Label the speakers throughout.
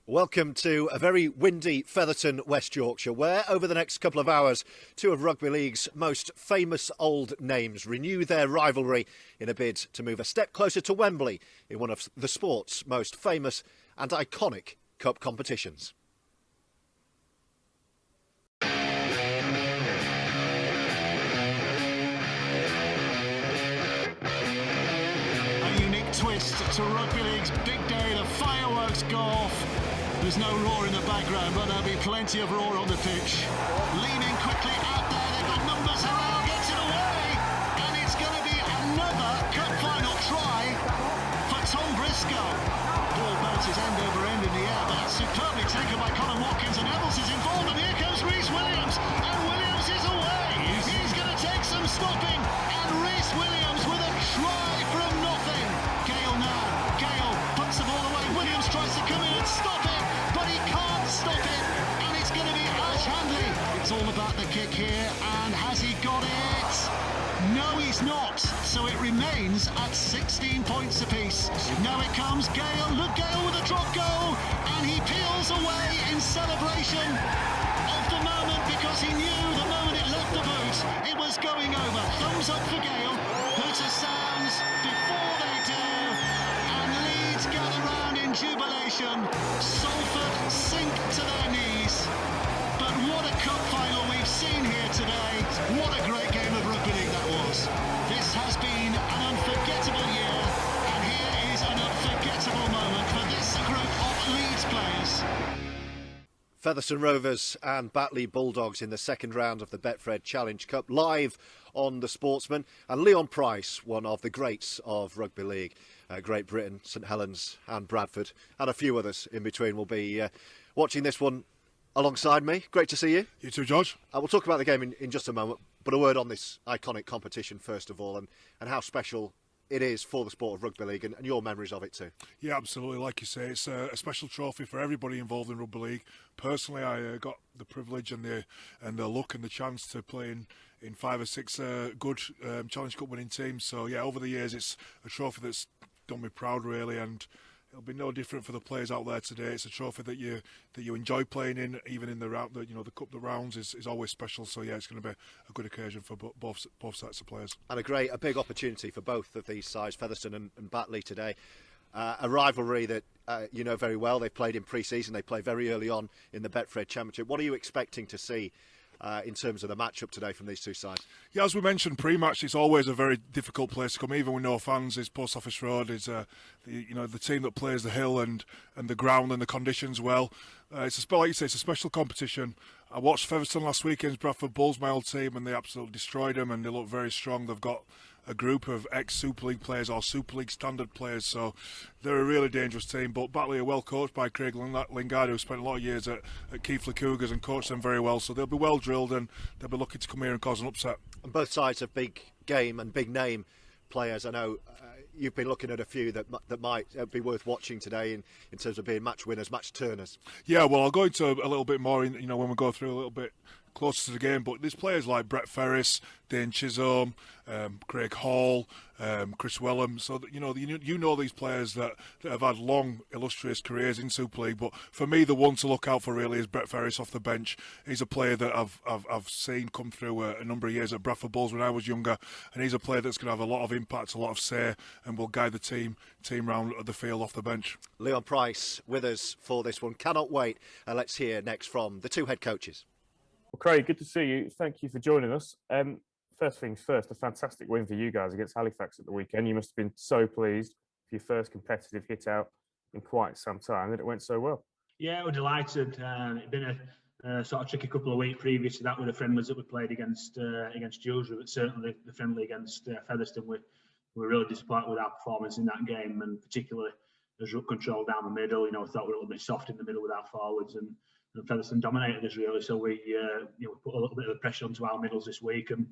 Speaker 1: Welcome to a very windy Featherstone, West Yorkshire, where over the next couple of hours, two of Rugby League's most famous old names renew their rivalry in a bid to move a step closer to Wembley in one of the sport's most famous and iconic cup competitions.
Speaker 2: A unique twist to Rugby League's big day, the fireworks go off. There's no roar in the background, but there'll be plenty of roar on the pitch. Leaning quickly out there, they've got numbers around, gets it away, and it's going to be another cup final try for Tom Briscoe. Ball bounces end over end in the air, but that's superbly taken by Colin Watkins, and Evans is involved, and here comes Rhys Williams, and Williams is away. He's going to take some stopping, and Rhys Williams with a try from nothing. Gale now, Gale puts the ball away, Williams tries to come in and stop it, but he can't stop it, and it's going to be Ash Handley. It's all about the kick here, and has he got it? No, he's not, so it remains at 16 points apiece. Now it comes Gale, look, Gale with a drop goal, and he peels away in celebration of the moment, because he knew the moment it left the boot, it was going over. Thumbs up for Gale, Hooter sounds before they do, and Leeds gather round in jubilation. Salford sink to their knees. But what a cup final we've seen here today. What a great game of rugby league that was. This has been an unforgettable year, and here is an unforgettable moment for this group of Leeds players.
Speaker 1: Featherstone Rovers and Batley Bulldogs in the second round of the Betfred Challenge Cup, live on the Sportsman. And Leon Price, one of the greats of rugby league, Great Britain, St Helens and Bradford, and a few others in between, will be watching this one alongside me. Great to see you.
Speaker 3: You too, George.
Speaker 1: We'll talk about the game in just a moment, but a word on this iconic competition first of all, and how special it is for the sport of rugby league, and your memories of it too.
Speaker 3: Yeah, absolutely. Like you say, it's a special trophy for everybody involved in rugby league. Personally, I got the privilege and the luck and the chance to play in 5 or 6 good Challenge Cup winning teams. So yeah, over the years, it's a trophy that's done me proud, really, and it'll be no different for the players out there today. It's a trophy that you enjoy playing in, even in the round. The cup, the rounds is always special. So yeah, it's going to be a good occasion for both sets of players.
Speaker 1: And a big opportunity for both of these sides, Featherstone and Batley today. A rivalry that you know very well. They've played in pre-season. They play very early on in the Betfred Championship. What are you expecting to see in terms of the matchup today from these two sides?
Speaker 3: Yeah, as we mentioned pre-match, it's always a very difficult place to come, even with no fans. It's Post Office Road. It's the team that plays the hill and the ground and the conditions well. It's like you say, it's a special competition. I watched Featherstone last weekend's Bradford Bulls, my old team, and they absolutely destroyed them, and they look very strong. They've got a group of ex-Super League players or Super League standard players, so they're a really dangerous team. But Batley are well coached by Craig Lingard, who spent a lot of years at Keighley Cougars and coached them very well, so they'll be well drilled and they'll be looking to come here and cause an upset.
Speaker 1: And both sides have big game and big name players. I know you've been looking at a few that might be worth watching today in terms of being match winners, match turners.
Speaker 3: Yeah, well, I'll go into a little bit more when we go through a little bit closer to the game, but there's players like Brett Ferris, Dane Chisholm, Craig Hall, Chris Wellham. So that, you know these players that have had long, illustrious careers in Super League. But for me, the one to look out for really is Brett Ferris off the bench. He's a player that I've seen come through a number of years at Bradford Bulls when I was younger, and he's a player that's going to have a lot of impact, a lot of say, and will guide the team round the field off the bench.
Speaker 1: Leon Price with us for this one. Cannot wait. Let's hear next from the two head coaches.
Speaker 4: Well, Craig, good to see you. Thank you for joining us. First things first, a fantastic win for you guys against Halifax at the weekend. You must have been so pleased for your first competitive hit out in quite some time that it went so well.
Speaker 5: Yeah, we're delighted. It'd been a sort of tricky couple of weeks previous to that with the friendlies that we played against Dewsbury, but certainly the friendly against Featherstone. We were really disappointed with our performance in that game, and particularly as ruck control down the middle. We thought we were a little bit soft in the middle with our forwards, and Featherstone dominated us really. So we put a little bit of pressure onto our middles this week and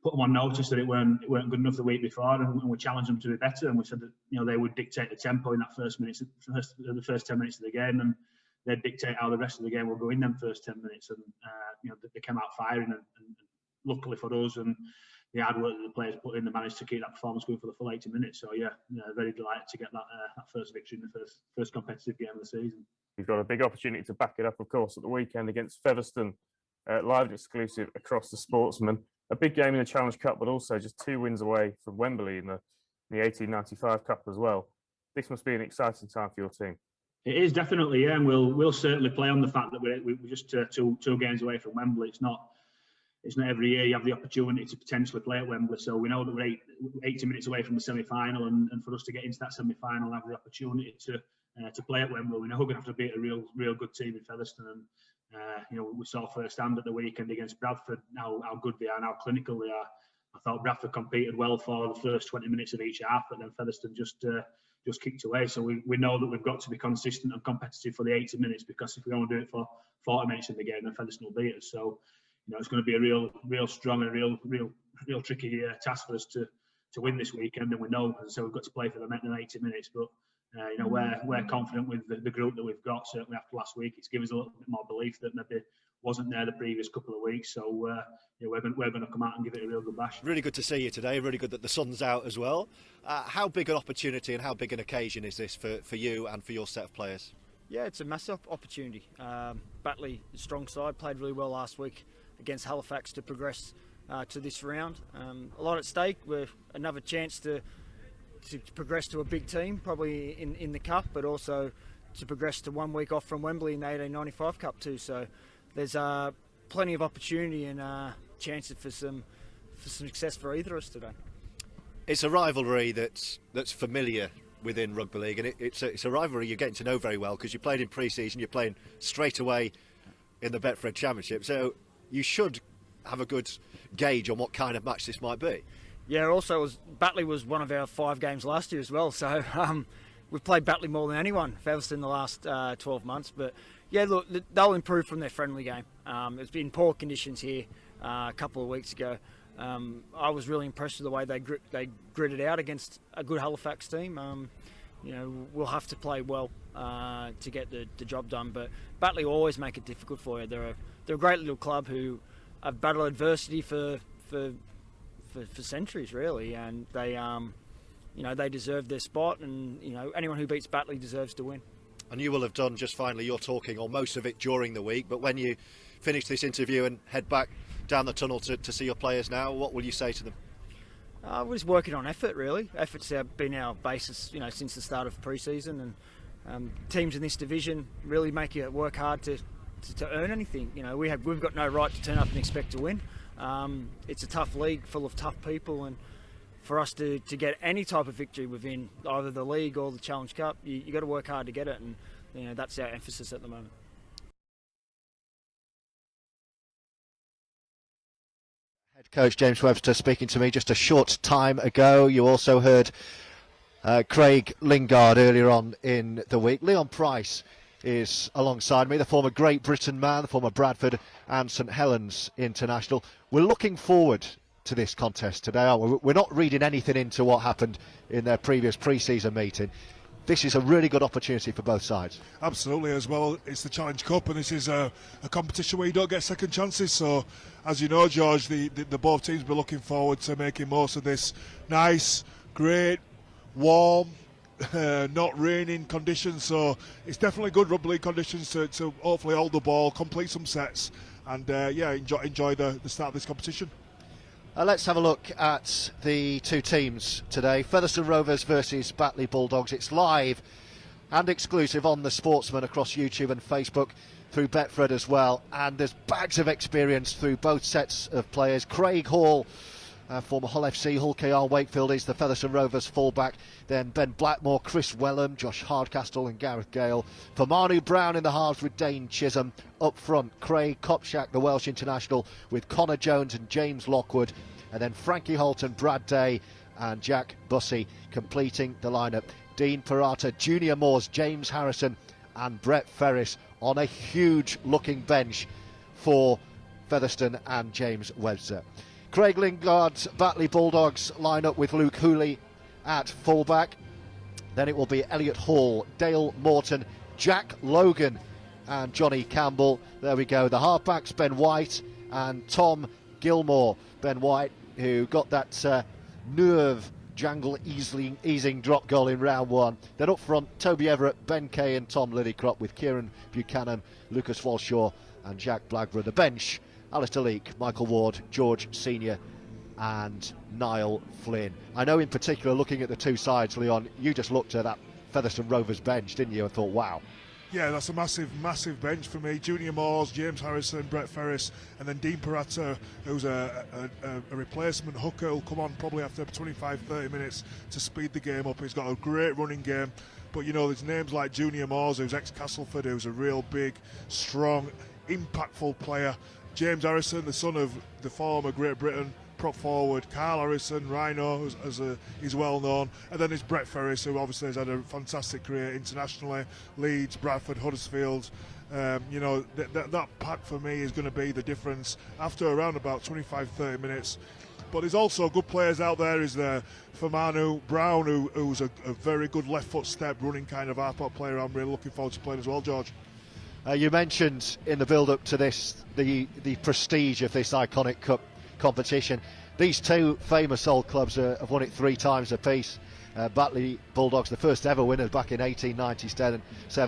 Speaker 5: put them on notice that it weren't good enough the week before, and we challenged them to be better. And we said that they would dictate the tempo in that the first 10 minutes of the game, and they'd dictate how the rest of the game will go in them first 10 minutes. And they came out firing, and luckily for us, and the hard work that the players put in, they managed to keep that performance going for the full 80 minutes. So yeah, very delighted to get that first victory in the first competitive game of the season.
Speaker 4: We've got a big opportunity to back it up, of course, at the weekend against Featherstone, live and exclusive across the Sportsman. A big game in the Challenge Cup, but also just 2 wins away from Wembley in the 1895 Cup as well. This must be an exciting time for your team.
Speaker 5: It is definitely, yeah, and we'll certainly play on the fact that we're just two games away from Wembley. It's not every year you have the opportunity to potentially play at Wembley. So we know that we're 80 minutes away from the semi-final, and for us to get into that semi-final and have the opportunity to play at Wembley, we know we're going to have to beat a real good team in Featherstone. And we saw firsthand at the weekend against Bradford how good they are and how clinical they are. I thought Bradford competed well for the first 20 minutes of each half, but then Featherstone just kicked away. So we know that we've got to be consistent and competitive for the 80 minutes, because if we don't do it for 40 minutes in the game, then Featherstone will beat us. So it's going to be a real strong and real tricky task for us to win this weekend. And we know, as I said, we've got to play for the 80 minutes. But we're confident with the group that we've got. Certainly after last week, it's given us a little bit more belief that maybe wasn't there the previous couple of weeks. So we're going to come out and give it a real good bash.
Speaker 1: Really good to see you today. Really good that the sun's out as well. How big an opportunity and how big an occasion is this for you and for your set of players?
Speaker 6: Yeah, it's a massive opportunity. Batley, strong side, played really well last week against Halifax to progress to this round. A lot at stake. We're another chance to progress to a big team, probably in the Cup, but also to progress to 1 week off from Wembley in the 1895 Cup too. So there's plenty of opportunity and chances for some success for either of us today.
Speaker 1: It's a rivalry that's familiar within rugby league, and it's a rivalry you're getting to know very well, because you played in pre-season, you're playing straight away in the Betfred Championship, so you should have a good gauge on what kind of match this might be.
Speaker 6: Yeah, also Batley was one of our 5 games last year as well, so we've played Batley more than anyone, Featherstone, in the last 12 months. But yeah, look, they'll improve from their friendly game. It's been poor conditions here a couple of weeks ago. I was really impressed with the way they gritted out against a good Halifax team. We'll have to play well to get the job done, but Batley will always make it difficult for you. They're a great little club who have battled adversity for centuries, really, and they deserve their spot, and anyone who beats Batley deserves to win.
Speaker 1: And you will have done just finely your talking, or most of it, during the week, but when you finish this interview and head back down the tunnel to see your players now, what will you say to them?
Speaker 6: We're just working on effort, really. Effort's been our basis, since the start of pre-season, and teams in this division really make you work hard to earn anything. We've got no right to turn up and expect to win. It's a tough league full of tough people, and for us to get any type of victory within either the league or the Challenge Cup, you got to work hard to get it, and that's our emphasis at the moment.
Speaker 1: Head coach James Webster speaking to me just a short time ago. You also heard Craig Lingard earlier on in the week. Leon Price is alongside me, the former Great Britain man, the former Bradford and St Helens international. We're looking forward to this contest today, aren't we? We're not reading anything into what happened in their previous pre-season meeting. This is a really good opportunity for both sides.
Speaker 3: Absolutely, as well. It's the Challenge Cup, and this is a competition where you don't get second chances. So, as you know, George, the both teams will be looking forward to making most of this nice, great, warm, not raining conditions. So it's definitely good rugby league conditions to hopefully hold the ball, complete some sets, and enjoy the start of this competition.
Speaker 1: Let's have a look at the two teams today. Featherstone Rovers versus Batley Bulldogs. It's live and exclusive on the Sportsman across YouTube and Facebook, through Betfred as well. And there's bags of experience through both sets of players. Craig Hall, former Hull FC, Hull KR Wakefield, is the Featherstone Rovers fullback. Then Ben Blackmore, Chris Wellham, Josh Hardcastle and Gareth Gale. For Manu Brown in the halves with Dane Chisholm. Up front, Craig Kopczak, the Welsh international, with Connor Jones and James Lockwood. And then Frankie Holt and Brad Day and Jack Bussey completing the lineup. Dean Parata, Junior Moores, James Harrison and Brett Ferris on a huge looking bench for Featherstone and James Webster. Craig Lingard's Batley Bulldogs line up with Luke Hooley at fullback. Then it will be Elliot Hall, Dale Morton, Jack Logan and Johnny Campbell. There we go. The halfbacks, Ben White and Tom Gilmore. Ben White who got that nerve jangle easing drop goal in round 1. Then up front, Toby Everett, Ben Kay and Tom Lillycrop, with Kieran Buchanan, Lucas Walshaw and Jack Blackburn. The bench, Alistair Leake, Michael Ward, George Senior and Niall Flynn. I know in particular, looking at the two sides, Leon, you just looked at that Featherstone Rovers bench, didn't you, and thought, wow. Yeah, that's a massive bench for me. Junior Moores, James Harrison, Brett Ferris, and then Dean Peratta, who's a replacement hooker, who'll come on probably after 25-30 minutes to speed the game up. He's got a great running game. But, you know, there's names like Junior Moores, who's ex-Castleford, who's a real big, strong, impactful player. James Harrison, the son of the former Great Britain prop forward, Carl Harrison, Rhino, he's well known, and then there's Brett Ferris, who obviously has had a fantastic career internationally, Leeds, Bradford, Huddersfield. You know, that pack for me is going to be the difference after around about 25-30 minutes. But there's also good players out there. Is there Manu Brown, who's a very good left foot step running kind of half-back player. I'm really looking forward to playing as well, George. You mentioned in the build-up to this the prestige of this iconic cup competition. These two famous old clubs have won it 3 times apiece. Batley Bulldogs, the first ever winners back in 1897,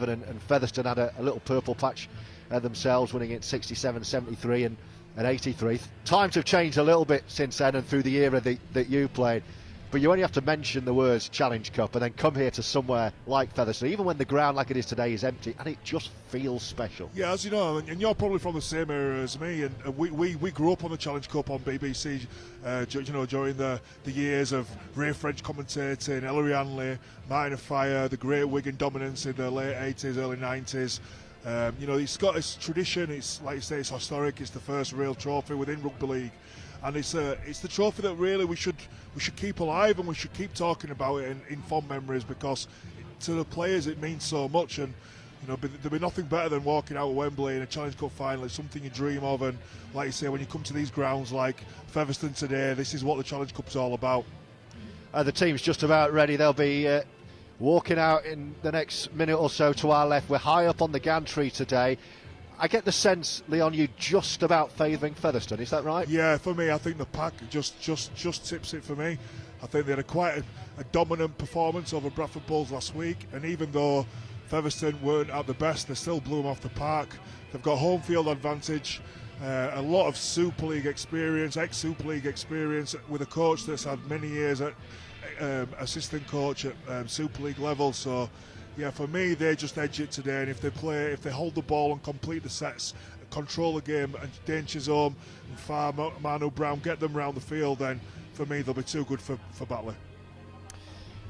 Speaker 1: and Featherstone had a little purple patch themselves, winning it 67, 73 and 83. Times have changed a little bit since then and through the era that you played, but you only have to mention the words Challenge Cup and then come here to somewhere like Featherstone, even when the ground like it is today is empty, and it just feels special. Yeah, as you know, and you're probably from the same era as me, and we grew up on the Challenge Cup on BBC, you know, during the years of Ray French commentating, Ellery Hanley, Martin Fire, the great Wigan dominance in the late 80s, early 90s. You know, it's got its tradition. It's, like you say, it's historic. It's the first real trophy within rugby league, and it's the trophy that really we should keep alive, and we should keep talking about it in fond memories, because to the players it means so much. And you know, there'll be nothing better than walking out of Wembley in a Challenge Cup final. It's something you dream of, and like you say, when you come to these grounds like Featherstone today, this is what the Challenge Cup's all about. The team's just about ready. They'll be walking out in the next minute or so to our left. We're high up on the gantry today. I get the sense, Leon, you just about favouring Featherstone, is that right? Yeah, for me, I think the pack just tips it for me. I think they had quite a dominant performance over Bradford Bulls last week, and even though Featherstone weren't at the best, they still blew them off the park. They've got home field advantage, a lot of Super League experience, ex-Super League experience, with a coach that's had many years at assistant coach at Super League level. So yeah, for me, they just edge it today, and if they hold the ball and complete the sets, control the game, and Dane Chisholm and Farr, Manu Brown get them around the field, then for me they'll be too good for Batley.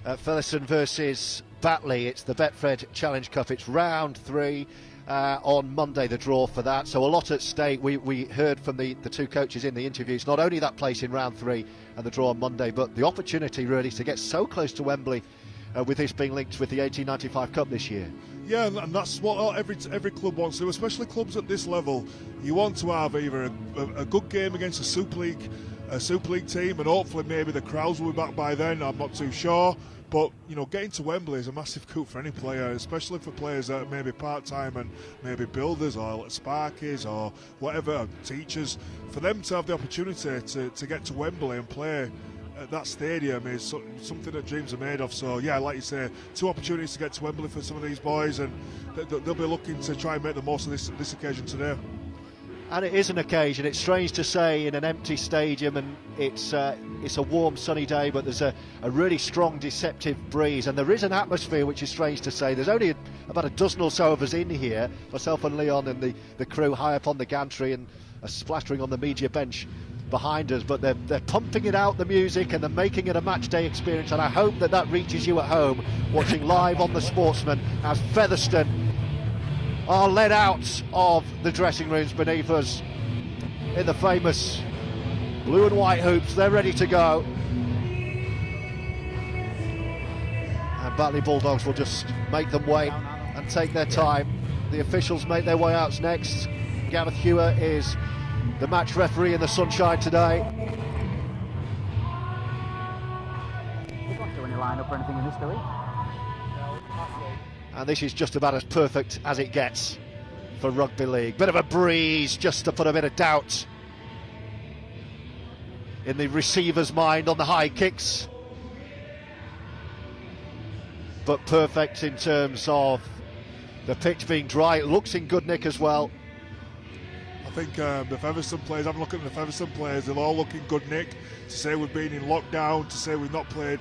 Speaker 1: Featherstone versus Batley, it's the Betfred Challenge Cup. It's round 3 on Monday, the draw for that, so a lot at stake. We heard from the two coaches in the interviews, not only that place in round 3 and the draw on Monday, but the opportunity really to get so close to Wembley, with this being linked with the 1895 Cup this year. Yeah, and that's what every club wants to do, especially clubs at this level. You want to have either a good game against a Super League team, and hopefully maybe the crowds will be back by then. I'm not too sure, but you know, getting to Wembley is a massive coup for any player, especially for players that are maybe part-time and maybe builders or sparkies or whatever, teachers. For them to have the opportunity to get to Wembley and play at that stadium is something that dreams are made of. So yeah, like you say, 2 opportunities to get to Wembley for some of these boys, and they'll be looking to try and make the most of this occasion today. And it is an occasion. It's strange to say in an empty stadium, and it's a warm sunny day, but there's a really strong deceptive breeze, and there is an atmosphere which is strange to say. There's only about a dozen or so of us in here, myself and Leon and the crew high up on the gantry, and a splattering on the media bench behind us, but they're pumping it out, the music, and they're making it a match day experience, and I hope that reaches you at home watching live on the Sportsman as Featherstone are led out of the dressing rooms beneath us in the famous blue and white hoops. They're ready to go, and Batley Bulldogs will just make them wait and take their time. The officials make their way out next. Gareth Hewer is the match referee in the sunshine today.
Speaker 7: You got to any line up or anything in this, Billy?
Speaker 1: And this is just about as perfect as it gets for rugby league. Bit of a breeze just to put a bit of doubt in the receiver's mind on the high kicks. But perfect in terms of the pitch being dry. It looks in good nick as well.
Speaker 3: I think the Featherstone players, I'm looking at the Featherstone players, they'll all look in good nick. To say we've been in lockdown, to say we've not played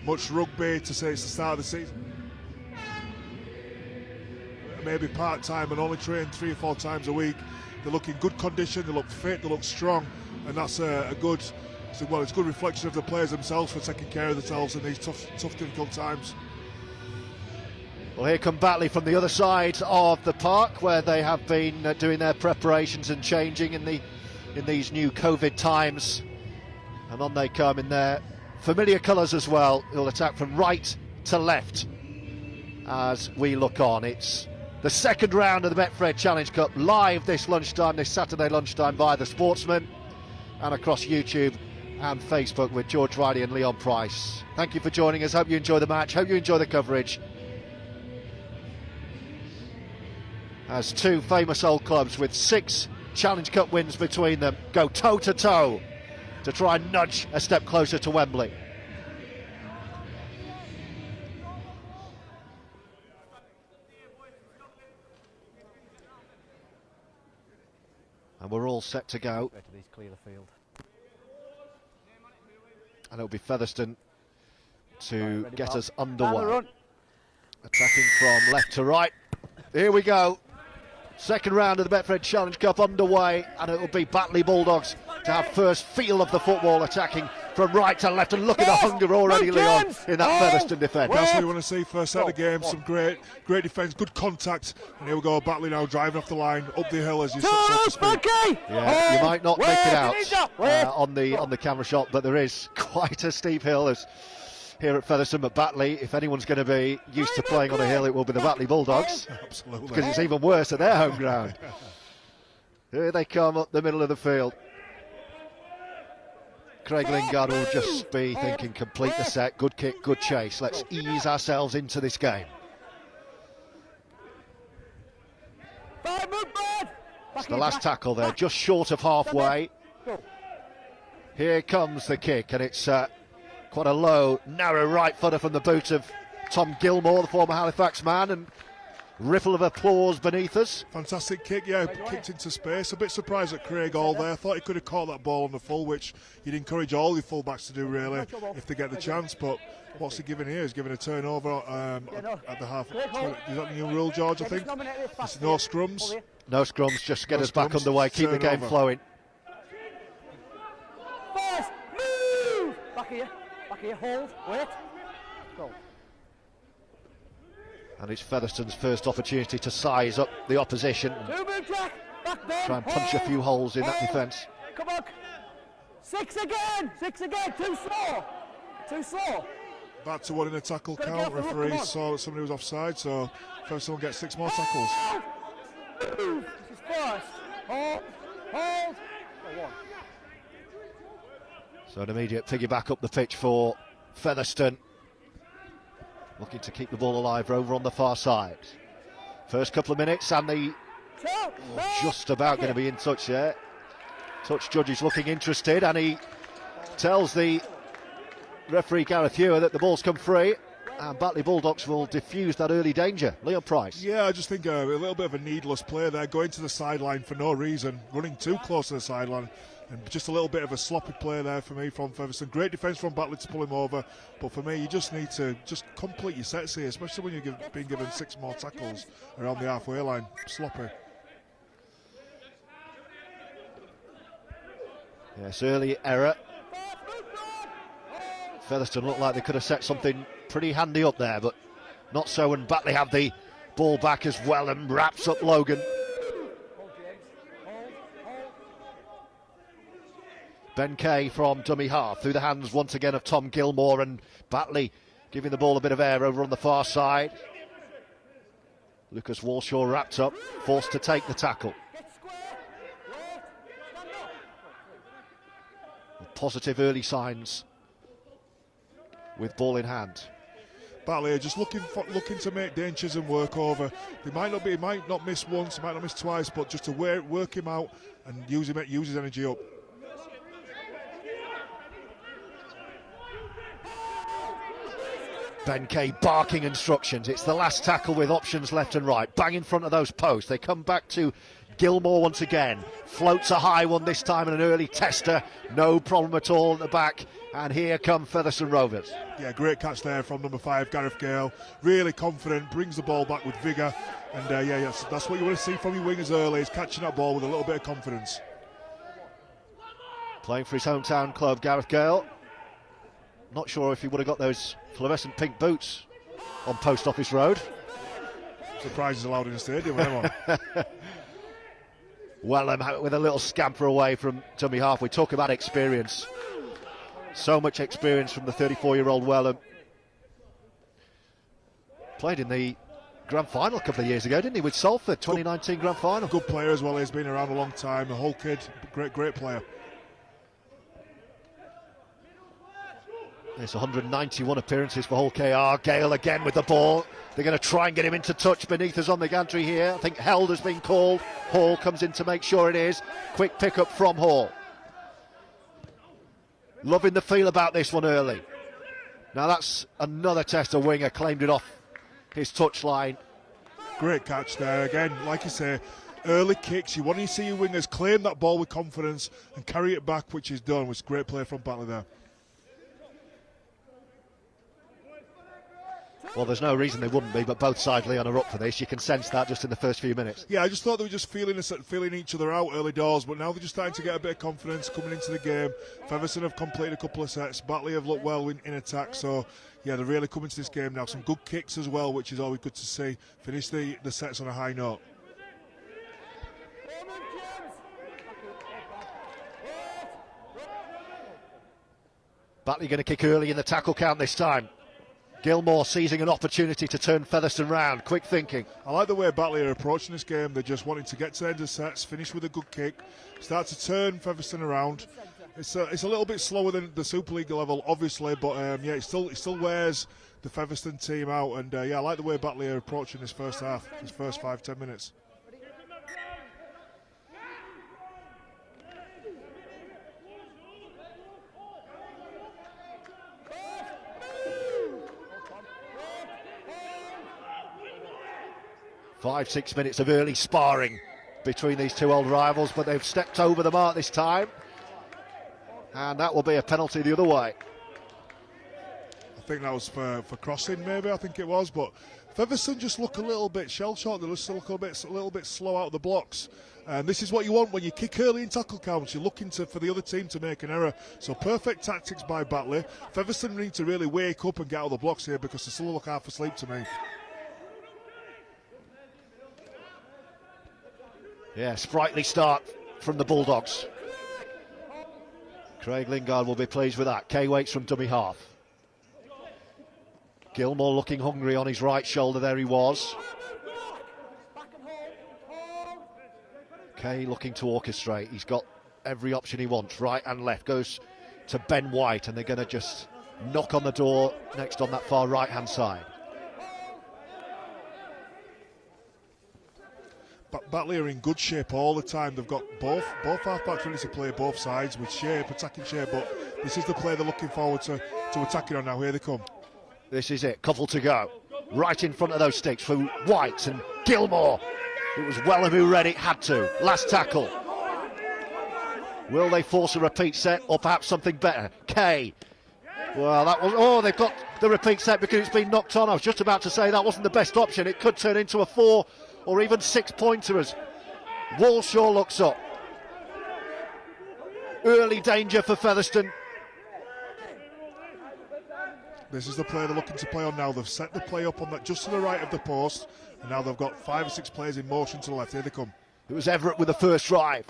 Speaker 3: much rugby, to say it's the start of the season. Maybe part-time and only train 3 or 4 times a week. They look in good condition, they look fit, they look strong, and that's a good, it's a good reflection of the players themselves for taking care of themselves in these tough, difficult times.
Speaker 1: Well, here come Batley from the other side of the park, where they have been doing their preparations and changing in these new COVID times. And on they come in their familiar colours as well. They'll attack from right to left as we look on. It's the second round of the Betfred Challenge Cup, live this Saturday lunchtime via The Sportsman and across YouTube and Facebook with George Riley and Leon Price. Thank you for joining us. Hope you enjoy the match. Hope you enjoy the coverage. As two famous old clubs with 6 Challenge Cup wins between them go toe-to-toe to try and nudge a step closer to Wembley. And we're all set to go.
Speaker 7: Clear the field.
Speaker 1: And it'll be Featherstone to get us underway. Attacking from left to right. Here we go. Second round of the Betfred Challenge Cup underway, and it'll be Batley Bulldogs to have first feel of the football, attacking from right to left. And look at the hunger already, Leon, in that Featherstone defence.
Speaker 3: That's what we want to see first set of the game. Some great defence, good contact. And here we go, Batley now driving off the line, up the hill as you so to speak.
Speaker 1: Yeah, you might not make it out on the camera shot, but there is quite a steep hill as here at Featherstone. But Batley, if anyone's going to be used to playing on a hill, it will be the Batley Bulldogs.
Speaker 3: Absolutely.
Speaker 1: Because it's even worse at their home ground. Here they come up the middle of the field. Craig Lingard will just be thinking, complete the set, good kick, good chase. Let's ease ourselves into this game. It's the last tackle there, just short of halfway. Here comes the kick, and it's quite a low, narrow right footer from the boot of Tom Gilmore, the former Halifax man, and ripple of applause beneath us.
Speaker 3: Fantastic kick, yeah, kicked into space. A bit surprised at Craig Hall there. I thought he could have caught that ball on the full, which you'd encourage all your full-backs to do, really, if they get the chance. But what's he giving here? He's giving a turnover at the half. Is that the new rule, George, I think? It's no scrums.
Speaker 1: No scrums, just get us back
Speaker 3: scrums,
Speaker 1: underway, keep the game flowing.
Speaker 7: First, move! Back here, hold, wait, go.
Speaker 1: And it's Featherstone's first opportunity to size up the opposition. Try and punch a few holes in that defence.
Speaker 7: Come on. 6 again, too slow.
Speaker 3: Back to 1 in a tackle count. Referee saw that somebody was offside, so Featherstone gets 6 more tackles.
Speaker 7: This is first. Hold. Go on.
Speaker 1: So an immediate piggyback up the pitch for Featherstone. Looking to keep the ball alive over on the far side. First couple of minutes, and just about going to be in touch there. Touch judge is looking interested, and he tells the referee Gareth Ewer that the ball's come free, and Batley Bulldogs will diffuse that early danger. Leon Price.
Speaker 3: Yeah, I just think a little bit of a needless play there, going to the sideline for no reason, running too close to the sideline. And just a little bit of a sloppy play there for me from Featherstone. Great defence from Batley to pull him over, but for me, you just need to just complete your sets here, especially when you're being given 6 more tackles around the halfway line. Sloppy.
Speaker 1: Yes, early error. Featherstone looked like they could have set something pretty handy up there, but not so when Batley have the ball back as well and wraps up Logan. Ben Kay from dummy half through the hands once again of Tom Gilmore, and Batley giving the ball a bit of air over on the far side. Lucas Walshaw wrapped up, forced to take the tackle. Positive early signs with ball in hand.
Speaker 3: Batley are just looking to make dangers and work over. He might not miss once, he might not miss twice, but just to work him out and use his energy up.
Speaker 1: Ben Kay barking instructions. It's the last tackle with options left and right. Bang in front of those posts. They come back to Gilmore once again. Floats a high one this time and an early tester. No problem at all at the back. And here come Featherstone Rovers.
Speaker 3: Yeah, great catch there from number 5, Gareth Gale. Really confident, brings the ball back with vigour. And that's what you want to see from your wingers early, is catching that ball with a little bit of confidence.
Speaker 1: Playing for his hometown club, Gareth Gale. Not sure if he would have got those fluorescent pink boots on Post Office Road.
Speaker 3: Surprise is allowed in the stadium, anyone.
Speaker 1: Wellham with a little scamper away from dummy half. We talk about experience. So much experience from the 34-year-old Wellham. Played in the grand final a couple of years ago, didn't he, with Salford, 2019 grand final.
Speaker 3: Good player as well. He's been around a long time. The whole kid, great player.
Speaker 1: There's 191 appearances for Hull KR. Gale again with the ball. They're going to try and get him into touch beneath us on the gantry here. I think held has been called. Hall comes in to make sure it is. Quick pick up from Hall. Loving the feel about this one early. Now that's another tester winger, claimed it off his touchline.
Speaker 3: Great catch there again. Like you say, early kicks. You want to see your wingers claim that ball with confidence and carry it back, which is done. It was great play from Batley there.
Speaker 1: Well, there's no reason they wouldn't be, but both sides, Leon, are up for this. You can sense that just in the first few minutes.
Speaker 3: Yeah, I just thought they were just feeling each other out early doors, but now they're just starting to get a bit of confidence coming into the game. Featherstone have completed a couple of sets. Batley have looked well in attack, so yeah, they're really coming to this game now. Some good kicks as well, which is always good to see. Finish the sets on a high note.
Speaker 1: Batley going to kick early in the tackle count this time. Gilmore seizing an opportunity to turn Featherstone round. Quick thinking.
Speaker 3: I like the way Batley are approaching this game. They're just wanting to get to the end of sets, finish with a good kick, start to turn Featherstone around. It's a little bit slower than the Super League level, obviously, but yeah, it still wears the Featherstone team out. And yeah, I like the way Batley are approaching this first half, this first 5-10 minutes.
Speaker 1: Five, 6 minutes of early sparring between these two old rivals, but they've stepped over the mark this time. And that will be a penalty the other way.
Speaker 3: I think that was for crossing, maybe, I think it was. But Featherstone just look a little bit shell-shocked. They just look a little bit slow out of the blocks. And this is what you want when you kick early in tackle counts. You're looking for the other team to make an error. So perfect tactics by Batley. Featherstone need to really wake up and get out of the blocks here, because they still look half asleep to me.
Speaker 1: Yeah, sprightly start from the Bulldogs. Craig Lingard will be pleased with that. Kay waits from dummy half. Gilmore looking hungry on his right shoulder. There he was. Kay looking to orchestrate. He's got every option he wants, right and left. Goes to Ben White, and they're going to just knock on the door next on that far right-hand side.
Speaker 3: Batley are in good shape all the time. They've got both half-backs ready to play both sides with shape, attacking shape, but this is the play they're looking forward to attacking on now. Here they come.
Speaker 1: This is it, couple to go. Right in front of those sticks for White and Gilmore. It was Wellham who read it, had to. Last tackle. Will they force a repeat set or perhaps something better? Kay. Well, that was... Oh, they've got the repeat set because it's been knocked on. I was just about to say that wasn't the best option. It could turn into a 4 or even 6-pointer as Walshaw looks up. Early danger for Featherstone.
Speaker 3: This is the play they're looking to play on now. They've set the play up on that just to the right of the post, and now they've got 5 or 6 players in motion to the left. Here they come.
Speaker 1: It was Everett with the first drive.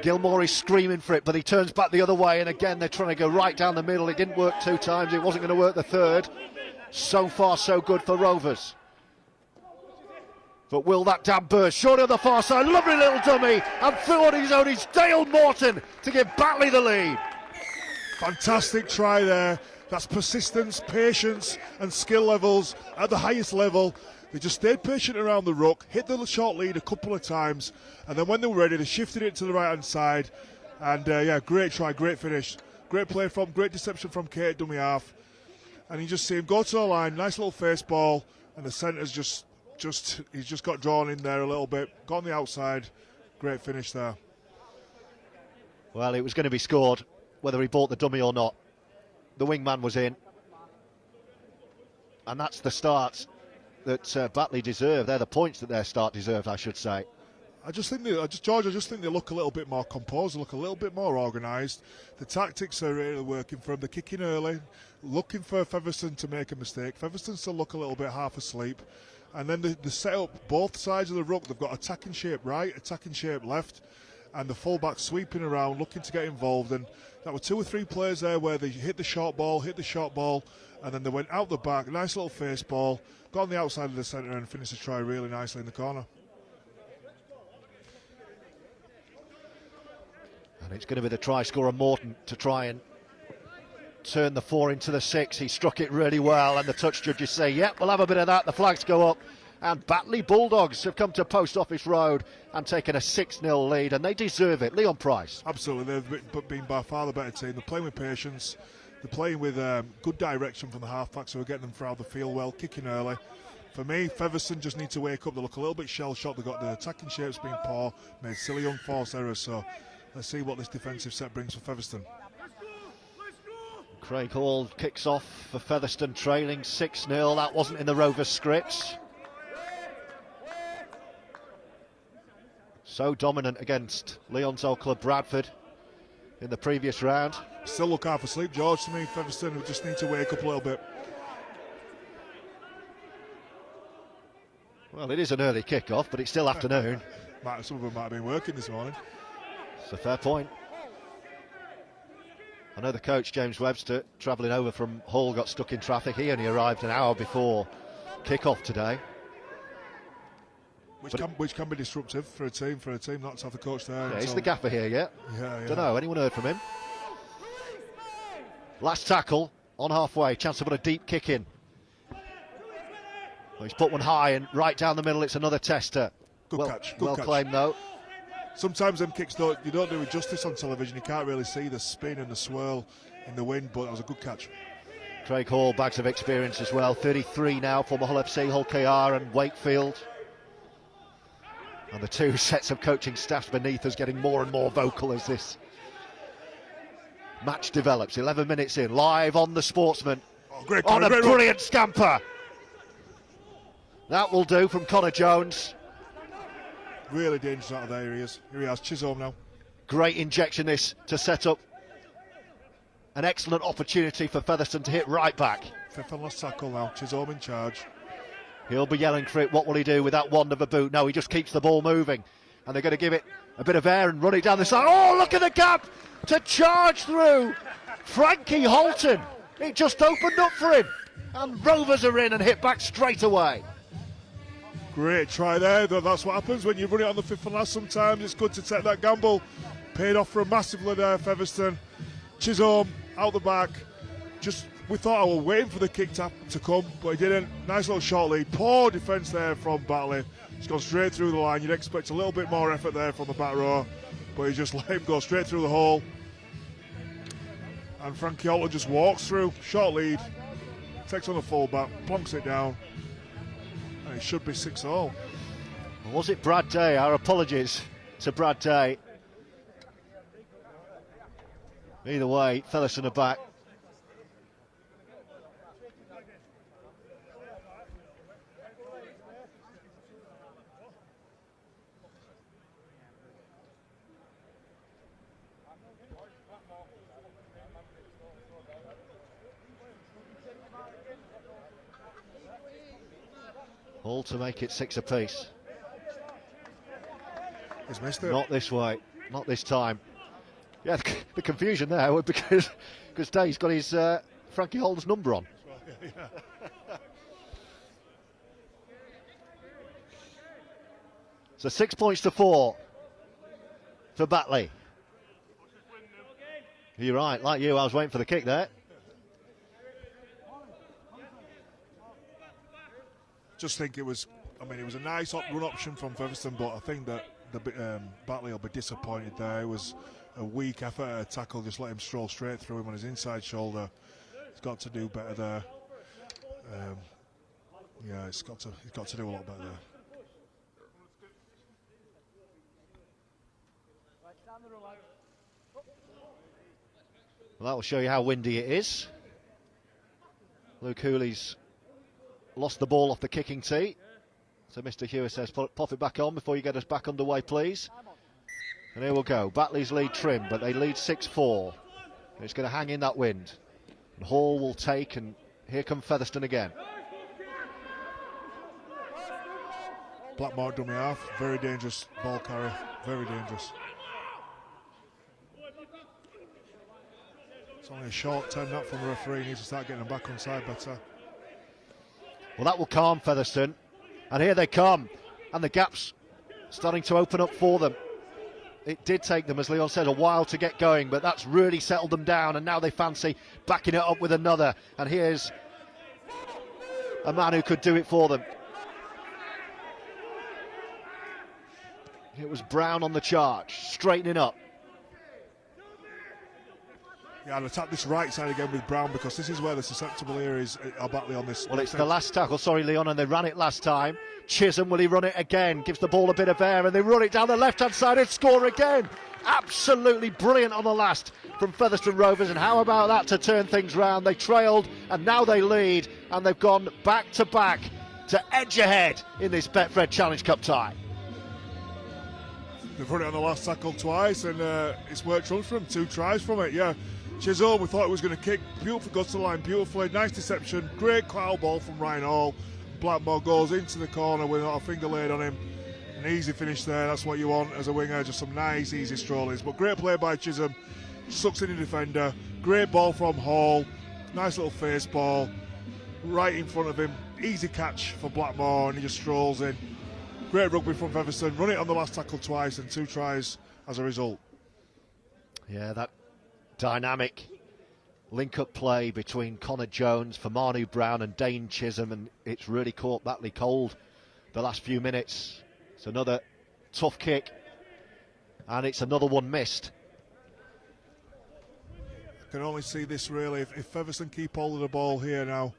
Speaker 1: Gilmore is screaming for it, but he turns back the other way, and again they're trying to go right down the middle. It didn't work 2 times, it wasn't going to work the third. So far so good for Rovers. But will that dam burst? Short on the far side, lovely little dummy, and through on his own is Dale Morton to give Batley the lead.
Speaker 3: Fantastic try there. That's persistence, patience and skill levels at the highest level. They just stayed patient around the ruck, hit the short lead a couple of times, and then when they were ready, they shifted it to the right-hand side. And yeah, great try, great finish. Great play from, great deception from Kate, dummy half. And you just see him go to the line, nice little face ball, and the centre's he's just got drawn in there a little bit, got on the outside. Great finish there.
Speaker 1: Well, it was going to be scored, whether he bought the dummy or not. The wingman was in. And that's the start that Batley deserved. They're the points that their start deserved, I should say.
Speaker 3: I just think they look a little bit more composed, look a little bit more organised. The tactics are really working for them. They're kicking early, looking for Featherstone to make a mistake. Featherstone still look a little bit half asleep. And then they set up both sides of the ruck. They've got attacking shape right, attacking shape left, and the fullback sweeping around, looking to get involved. And that were 2 or 3 players there where they hit the short ball, and then they went out the back, nice little face ball, got on the outside of the centre and finished the try really nicely in the corner.
Speaker 1: And it's going to be the try scorer Morton to try and turn the 4 into the 6. He struck it really well, and the touch judges say, yep, we'll have a bit of that. The flags go up, and Batley Bulldogs have come to Post Office Road and taken a 6-0 lead, and they deserve it. Leon Price.
Speaker 3: Absolutely, they've been by far the better team. They're playing with patience. They're playing with good direction from the half-backs who are getting them throughout the field well, kicking early. For me, Featherstone just need to wake up. They look a little bit shell-shocked. They've got the attacking shapes being poor, made silly unforced errors, so let's see what this defensive set brings for Featherstone.
Speaker 1: Craig Hall kicks off for Featherstone, trailing 6-0. That wasn't in the Rovers scripts. So dominant against Leon's old club Bradford in the previous round.
Speaker 3: Still look half asleep, George, to me. Featherstone just need to wake up a little bit.
Speaker 1: Well, it is an early kick-off, but it's still afternoon.
Speaker 3: Some of them might have been working this morning.
Speaker 1: It's a fair point. I know the coach, James Webster, travelling over from Hull, got stuck in traffic. He only arrived an hour before kick-off today.
Speaker 3: Which can be disruptive for a team not to have the coach there.
Speaker 1: Yeah, is the gaffer here yet?
Speaker 3: Yeah.
Speaker 1: Don't know, anyone heard from him? Last tackle, on halfway, chance to put a deep kick in. Well, he's put one high and right down the middle, it's another tester.
Speaker 3: Good catch.
Speaker 1: Well claimed though.
Speaker 3: Sometimes them kicks don't do it justice on television. You can't really see the spin and the swirl in the wind, but that was a good catch.
Speaker 1: Craig Hall, bags of experience as well. 33 now, former Hull FC, Hull KR and Wakefield. And the 2 sets of coaching staffs beneath us getting more and more vocal as this match develops. 11 minutes in, live on the Sportsman.
Speaker 3: Great
Speaker 1: Brilliant scamper. That will do from Connor Jones.
Speaker 3: Really dangerous out of there. Here he has Chisholm now.
Speaker 1: Great injection this to set up an excellent opportunity for Featherstone to hit right back.
Speaker 3: 5th and last tackle now. Chisholm in charge.
Speaker 1: He'll be yelling for it. What will he do with that wand of a boot? No, he just keeps the ball moving. And they're going to give it a bit of air and run it down the side. Oh, look at the gap to charge through. Frankie Holton. It just opened up for him. And Rovers are in and hit back straight away.
Speaker 3: Great try there. That's what happens when you run it on the 5th and last. Sometimes it's good to take that gamble. Paid off for a massively there, Featherstone. Chisholm out the back. We thought I was waiting for the kick to come, but he didn't. Nice little short lead. Poor defence there from Batley. He's gone straight through the line. You'd expect a little bit more effort there from the back row, but he just let him go straight through the hole. And Frankie Holton just walks through. Short lead. Takes on the full back, plonks it down. And it should be 6-0.
Speaker 1: Was it Brad Day? Our apologies to Brad Day. Either way, Featherstone are back. All to make it 6 apiece.
Speaker 3: He's missed it.
Speaker 1: Not this way, not this time. Yeah, the confusion there was because Day's got his Frankie Holden's number on.
Speaker 3: Yeah.
Speaker 1: So 6 points to 4 for Batley. You're right, like you, I was waiting for the kick there.
Speaker 3: Just think it was a nice run option from Featherstone, but I think that Batley will be disappointed there. It was a weak effort at a tackle, just let him stroll straight through him on his inside shoulder. He's got to do better there. Yeah, he's got to do a lot better there.
Speaker 1: Well, that will show you how windy it is. Luke Hooley's lost the ball off the kicking tee. So Mr. Hewitt says, pop it back on before you get us back underway, please. And here we'll go. Batley's lead trim, but they lead 6-4. It's going to hang in that wind. And Hall will take, and here come Featherstone again.
Speaker 3: Blackmore dummy half, very dangerous ball carry, very dangerous. It's only a short 10 that from the referee. He needs to start getting them back on side better.
Speaker 1: Well, that will calm Featherstone. And here they come. And the gap's starting to open up for them. It did take them, as Leon said, a while to get going, but that's really settled them down. And now they fancy backing it up with another. And here's a man who could do it for them. It was Brown on the charge, straightening up.
Speaker 3: Yeah, I'll attack this right side again with Brown, because this is where the susceptible area is. Batley on this.
Speaker 1: Well, it's the last tackle, sorry, Leon, and they ran it last time. Chisholm, will he run it again? Gives the ball a bit of air, and they run it down the left-hand side and score again. Absolutely brilliant on the last from Featherstone Rovers, and how about that to turn things round? They trailed, and now they lead, and they've gone back-to-back to edge ahead in this Betfred Challenge Cup tie.
Speaker 3: They've run it on the last tackle twice, and it's worked runs for them. 2 tries from it, yeah. Chisholm, we thought it was going to kick. Beautiful, goes to the line beautifully. Nice deception. Great cloud ball from Ryan Hall. Blackmore goes into the corner with not a finger laid on him. An easy finish there. That's what you want as a winger. Just some nice, easy strollers. But great play by Chisholm. Sucks in the defender. Great ball from Hall. Nice little face ball. Right in front of him. Easy catch for Blackmore, and he just strolls in. Great rugby from Featherstone. Run it on the last tackle twice, and 2 tries as a result.
Speaker 1: Yeah, that dynamic link-up play between Connor Jones, Famanu Brown and Dane Chisholm, and it's really caught Batley cold the last few minutes. It's another tough kick, and it's another one missed.
Speaker 3: I can only see this really if Featherstone keep hold of the ball here now,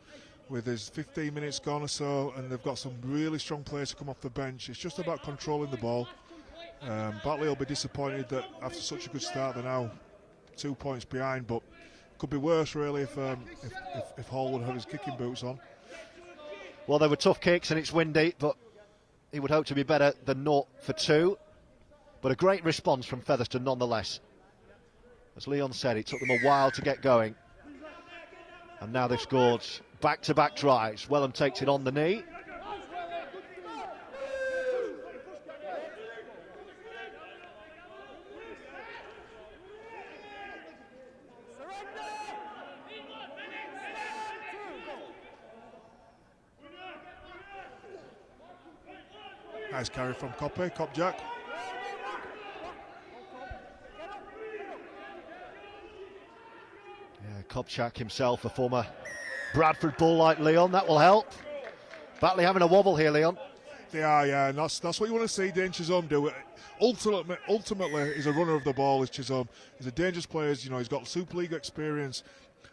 Speaker 3: with his 15 minutes gone or so, and they've got some really strong players to come off the bench. It's just about controlling the ball. Batley will be disappointed that after such a good start they're now 2 points behind, but could be worse really if Hall would have his kicking boots on.
Speaker 1: Well, they were tough kicks and it's windy, but he would hope to be better than 0 for 2. But a great response from Featherstone nonetheless. As Leon said, it took them a while to get going, and now they've scored back-to-back tries. Wellham takes it on the knee.
Speaker 3: Nice carry from Kopjack.
Speaker 1: Yeah, Kopchak himself, a former Bradford Bull like Leon, that will help. Batley having a wobble here, Leon.
Speaker 3: They are, yeah, and that's what you want to see Dane Chisholm do. Ultimately, he's a runner of the ball, is Chisholm. He's a dangerous player, you know, he's got Super League experience,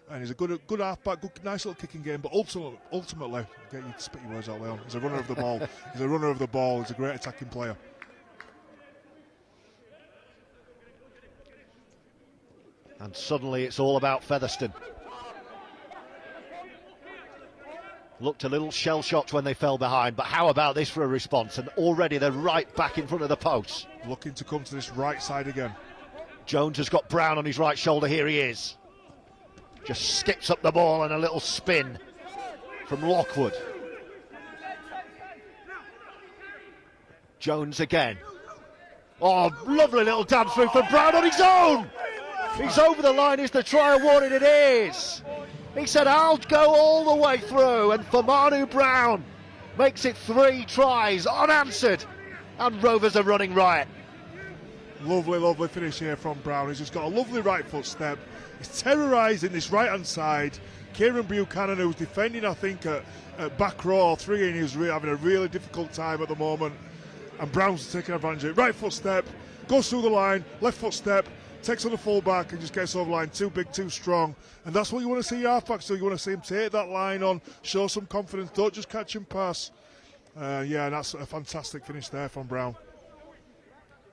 Speaker 3: and he's a good halfback, nice little kicking game, but ultimately, get you to spit your words out, Leon. He's a runner of the ball. He's a runner of the ball. He's a great attacking player.
Speaker 1: And suddenly it's all about Featherstone. Looked a little shell-shocked when they fell behind, but how about this for a response? And already they're right back in front of the post.
Speaker 3: Looking to come to this right side again.
Speaker 1: Jones has got Brown on his right shoulder. Here he is. Just skips up the ball and a little spin from Lockwood. Jones again. Oh, lovely little dance through for Brown on his own. He's over the line. Is the try awarded? It is. He said, I'll go all the way through. And Famanu Brown makes it 3 tries unanswered. And Rovers are running riot.
Speaker 3: Lovely, lovely finish here from Brown. He's just got a lovely right foot step. He's terrorising this right-hand side. Kieran Buchanan, who's defending, I think, at back row 3, and he's having a really difficult time at the moment. and Brown's taking advantage of it. Right foot step, goes through the line, left foot step, takes on the full back and just gets over the line. Too big, too strong. And that's what you want to see your halfbacks do. You want to see him take that line on, show some confidence, don't just catch and pass. Yeah, and that's a fantastic finish there from Brown.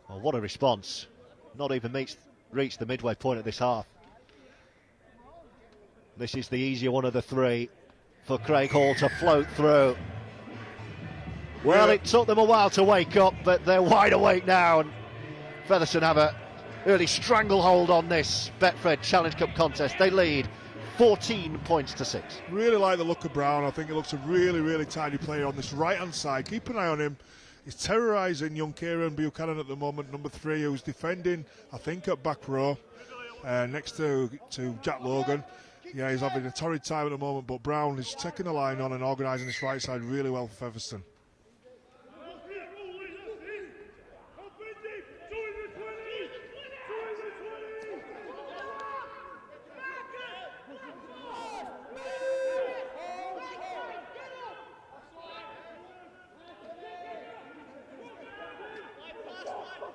Speaker 1: Well, what a response. Not even reached the midway point of this half. This is the easier one of the three for Craig Hall to float through. Well, it took them a while to wake up, but they're wide awake now, and Featherstone have a early stranglehold on this Betfred Challenge Cup contest. They lead 14 points to 6.
Speaker 3: Really like the look of Brown. I think he looks a really, really tidy player on this right-hand side. Keep an eye on him. He's terrorising young Kieran Buchanan at the moment, number 3, who's defending, I think, at back row, next to Jack Logan. Yeah, he's having a torrid time at the moment, but Brown is taking the line on and organising this right side really well for Featherstone.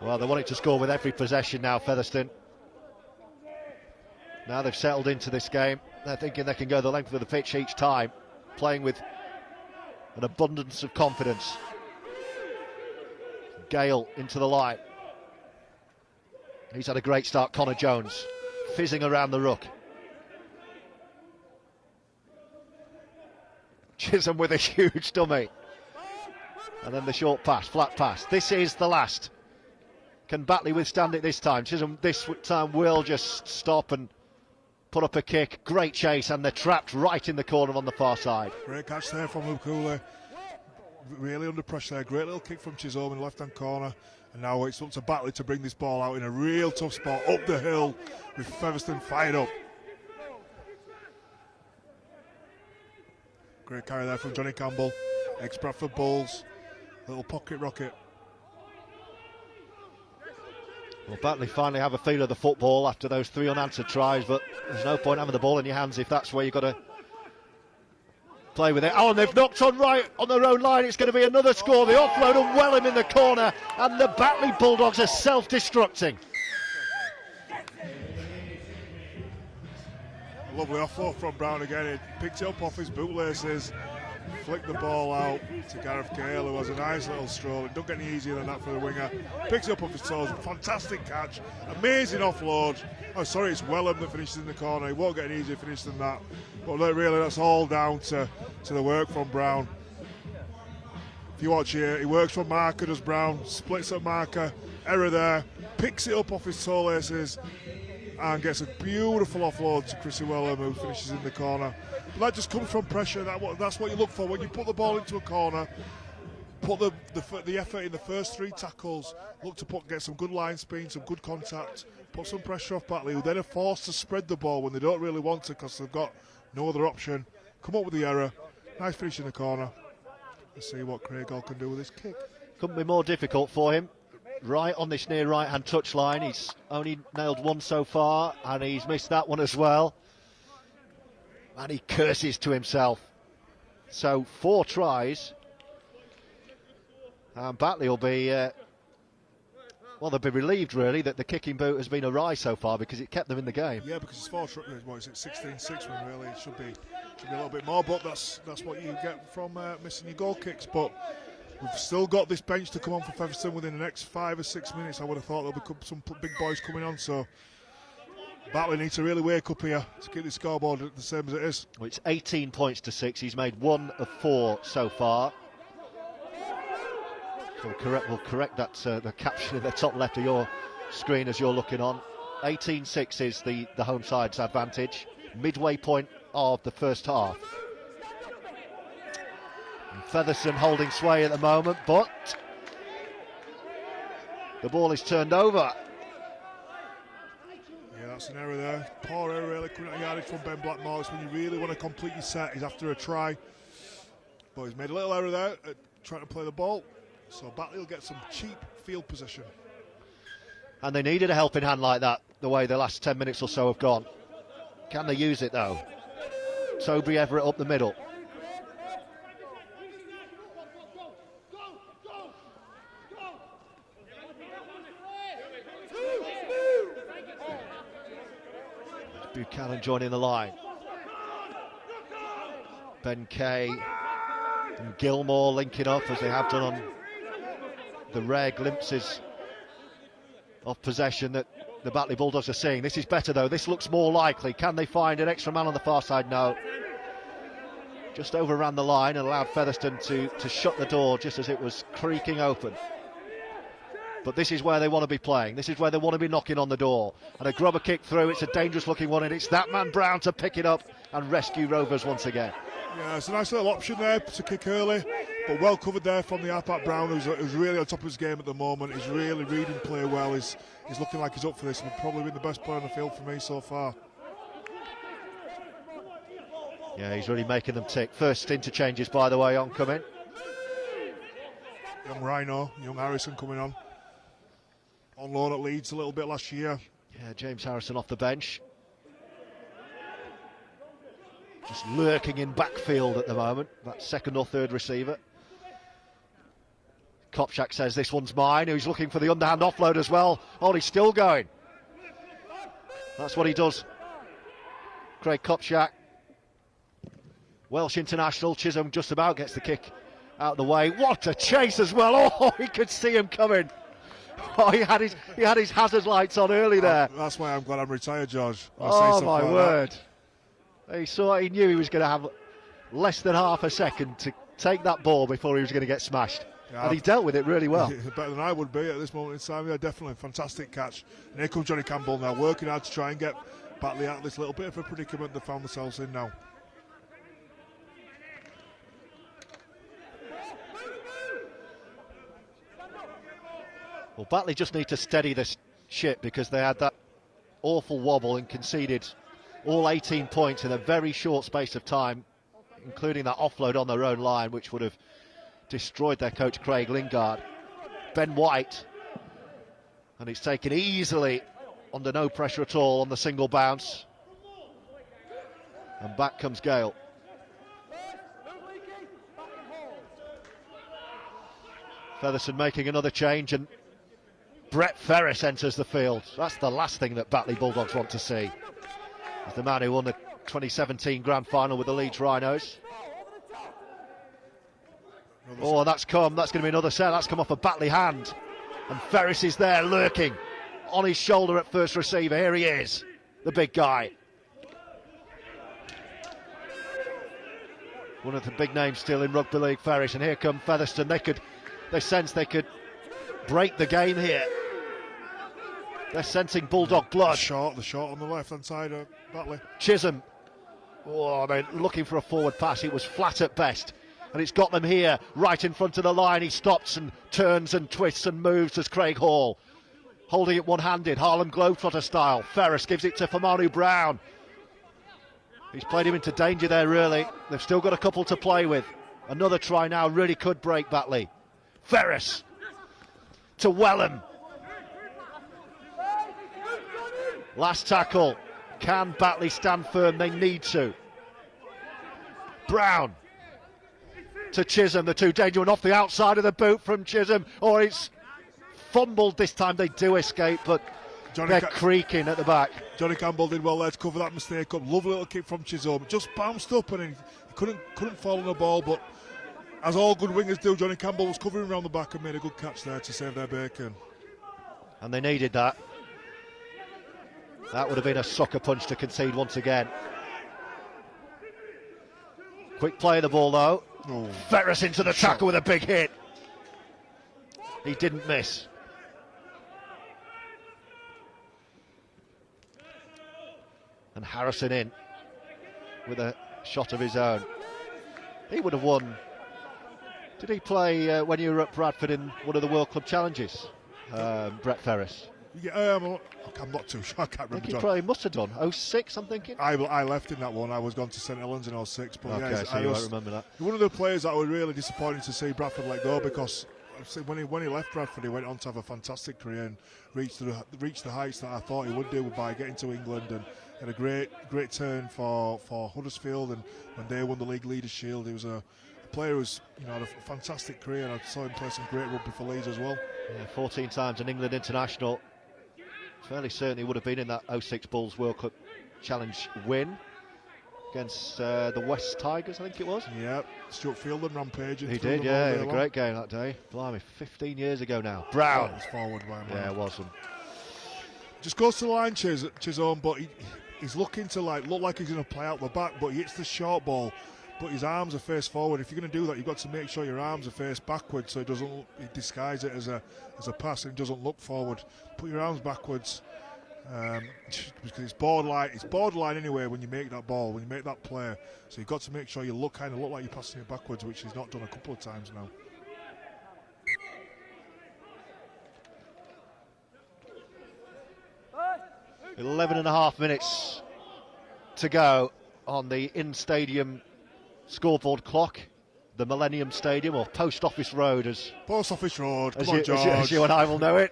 Speaker 1: Well, they wanted to score with every possession now, Featherstone. Now they've settled into this game. They're thinking they can go the length of the pitch each time, playing with an abundance of confidence. Gale into the line. He's had a great start, Connor Jones, fizzing around the ruck. Chisholm with a huge dummy. And then the short pass, flat pass. This is the last. Can Batley withstand it this time? Chisholm this time will just stop and put up a kick. Great chase, and they're trapped right in the corner on the far side.
Speaker 3: Great catch there from Luke Cooley. Really under pressure there. Great little kick from Chisholm in the left-hand corner. And now it's up to Batley to bring this ball out in a real tough spot up the hill with Featherstone fired up. Great carry there from Johnny Campbell. Ex-Bradford Bulls. Little pocket rocket.
Speaker 1: Well, Batley finally have a feel of the football after those 3 unanswered tries, but there's no point having the ball in your hands if that's where you've got to play with it. Oh, and they've knocked on right on their own line. It's going to be another score. They offload and Wellham in the corner, and the Batley Bulldogs are self-destructing.
Speaker 3: A lovely offload from Brown again. He picked it up off his bootlaces, flicked the ball out to Gareth Gale, who has a nice little stroll. It don't get any easier than that for the winger. Picks it up off his toes. Fantastic catch. Amazing offload. Oh, sorry, it's Wellham that finishes in the corner. He won't get an easier finish than that. But really, that's all down to the work from Brown. If you watch here, he works from marker, does Brown. Splits at marker. Error there. Picks it up off his toe laces and gets a beautiful offload to Chrissy Wellham, who finishes in the corner. But that just comes from pressure. That's what you look for when you put the ball into a corner. Put the effort in the first 3 tackles. Look to get some good line speed, some good contact. Put some pressure off Batley, who then are forced to spread the ball when they don't really want to because they've got no other option. Come up with the error. Nice finish in the corner. Let's see what Craig Hall can do with his kick.
Speaker 1: Couldn't be more difficult for him. Right on this near right-hand touchline. He's only nailed 1 so far, and he's missed that one as well. And he curses to himself. So 4 tries. And Batley will be, well, they'll be relieved, really, that the kicking boot has been awry so far because it kept them in the game.
Speaker 3: Yeah, because it's 4 tries. What is it, 16-6 when really it should be a little bit more, but that's what you get from missing your goal kicks. But we've still got this bench to come on for Featherstone within the next 5 or 6 minutes. I would have thought there'll be some big boys coming on, so Batley needs to really wake up here to keep the scoreboard the same as it is.
Speaker 1: Well, it's 18 points to 6. He's made 1 of 4 so far. So we'll correct that, the caption in the top left of your screen as you're looking on. 18-6 is the home side's advantage. Midway point of the first half. And Featherstone holding sway at the moment, but the ball is turned over.
Speaker 3: Yeah, that's an error there. Poor error, really, coming out of yardage from Ben Blackmore. It's when you really want to complete your set. He's after a try. But he's made a little error there at trying to play the ball. So Batley will get some cheap field position.
Speaker 1: And they needed a helping hand like that, the way the last 10 minutes or so have gone. Can they use it, though? Toby Everett up the middle. Buchanan joining the line. Ben Kay and Gilmore linking up as they have done on the rare glimpses of possession that the Batley Bulldogs are seeing. This is better though, this looks more likely. Can they find an extra man on the far side? No. Just overran the line and allowed Featherstone to shut the door just as it was creaking open. But this is where they want to be playing. This is where they want to be knocking on the door. And a grubber kick through, it's a dangerous looking one, and it's that man Brown to pick it up and rescue Rovers once again.
Speaker 3: Yeah, it's a nice little option there to kick early, but well covered there from the Arpat Brown, who's really on top of his game at the moment. He's really reading play well. He's looking like he's up for this, and probably been the best player on the field for me so far.
Speaker 1: Yeah, he's really making them tick. First interchanges, by the way, oncoming.
Speaker 3: Young Rhino, young Harrison coming on loan at Leeds a little bit last year.
Speaker 1: Yeah, James Harrison off the bench. Just lurking in backfield at the moment, that second or third receiver. Kopchak says this one's mine. He's looking for the underhand offload as well. Oh, he's still going. That's what he does. Craig Kopchak. Welsh international. Chisholm just about gets the kick out of the way. What a chase as well. Oh, he could see him coming. Oh, he had his hazard lights on early there.
Speaker 3: That's why I'm glad I'm retired, George.
Speaker 1: Oh my word. He knew he was going to have less than half a second to take that ball before he was going to get smashed. Yeah, and he dealt with it really well.
Speaker 3: Better than I would be at this moment in time. Yeah, definitely. Fantastic catch. And here comes Johnny Campbell now, working hard to try and get Batley out of this little bit of a predicament they found themselves in now.
Speaker 1: Well, Batley just need to steady this ship because they had that awful wobble and conceded all 18 points in a very short space of time, including that offload on their own line, which would have destroyed their coach Craig Lingard. Ben White, and it's taken easily under no pressure at all on the single bounce. And back comes Gale. Featherstone making another change, and Brett Ferris enters the field. That's the last thing that Batley Bulldogs want to see. He's the man who won the 2017 Grand Final with the Leeds Rhinos. Oh, that's going to be another set. That's come off a Batley hand. And Ferris is there lurking on his shoulder at first receiver. Here he is, the big guy. One of the big names still in rugby league, Ferris. And here come Featherstone. They sense they could break the game here. They're sensing Bulldog blood.
Speaker 3: The short on the left-hand side of Batley.
Speaker 1: Chisholm. Oh, they're looking for a forward pass. It was flat at best. And it's got them here, right in front of the line. He stops and turns and twists and moves as Craig Hall. Holding it one-handed, Harlem Globetrotter style. Ferris gives it to Famanu Brown. He's played him into danger there, really. They've still got a couple to play with. Another try now really could break Batley. Ferris to Wellham. Last tackle. Can Batley stand firm? They need to. Brown to Chisholm, the two danger one off the outside of the boot from Chisholm. Or it's fumbled this time. They do escape, but they're creaking at the back.
Speaker 3: Johnny Campbell did well there to cover that mistake up. Lovely little kick from Chisholm. Just bounced up and he couldn't fall on the ball, but as all good wingers do, Johnny Campbell was covering around the back and made a good catch there to save their bacon.
Speaker 1: And they needed that. That would have been a sucker punch to concede once again. Quick play of the ball though. Oh. Ferris into the tackle with a big hit. He didn't miss. And Harrison in with a shot of his own. He would have won. Did he play when you were at Bradford in one of the World Club Challenges? Brett Ferris.
Speaker 3: Yeah, I'm not too sure. I can't remember.
Speaker 1: I think he probably must have done 06, I'm thinking.
Speaker 3: I left in that one. I was gone to St Helens in 06. But
Speaker 1: okay,
Speaker 3: yeah,
Speaker 1: so you won't remember that.
Speaker 3: One of the players that was really disappointed to see Bradford let go, because when he left Bradford, he went on to have a fantastic career and reach the heights that I thought he would do by getting to England, and had a great turn for Huddersfield, and when they won the League Leaders' Shield, he was a player who's had a fantastic career, and I saw him play some great rugby for Leeds as well.
Speaker 1: Yeah, 14 times an England international. fairly certain he would have been in that 06 Bulls World Cup Challenge win against the West Tigers, I think it was.
Speaker 3: Yeah, Stuart Fielding rampaging.
Speaker 1: He did, yeah, a great game that day. Blimey, 15 years ago now. Brown.
Speaker 3: It's forward by him.
Speaker 1: Yeah, it was him.
Speaker 3: Just goes to the line, Chisholm, but he's looking to look like he's going to play out the back, but he hits the short ball, but his arms are face forward. If you're going to do that, you've got to make sure your arms are face backwards, so it doesn't disguise it as a pass and it doesn't look forward. Put your arms backwards. Because it's borderline anyway when you make that ball, when you make that play. So you've got to make sure you look like you're passing it backwards, which he's not done a couple of times now.
Speaker 1: .11.5 minutes to go on the in-stadium scoreboard clock. The Millennium Stadium, or Post Office Road, as
Speaker 3: you
Speaker 1: and I will know it.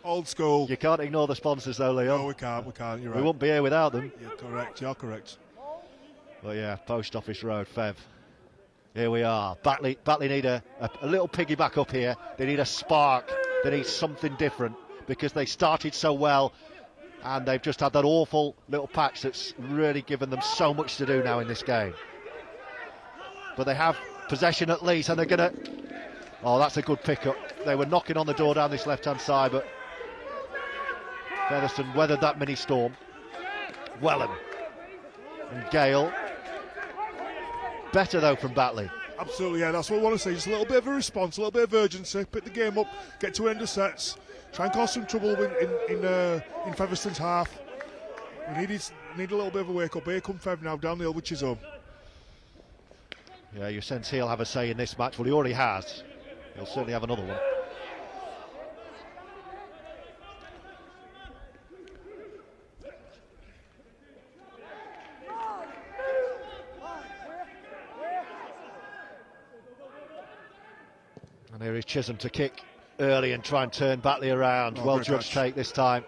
Speaker 3: Old school.
Speaker 1: You can't ignore the sponsors though, Leon.
Speaker 3: No, we can't. You're right.
Speaker 1: We wouldn't be here without them.
Speaker 3: You're correct.
Speaker 1: But yeah, Post Office Road, Fev. Here we are. Batley need a little piggyback up here. They need a spark. They need something different because they started so well and they've just had that awful little patch that's really given them so much to do now in this game. But they have possession at least, and they're going to... Oh, that's a good pickup. They were knocking on the door down this left-hand side, but Featherstone weathered that mini-storm. Wellham and Gale. Better, though, from Batley.
Speaker 3: Absolutely, yeah, that's what I want to say. Just a little bit of a response, a little bit of urgency. Pick the game up, get to end of sets. Try and cause some trouble in Featherstone's half. We need a little bit of a wake-up. Here come Fev now, down the hill with Chisholm.
Speaker 1: Yeah, you sense he'll have a say in this match. Well, he already has. He'll certainly have another one. And here is Chisholm to kick early and try and turn Batley around. Well judged take this time.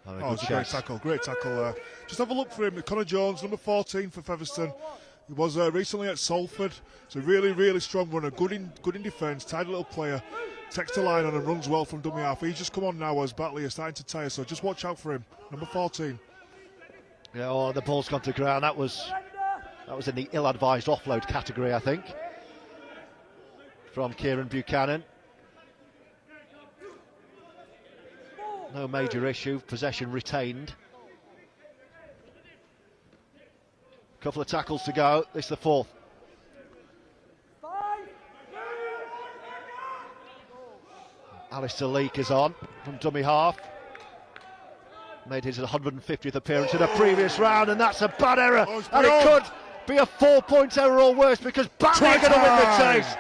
Speaker 3: It's a great tackle. Just have a look for him. Connor Jones, number 14 for Featherstone. He was recently at Salford. It's a really, really strong runner. Good in defence. Tidy little player. Takes the line on and runs well from dummy half. He's just come on now as Batley is starting to tire. So just watch out for him. Number 14.
Speaker 1: Yeah, the ball's gone to ground. That was in the ill-advised offload category, I think, from Kieran Buchanan. No major issue, possession retained. Couple of tackles to go, this is the fourth. Alistair Leake is on from dummy half. Made his 150th appearance in a previous round, and that's a bad error. And it could be a 4-point error or worse because Batley are going to win the chase.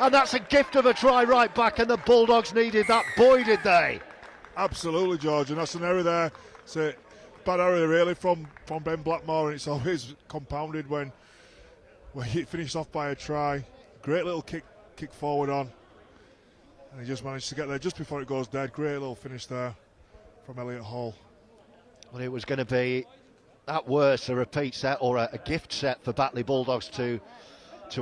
Speaker 1: And that's a gift of a try right back, and the Bulldogs needed that. Boy, did they.
Speaker 3: Absolutely, George, and that's an error there. It's a bad error really from Ben Blackmore, and it's always compounded when he finished off by a try. Great little kick forward on, and he just managed to get there just before it goes dead. Great little finish there from Elliot Hall.
Speaker 1: Well, it was going to be, at worst, a repeat set or a gift set for Batley Bulldogs to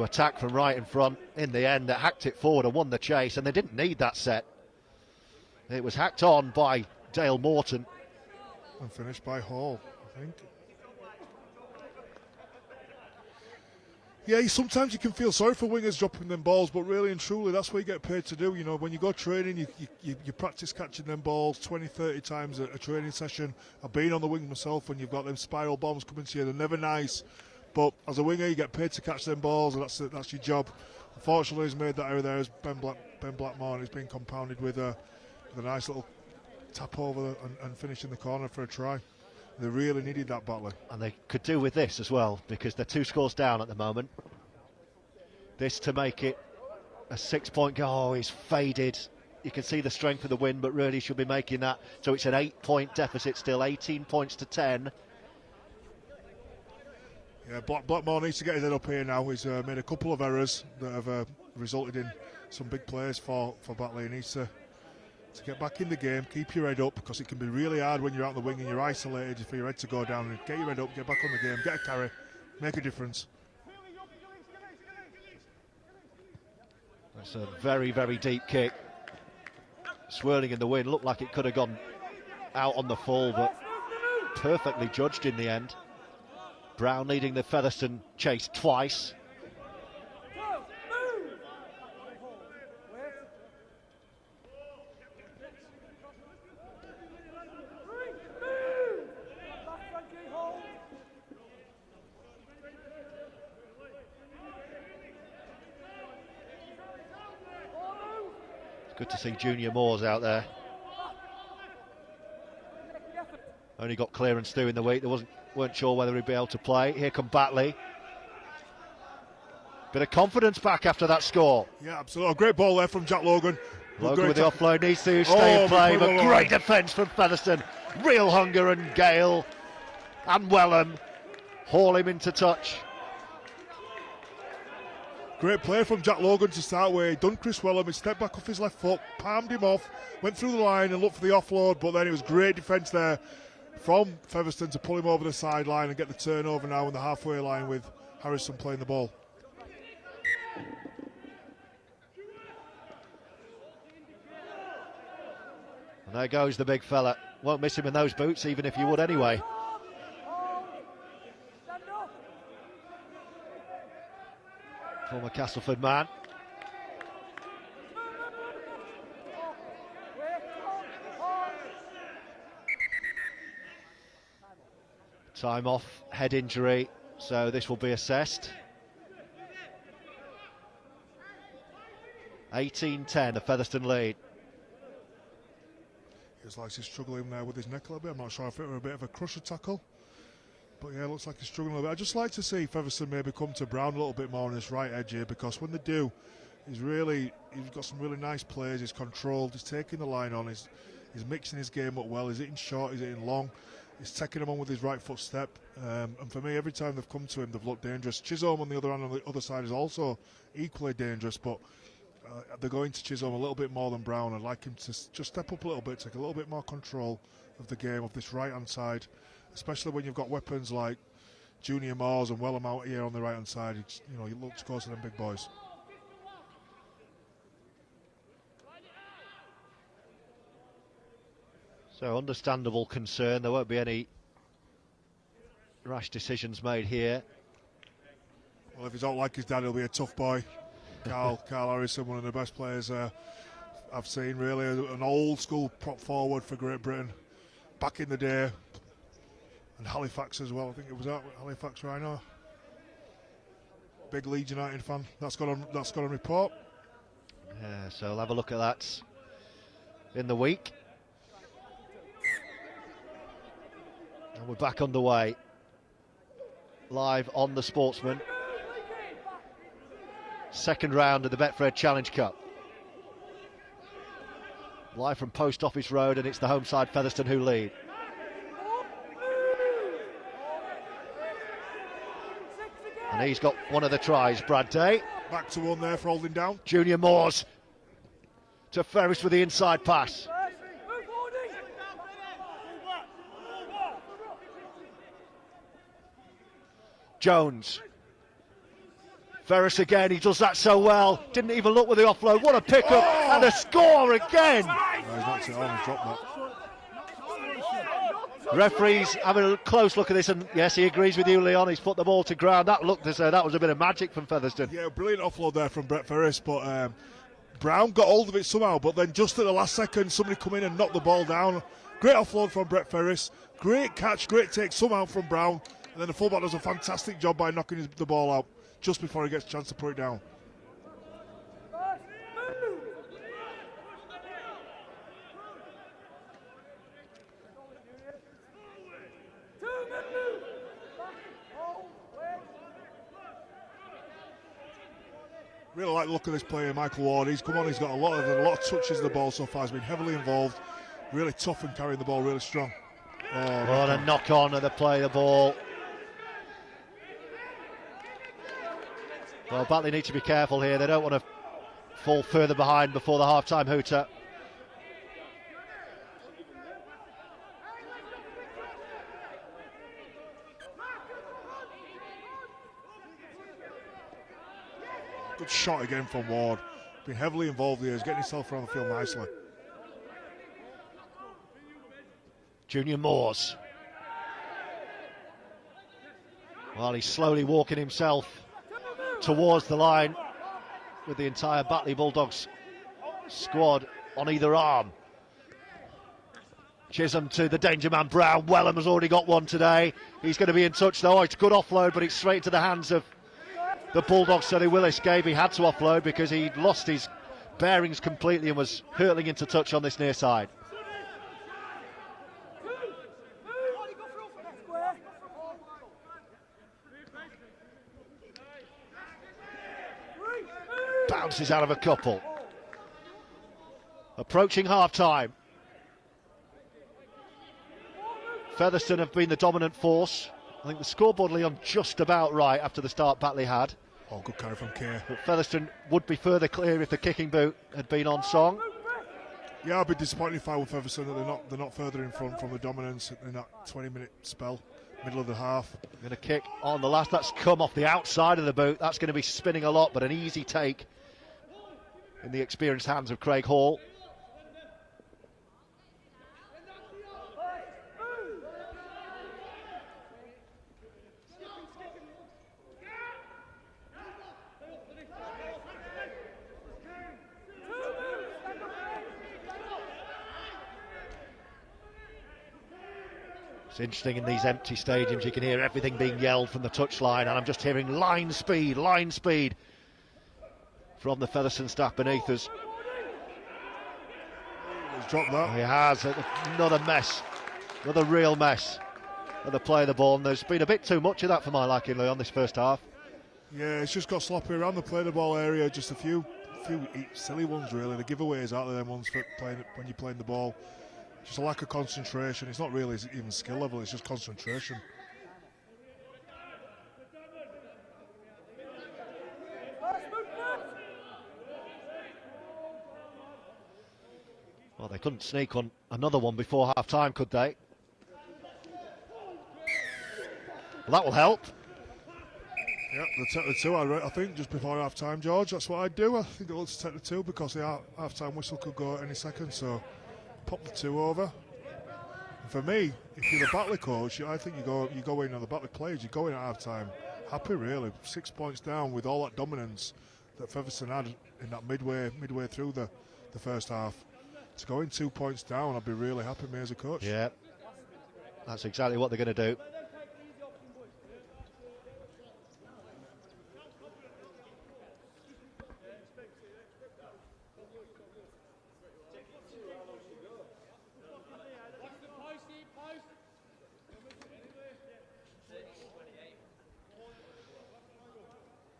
Speaker 1: attack from right in front. In the end, they hacked it forward and won the chase, and they didn't need that set. It was hacked on by Dale Morton.
Speaker 3: And finished by Hall, I think. Yeah, sometimes you can feel sorry for wingers dropping them balls, but really and truly, that's what you get paid to do. You know, when you go training, you practice catching them balls 20, 30 times a training session. I've been on the wing myself when you've got them spiral bombs coming to you. They're never nice. But as a winger, you get paid to catch them balls, and that's your job. Unfortunately, he's made that error there as Ben Blackmore, and he's been compounded with a nice little tap over and finish in the corner for a try. They really needed that, Batley.
Speaker 1: And they could do with this as well, because they're 2 scores down at the moment. This to make it a 6-point goal. Oh, he's faded. You can see the strength of the win, but really should be making that. So it's an 8-point deficit still, 18 points to 10.
Speaker 3: Yeah, Blackmore needs to get his head up here now. He's made a couple of errors that have resulted in some big plays for Batley. He needs to get back in the game, keep your head up, because it can be really hard when you're out the wing and you're isolated for your head to go down. And get your head up, get back on the game, get a carry, make a difference.
Speaker 1: That's a very, very deep kick. swirling in the wind. Looked like it could have gone out on the full, but perfectly judged in the end. Brown leading the Featherstone chase twice. Good to see Junior Moores out there. Only got clearance through in the week. They weren't sure whether he'd be able to play. Here come Batley. Bit of confidence back after that score.
Speaker 3: Yeah, absolutely. A great ball there from Jack Logan.
Speaker 1: Logan with the offload, needs to stay in play, but great defence from Featherstone. Real hunger, and Gale and Wellham haul him into touch.
Speaker 3: Great play from Jack Logan to start with. He done Chris Wellham, he stepped back off his left foot, palmed him off, went through the line and looked for the offload, but then it was great defence there from Featherstone to pull him over the sideline and get the turnover now on the halfway line with Harrison playing the ball.
Speaker 1: And there goes the big fella. Won't miss him in those boots, even if you would anyway. Former Castleford man. Time off, head injury, so this will be assessed. 18-10, the Featherstone lead.
Speaker 3: Looks like he's struggling there with his neck a little bit. I'm not sure if it were a bit of a crusher tackle. But yeah, it looks like he's struggling a little bit. I'd just like to see Featherstone maybe come to Brown a little bit more on this right edge here, because when they do, he's got some really nice plays. He's controlled, he's taking the line on, he's mixing his game up well, he's hitting short, he's hitting long, he's taking them on with his right foot step. And for me, every time they've come to him, they've looked dangerous. Chisholm on the other hand, on the other side, is also equally dangerous, but they're going to Chisholm a little bit more than Brown. I'd like him to just step up a little bit, take a little bit more control of the game, of this right-hand side, especially when you've got weapons like Junior Moores and Wellham out here on the right-hand side. You look to go to them big boys.
Speaker 1: So understandable concern. There won't be any rash decisions made here.
Speaker 3: Well, if he's not like his dad, he'll be a tough boy. Carl Harrison, one of the best players I've seen, really. An old school prop forward for Great Britain back in the day. And Halifax as well. I think it was out with Halifax Rhino. Big Leeds United fan. That's got on report.
Speaker 1: Yeah, so I'll have a look at that in the week. And we're back underway. Live on the Sportsman. Second round of the Betfred Challenge Cup. Live from Post Office Road, and it's the home side Featherstone who lead. And he's got one of the tries, Brad Day.
Speaker 3: Back to one there for holding down.
Speaker 1: Junior Moores to Ferris with the inside pass. Jones. Ferris again, he does that so well. Didn't even look with the offload. What a pickup, and a score again.
Speaker 3: No, he's knocked it on, he's dropped that.
Speaker 1: Referees having a close look at this, and yes, he agrees with you, Leon. He's put the ball to ground. That looked as though that was a bit of magic from Featherstone.
Speaker 3: Yeah, brilliant offload there from Brett Ferris, but Brown got hold of it somehow, but then just at the last second, somebody come in and knocked the ball down. Great offload from Brett Ferris. Great catch, great take somehow from Brown. And then the fullback does a fantastic job by knocking the ball out just before he gets a chance to put it down. Really like the look of this player, Michael Ward. He's come on, he's got a lot of touches of the ball so far. He's been heavily involved, really tough and carrying the ball really strong.
Speaker 1: What a knock on at the play of the ball. Well, Batley need to be careful here. They don't want to fall further behind before the half-time hooter.
Speaker 3: Good shot again from Ward. Been heavily involved here. He's getting himself around the field nicely.
Speaker 1: Junior Moores. While he's slowly walking himself towards the line with the entire Batley Bulldogs squad on either arm. Chisholm to the danger man Brown. Wellham has already got one today. He's going to be in touch though. It's a good offload, but it's straight into the hands of the Bulldogs. Sonny Willis gave. He had to offload because he'd lost his bearings completely and was hurtling into touch on this near side. Bounces out of a couple. Approaching half-time. Featherstone have been the dominant force. I think the scoreboard, Leon, just about right after the start Batley had.
Speaker 3: Oh, good carry from Kerr.
Speaker 1: But Featherstone would be further clear if the kicking boot had been on song.
Speaker 3: Yeah, I'd be disappointed if I were Featherstone that they're not further in front from the dominance in that 20-minute spell, middle of the half.
Speaker 1: Going to kick on the last. That's come off the outside of the boot. That's going to be spinning a lot, but an easy take in the experienced hands of Craig Hall. It's interesting in these empty stadiums, you can hear everything being yelled from the touchline, and I'm just hearing line speed from the Featherstone staff beneath us.
Speaker 3: He's dropped that.
Speaker 1: He has. Another mess, another real mess at the play of the ball, and there's been a bit too much of that for my liking, Leon, this first half.
Speaker 3: Yeah, it's just got sloppy around the play of the ball area, just a few silly ones really. The giveaways out of them ones for playing when you're playing the ball. Just a lack of concentration. It's not really even skill level, it's just concentration.
Speaker 1: Well, they couldn't sneak on another one before half-time, could they? Well, that will help.
Speaker 3: Yeah, they'll take the two, I think, just before half-time, George. That's what I'd do. I think they'll take the two because the half-time whistle could go any second, so pop the two over. And for me, if you're the Batley coach, I think you go in on the Batley players, you go in at half-time happy really. 6 points down with all that dominance that Featherstone had in that midway through the first half. To go in 2 points down, I'd be really happy me as a coach.
Speaker 1: Yeah, that's exactly what they're going to do.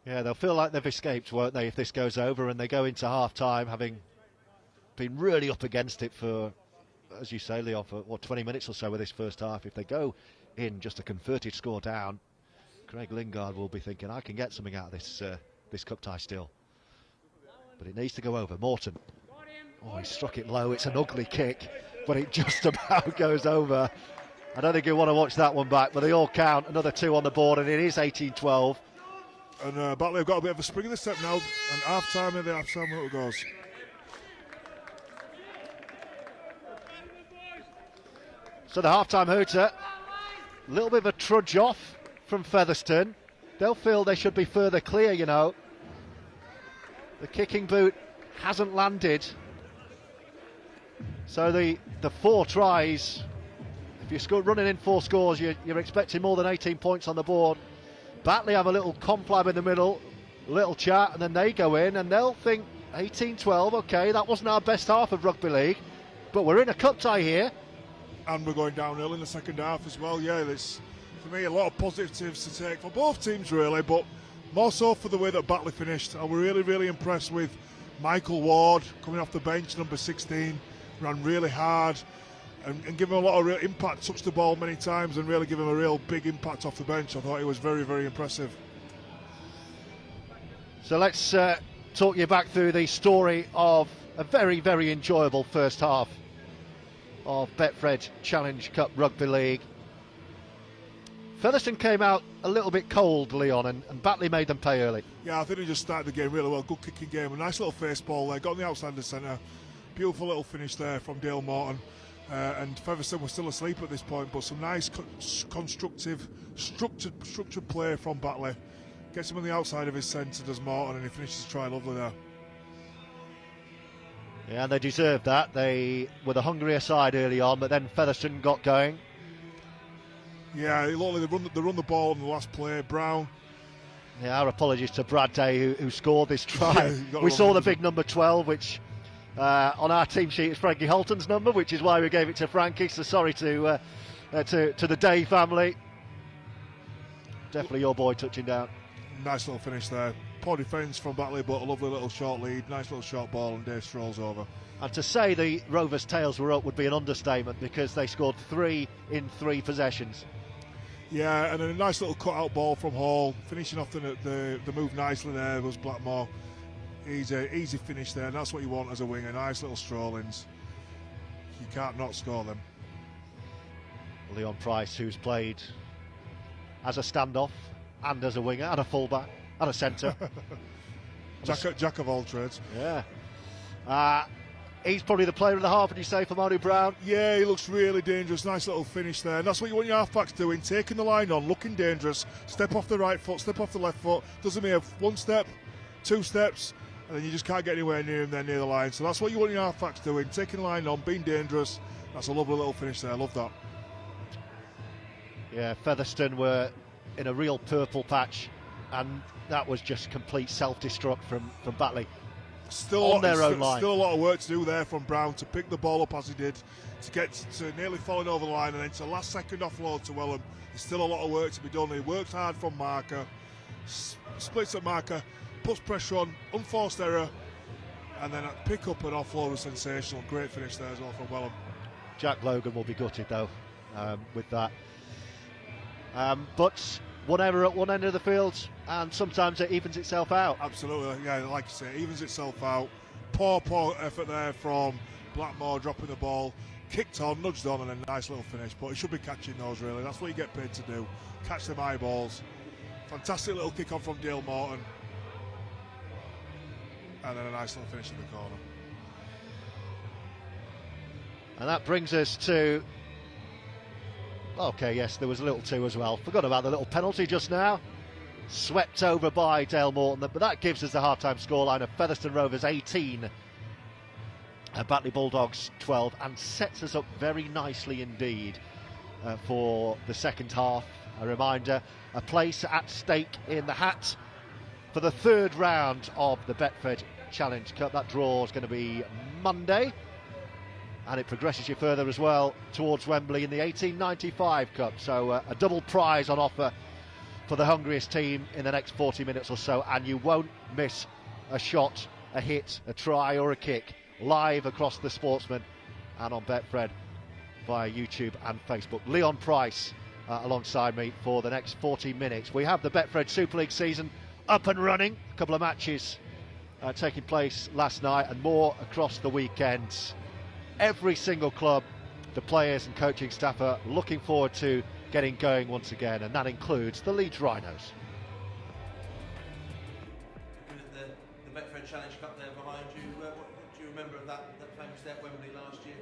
Speaker 1: Yeah, they'll feel like they've escaped, won't they, if this goes over and they go into half-time having been really up against it for, as you say, Leon, for 20 minutes or so with this first half. If they go in just a converted score down, Craig Lingard will be thinking, I can get something out of this cup tie still. But it needs to go over. Morton. Oh, he struck it low. It's an ugly kick, but it just about goes over. I don't think you want to watch that one back, but they all count. Another two on the board, and it is 18-12.
Speaker 3: And Batley have got a bit of a spring in the step now, and half-time in the half-time whistle goes.
Speaker 1: So the half-time hooter, a little bit of a trudge off from Featherstone. They'll feel they should be further clear, you know. The kicking boot hasn't landed. So the 4 tries, if you're running in 4 scores, you're expecting more than 18 points on the board. Batley have a little conflab in the middle, a little chat, and then they go in and they'll think 18-12, okay, that wasn't our best half of rugby league, but we're in a cup tie here.
Speaker 3: And we're going downhill in the second half as well. Yeah, there's, for me, a lot of positives to take for both teams really, but more so for the way that Batley finished. I was really, really impressed with Michael Ward coming off the bench, number 16, ran really hard and give him a lot of real impact, touched the ball many times and really give him a real big impact off the bench. I thought he was very, very impressive.
Speaker 1: So let's talk you back through the story of a very, very enjoyable first half of Betfred Challenge Cup Rugby League. Featherstone came out a little bit cold, Leon, and Batley made them pay early.
Speaker 3: Yeah, I think they just started the game really well. Good kicking game, a nice little face ball there, got on the outside of the centre. Beautiful little finish there from Dale Morton. and Featherstone was still asleep at this point, but some nice constructive, structured play from Batley. Gets him on the outside of his centre, does Morton, and he finishes the try lovely there.
Speaker 1: Yeah, and they deserved that. They were the hungrier side early on, but then Featherstone got going.
Speaker 3: Yeah, they run the ball on the last play. Brown.
Speaker 1: Yeah, our apologies to Brad Day who scored this try.
Speaker 3: Yeah,
Speaker 1: we saw the big number 12, which on our team sheet is Frankie Holton's number, which is why we gave it to Frankie. So sorry to the Day family. Definitely your boy touching down.
Speaker 3: Nice little finish there. Poor defence from Batley, but a lovely little short lead. Nice little short ball, and Dave strolls over.
Speaker 1: And to say the Rovers' tails were up would be an understatement, because they scored 3 in 3 possessions.
Speaker 3: Yeah, and a nice little cut-out ball from Hall. Finishing off the move nicely there was Blackmore. Easy finish there, and that's what you want as a winger. Nice little strollings. You can't not score them.
Speaker 1: Leon Price, who's played as a standoff and as a winger and a fullback and a centre.
Speaker 3: Jack of all trades.
Speaker 1: Yeah. He's probably the player of the half, would you say, for Manu Brown?
Speaker 3: Yeah, he looks really dangerous. Nice little finish there. And that's what you want your halfbacks doing. Taking the line on, looking dangerous. Step off the right foot, step off the left foot. Doesn't mean 1 step, 2 steps, and then you just can't get anywhere near him there near the line. So that's what you want your halfbacks doing. Taking the line on, being dangerous. That's a lovely little finish there. I love that.
Speaker 1: Yeah, Featherstone were in a real purple patch, and that was just complete self-destruct from Batley.
Speaker 3: Still
Speaker 1: on their own line.
Speaker 3: Still a lot of work to do there from Brown to pick the ball up as he did, to get to nearly falling over the line, and then to last second offload to Wellham. There's still a lot of work to be done. He works hard from marker, splits at marker, puts pressure on, unforced error, and then pick up and offload was sensational. Great finish there as well from Wellham.
Speaker 1: Jack Logan will be gutted though with that. But one error at one end of the field, and sometimes it evens itself out.
Speaker 3: Absolutely, yeah, like you say, it evens itself out. Poor effort there from Blackmore, dropping the ball, kicked on, nudged on, and a nice little finish. But he should be catching those, really. That's what you get paid to do. Catch them high balls. Fantastic little kick on from Dale Morton. And then a nice little finish in the corner.
Speaker 1: And that brings us to... Okay, yes, there was a little 2 as well. Forgot about the little penalty just now. Swept over by Dale Morton, but that gives us the half-time scoreline of Featherstone Rovers 18, Batley Bulldogs 12, and sets us up very nicely indeed for the second half. A reminder, a place at stake in the hat for the 3rd round of the Betfred Challenge Cup. That draw is going to be Monday, and it progresses you further as well towards Wembley in the 1895 Cup. So a double prize on offer for the hungriest team in the next 40 minutes or so, and you won't miss a shot, a hit, a try or a kick live across the Sportsman and on Betfred via YouTube and Facebook. Leon Price alongside me for the next 40 minutes. We have the Betfred Super League season up and running. A couple of matches taking place last night and more across the weekend. Every single club, the players and coaching staff are looking forward to getting going once again, and that includes the Leeds Rhinos.
Speaker 8: The Betfred Challenge Cup there behind you, what do you remember of that famous day at Wembley last year?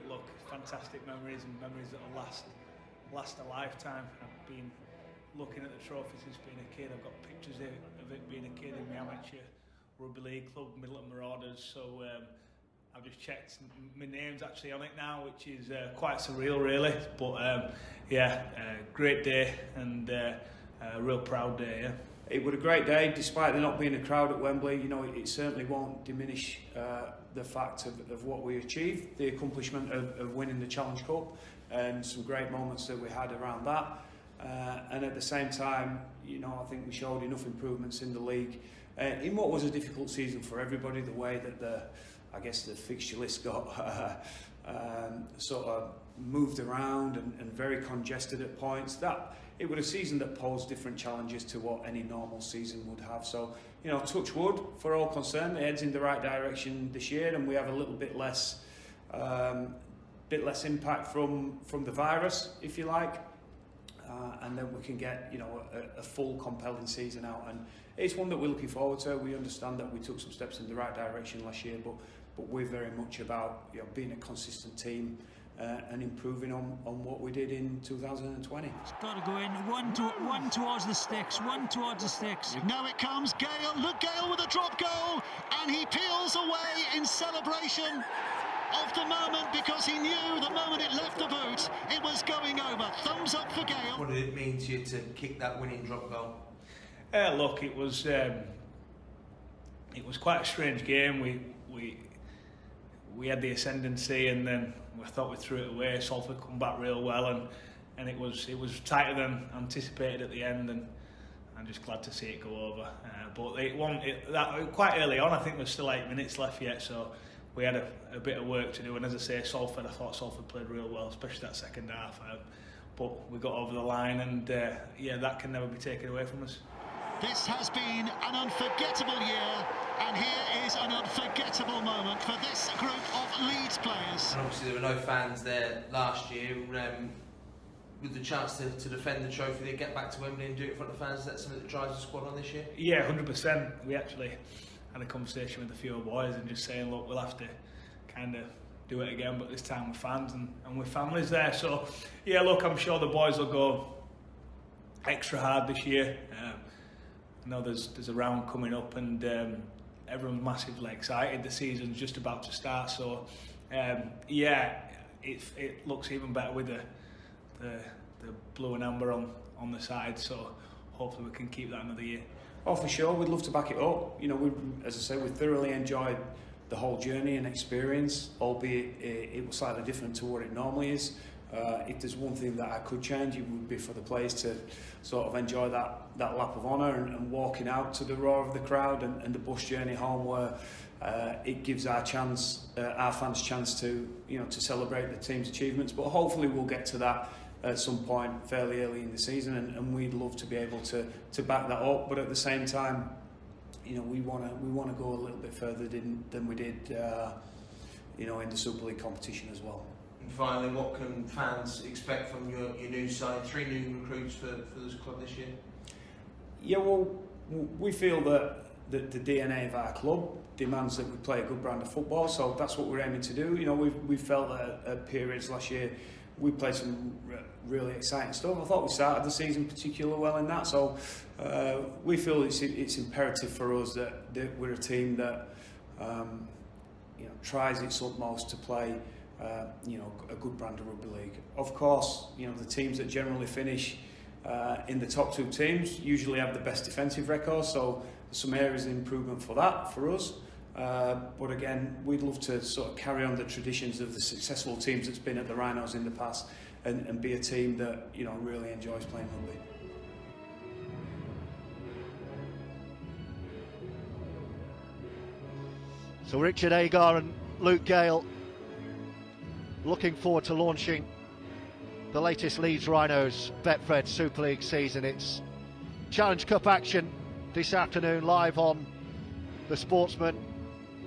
Speaker 9: Look, fantastic memories, and memories that will last a lifetime. I've been looking at the trophy since being a kid. I've got pictures of it being a kid in the amateur rugby league club, Middleton Marauders. So I've just checked, my name's actually on it now, which is quite surreal, really. But great day, and a real proud day. Yeah.
Speaker 10: It was a great day, despite there not being a crowd at Wembley. You know, it certainly won't diminish the fact of what we achieved, the accomplishment of winning the Challenge Cup, and some great moments that we had around that. And at the same time, you know, I think we showed enough improvements in the league in what was a difficult season for everybody. The way that the fixture list got sort of moved around and very congested at points. That it was a season that posed different challenges to what any normal season would have. So, you know, touch wood for all concerned, it heads in the right direction this year, and we have a little bit less impact from the virus, if you like. And then we can get, you know, a full compelling season out, and it's one that we're looking forward to. We understand that we took some steps in the right direction last year, but we're very much about, you know, being a consistent team, and improving on what we did in 2020.
Speaker 2: It's got to go in, one towards the sticks, Now it comes, Gale, look, Gale with a drop goal, and he peels away in celebration of the moment, because he knew the moment it left the boot, it was going over. Thumbs up for Gale.
Speaker 8: What did it mean to you to kick that winning drop goal?
Speaker 9: Look, it was quite a strange game. We had the ascendancy, and then we thought we threw it away. Salford come back real well, and it was tighter than anticipated at the end, and I'm just glad to see it go over. But that quite early on, I think there's still 8 minutes left yet, so we had a bit of work to do. And as I say, I thought Salford played real well, especially that second half. But we got over the line, and that can never be taken away from us.
Speaker 2: This has been an unforgettable year, and here is an unforgettable moment for this group of Leeds players.
Speaker 8: And obviously there were no fans there last year. With the chance to defend the trophy, they get back to Wembley and do it in front of fans. Is that something that drives the squad on this year?
Speaker 9: Yeah, 100%. We actually had a conversation with a few of the boys and just saying, look, we'll have to kind of do it again, but this time with fans and with families there. So, yeah, look, I'm sure the boys will go extra hard this year. I know there's a round coming up, and everyone's massively excited. The season's just about to start, so it looks even better with the blue and amber on the side. So hopefully we can keep that another year.
Speaker 10: Oh, for sure, we'd love to back it up. You know, as I say, we thoroughly enjoyed the whole journey and experience, albeit it was slightly different to what it normally is. If there's one thing that I could change, it would be for the players to sort of enjoy that lap of honour and walking out to the roar of the crowd and the bus journey home, where it gives our fans chance to celebrate the team's achievements. But hopefully we'll get to that at some point fairly early in the season, and we'd love to be able to back that up. But at the same time, we want to go a little bit further than we did in the Super League competition as well.
Speaker 8: And finally, what can fans expect from your new side? 3 new recruits for this club this year? Yeah,
Speaker 10: well, we feel that the DNA of our club demands that we play a good brand of football, so that's what we're aiming to do. We felt that at periods last year we played some really exciting stuff. I thought we started the season particularly well in that, so we feel it's imperative for us that we're a team that tries its utmost to play a good brand of rugby league. Of course, the teams that generally finish in the top 2 teams usually have the best defensive record, so there's some areas of improvement for that for us. But again, we'd love to sort of carry on the traditions of the successful teams that's been at the Rhinos in the past, and be a team that really enjoys playing rugby.
Speaker 1: So Richard Agar and Luke Gale looking forward to launching the latest Leeds Rhinos Betfred Super League season. It's Challenge Cup action this afternoon, live on the Sportsman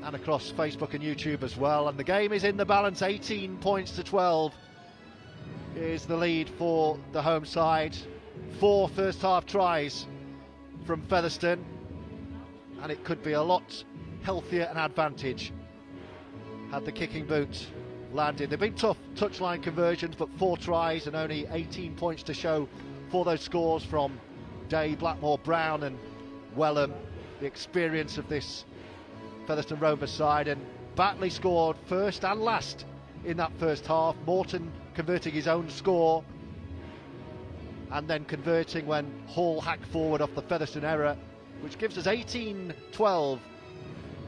Speaker 1: and across Facebook and YouTube as well. And the game is in the balance. 18 points to 12 is the lead for the home side. 4 first half tries from Featherstone, and it could be a lot healthier an advantage had the kicking boot landed. They've been tough touchline conversions, but 4 tries and only 18 points to show for those scores from Day, Blackmore, Brown and Wellham. The experience of this Featherstone Rovers side, and Batley scored first and last in that first half. Morton converting his own score and then converting when Hall hacked forward off the Featherstone error, which gives us 18-12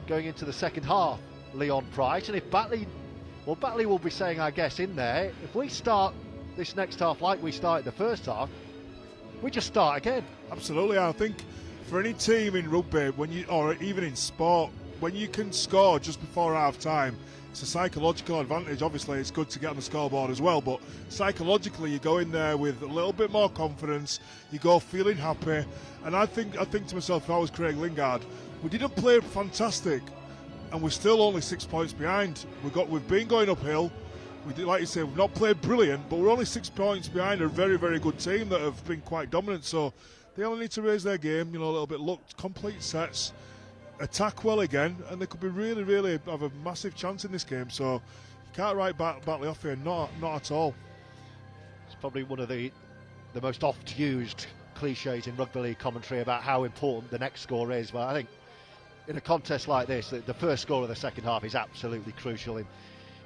Speaker 1: going into the second half, Leon Price. And if Batley will be saying, I guess, in there, if we start this next half like we started the first half, we just start again.
Speaker 3: Absolutely. I think for any team in rugby, or even in sport, when you can score just before half time, it's a psychological advantage. Obviously it's good to get on the scoreboard as well, but psychologically you go in there with a little bit more confidence, you go feeling happy. And I think to myself, if I was Craig Lingard, we didn't play fantastic and we're still only 6 points behind. We've been going uphill. We did, like you say, we've not played brilliant, but we're only 6 points behind a very, very good team that have been quite dominant. So they only need to raise their game, a little bit, complete sets, attack well again, and they could be really, really have a massive chance in this game. So Can't write Batley off here, not at all.
Speaker 1: It's probably one of the most oft used cliches in rugby league commentary about how important the next score is, but I think in a contest like this, the first score of the second half is absolutely crucial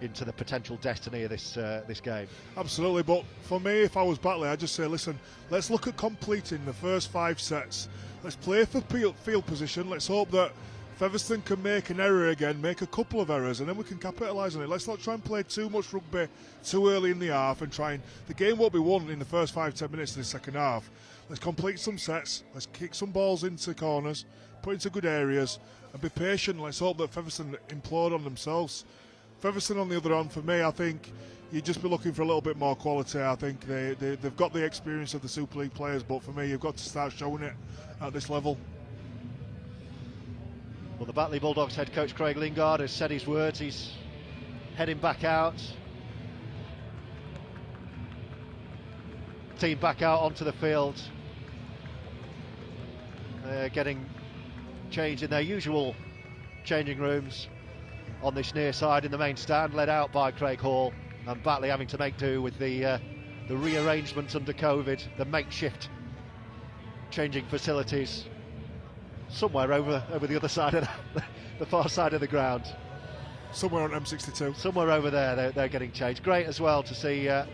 Speaker 1: into the potential destiny of this game.
Speaker 3: Absolutely, but for me, if I was Batley, I'd just say, listen, let's look at completing the first 5 sets. Let's play for field position. Let's hope that Featherstone can make an error again, make a couple of errors, and then we can capitalise on it. Let's not try and play too much rugby too early in the half and try and... The game won't be won in the first 5-10 minutes of the second half. Let's complete some sets. Let's kick some balls into corners, put into good areas, and be patient. Let's hope that Featherstone implode on themselves. Featherstone, on the other hand, for me, I think you'd just be looking for a little bit more quality. I think they've got the experience of the Super League players, but for me, you've got to start showing it at this level.
Speaker 1: Well, the Batley Bulldogs head coach Craig Lingard has said his words. He's heading back out. Team back out onto the field. They're getting changed in their usual changing rooms on this near side in the main stand, led out by Craig Hall, and Batley having to make do with the rearrangements under COVID, the makeshift changing facilities somewhere over the other side of the far side of the ground.
Speaker 3: Somewhere on M62.
Speaker 1: Somewhere over there, they're getting changed. Great as well to see the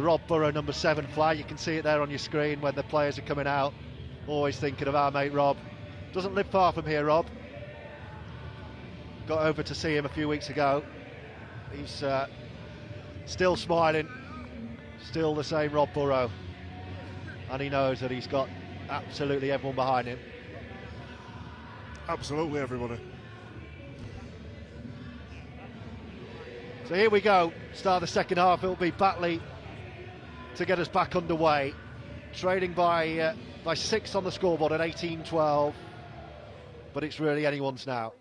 Speaker 1: Rob Burrow number 7 flag. You can see it there on your screen when the players are coming out. Always thinking of our mate Rob. Doesn't live far from here, Rob. Got over to see him a few weeks ago. He's still smiling, still the same Rob Burrow, and he knows that he's got absolutely everyone behind him.
Speaker 3: Absolutely everybody.
Speaker 1: So here we go, start the second half. It'll be Batley to get us back underway, trailing by 6 on the scoreboard at 18-12, but it's really anyone's now.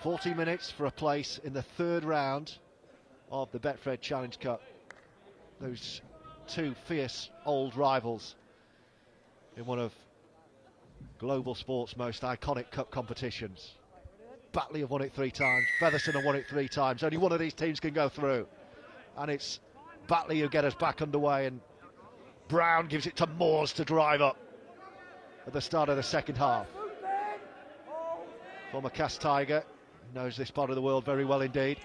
Speaker 1: 40 minutes for a place in the third round of the Betfred Challenge Cup. Those two fierce old rivals in one of global sport's most iconic cup competitions. Batley have won it 3 times, Featherstone have won it 3 times. Only one of these teams can go through, and it's Batley who get us back underway, and Brown gives it to Moores to drive up at the start of the second half. Former Cast Tiger, knows this part of the world very well indeed.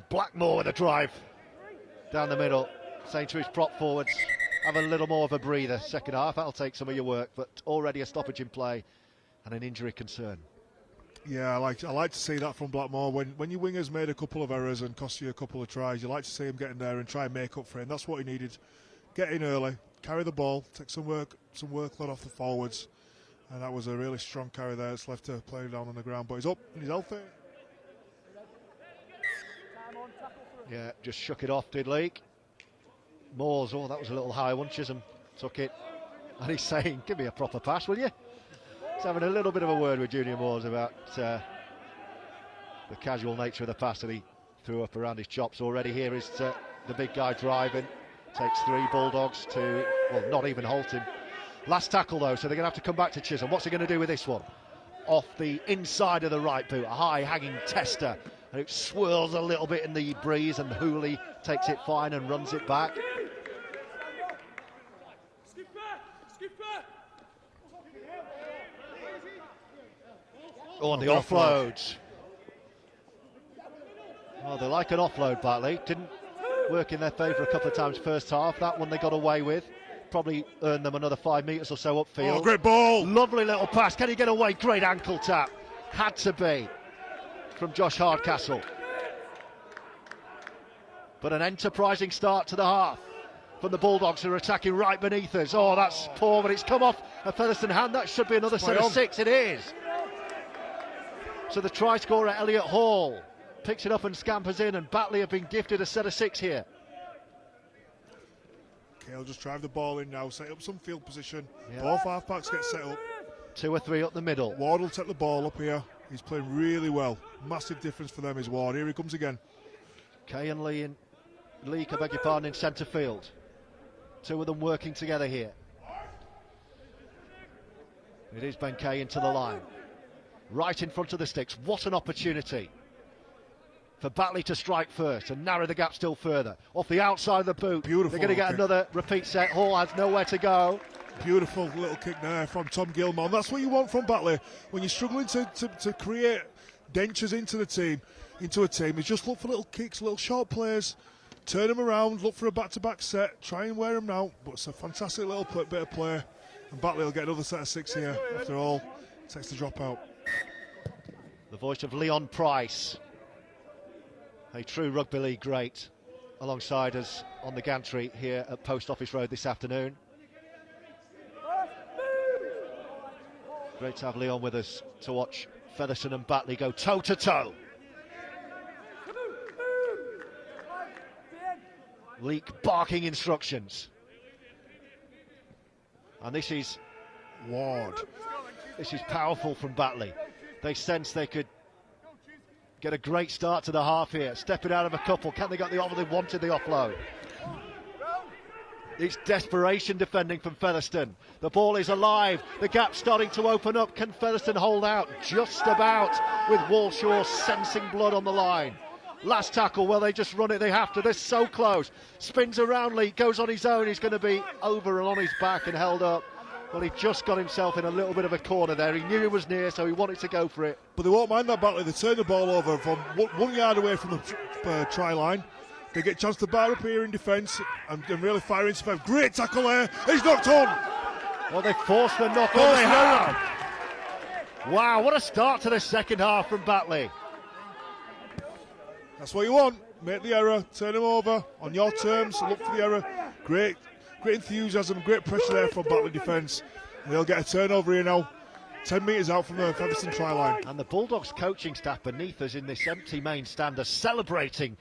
Speaker 1: Blackmore with a drive down the middle, saying to his prop forwards, have a little more of a breather. Second half, that'll take some of your work, but already a stoppage in play and an injury concern.
Speaker 3: Yeah, I like to see that from Blackmore. When your winger's made a couple of errors and cost you a couple of tries, you like to see him get in there and try and make up for him. That's what he needed. Get in early, carry the ball, take some workload off the forwards, and that was a really strong carry there. It's left to play down on the ground, but he's up and he's healthy.
Speaker 1: Yeah, just shook it off, did Leake. Moores, oh, that was a little high one. Chisholm took it, and he's saying, give me a proper pass, will you? He's having a little bit of a word with Junior Moores about the casual nature of the pass that he threw up around his chops. Already here is the big guy driving. Takes 3 Bulldogs to, well, not even halt him. Last tackle though, so they're going to have to come back to Chisholm. What's he going to do with this one? Off the inside of the right boot, a high hanging tester, and it swirls a little bit in the breeze, and Hooley takes it fine and runs it back. Oh, and the offloads. Oh, they like an offload, Batley. Didn't work in their favour a couple of times first half. That one they got away with. Probably earned them another 5 metres or so upfield.
Speaker 3: Oh, great ball.
Speaker 1: Lovely little pass. Can he get away? Great ankle tap. Had to be from Josh Hardcastle. But an enterprising start to the half from the Bulldogs, who are attacking right beneath us. Oh, that's poor, but it's come off a Featherstone hand. That should be another set of 6. It is. So the try scorer, Elliot Hall, picks it up and scampers in, and Batley have been gifted a set of 6 here.
Speaker 3: Okay, I'll just drive the ball in now, set up some field position. Yeah. Both half-backs get set up. 2
Speaker 1: or 3 up the middle.
Speaker 3: Ward will take the ball up here. He's playing really well. Massive difference for them is Ward. Here he comes again.
Speaker 1: Kay and Lee, I beg your pardon, in centre field. 2 of them working together here. It is Benkei into the line. Right in front of the sticks. What an opportunity for Batley to strike first and narrow the gap still further. Off the outside of the boot.
Speaker 3: Beautiful.
Speaker 1: They're going to get another repeat set. Hall has nowhere to go.
Speaker 3: Beautiful little kick there from Tom Gilmore. And that's what you want from Batley. When you're struggling to create dentures into a team, you just look for little kicks, little short plays, turn them around, look for a back-to-back set, try and wear them out. But it's a fantastic little bit of play. And Batley will get another set of 6 here. After all, takes the drop out.
Speaker 1: The voice of Leon Price, a true rugby league great, alongside us on the gantry here at Post Office Road this afternoon. Great to have Leon with us to watch Featherstone and Batley go toe-to-toe. Leak barking instructions. And this is
Speaker 3: Ward.
Speaker 1: This is powerful from Batley. They sensed they could get a great start to the half here. Stepping out of a couple. Can they get the offer? They wanted the offload. It's desperation defending from Featherstone. The ball is alive. The gap's starting to open up. Can Featherstone hold out? Just about, with Walshaw sensing blood on the line. Last tackle, well, they just run it. They have to. They're so close. Spins around Lee, goes on his own. He's going to be over and on his back and held up. Well, he just got himself in a little bit of a corner there. He knew he was near, so he wanted to go for it.
Speaker 3: But they won't mind that, Batley. They turn the ball over from 1 yard away from the try line. They get a chance to bar up here in defence and really fire into five. Great tackle there. He's knocked on.
Speaker 1: Well, they forced the knock on. They have. Wow, what a start to the second half from Batley.
Speaker 3: That's what you want. Make the error, turn him over on your terms, look for the error. Great enthusiasm, great pressure there from Batley defence. And they'll get a turnover here now. 10 metres out from the Featherstone try line.
Speaker 1: And the Bulldogs coaching staff beneath us in this empty main stand are celebrating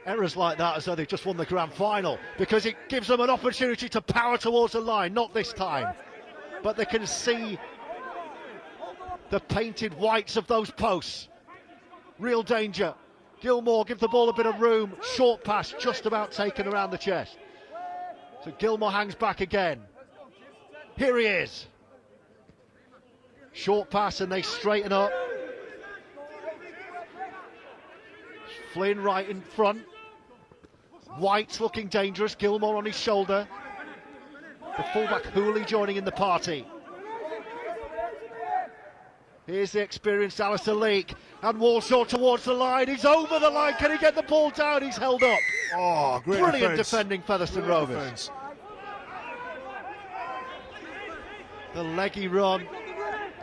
Speaker 1: errors like that as though they've just won the grand final, because it gives them an opportunity to power towards the line. Not this time, but they can see the painted whites of those posts. Real danger. Gilmore gives the ball a bit of room. Short pass just about taken around the chest. So Gilmore hangs back again. Here he is. Short pass and they straighten up. Flynn right in front. White's looking dangerous. Gilmore on his shoulder. The fullback Hooley joining in the party. Here's the experienced Alistair Leake, and Walshaw towards the line. He's over the line. Can he get the ball down? He's held up.
Speaker 3: Oh, great
Speaker 1: brilliant
Speaker 3: defence.
Speaker 1: Defending Featherstone
Speaker 3: Great
Speaker 1: Rovers.
Speaker 3: Defence.
Speaker 1: The leggy run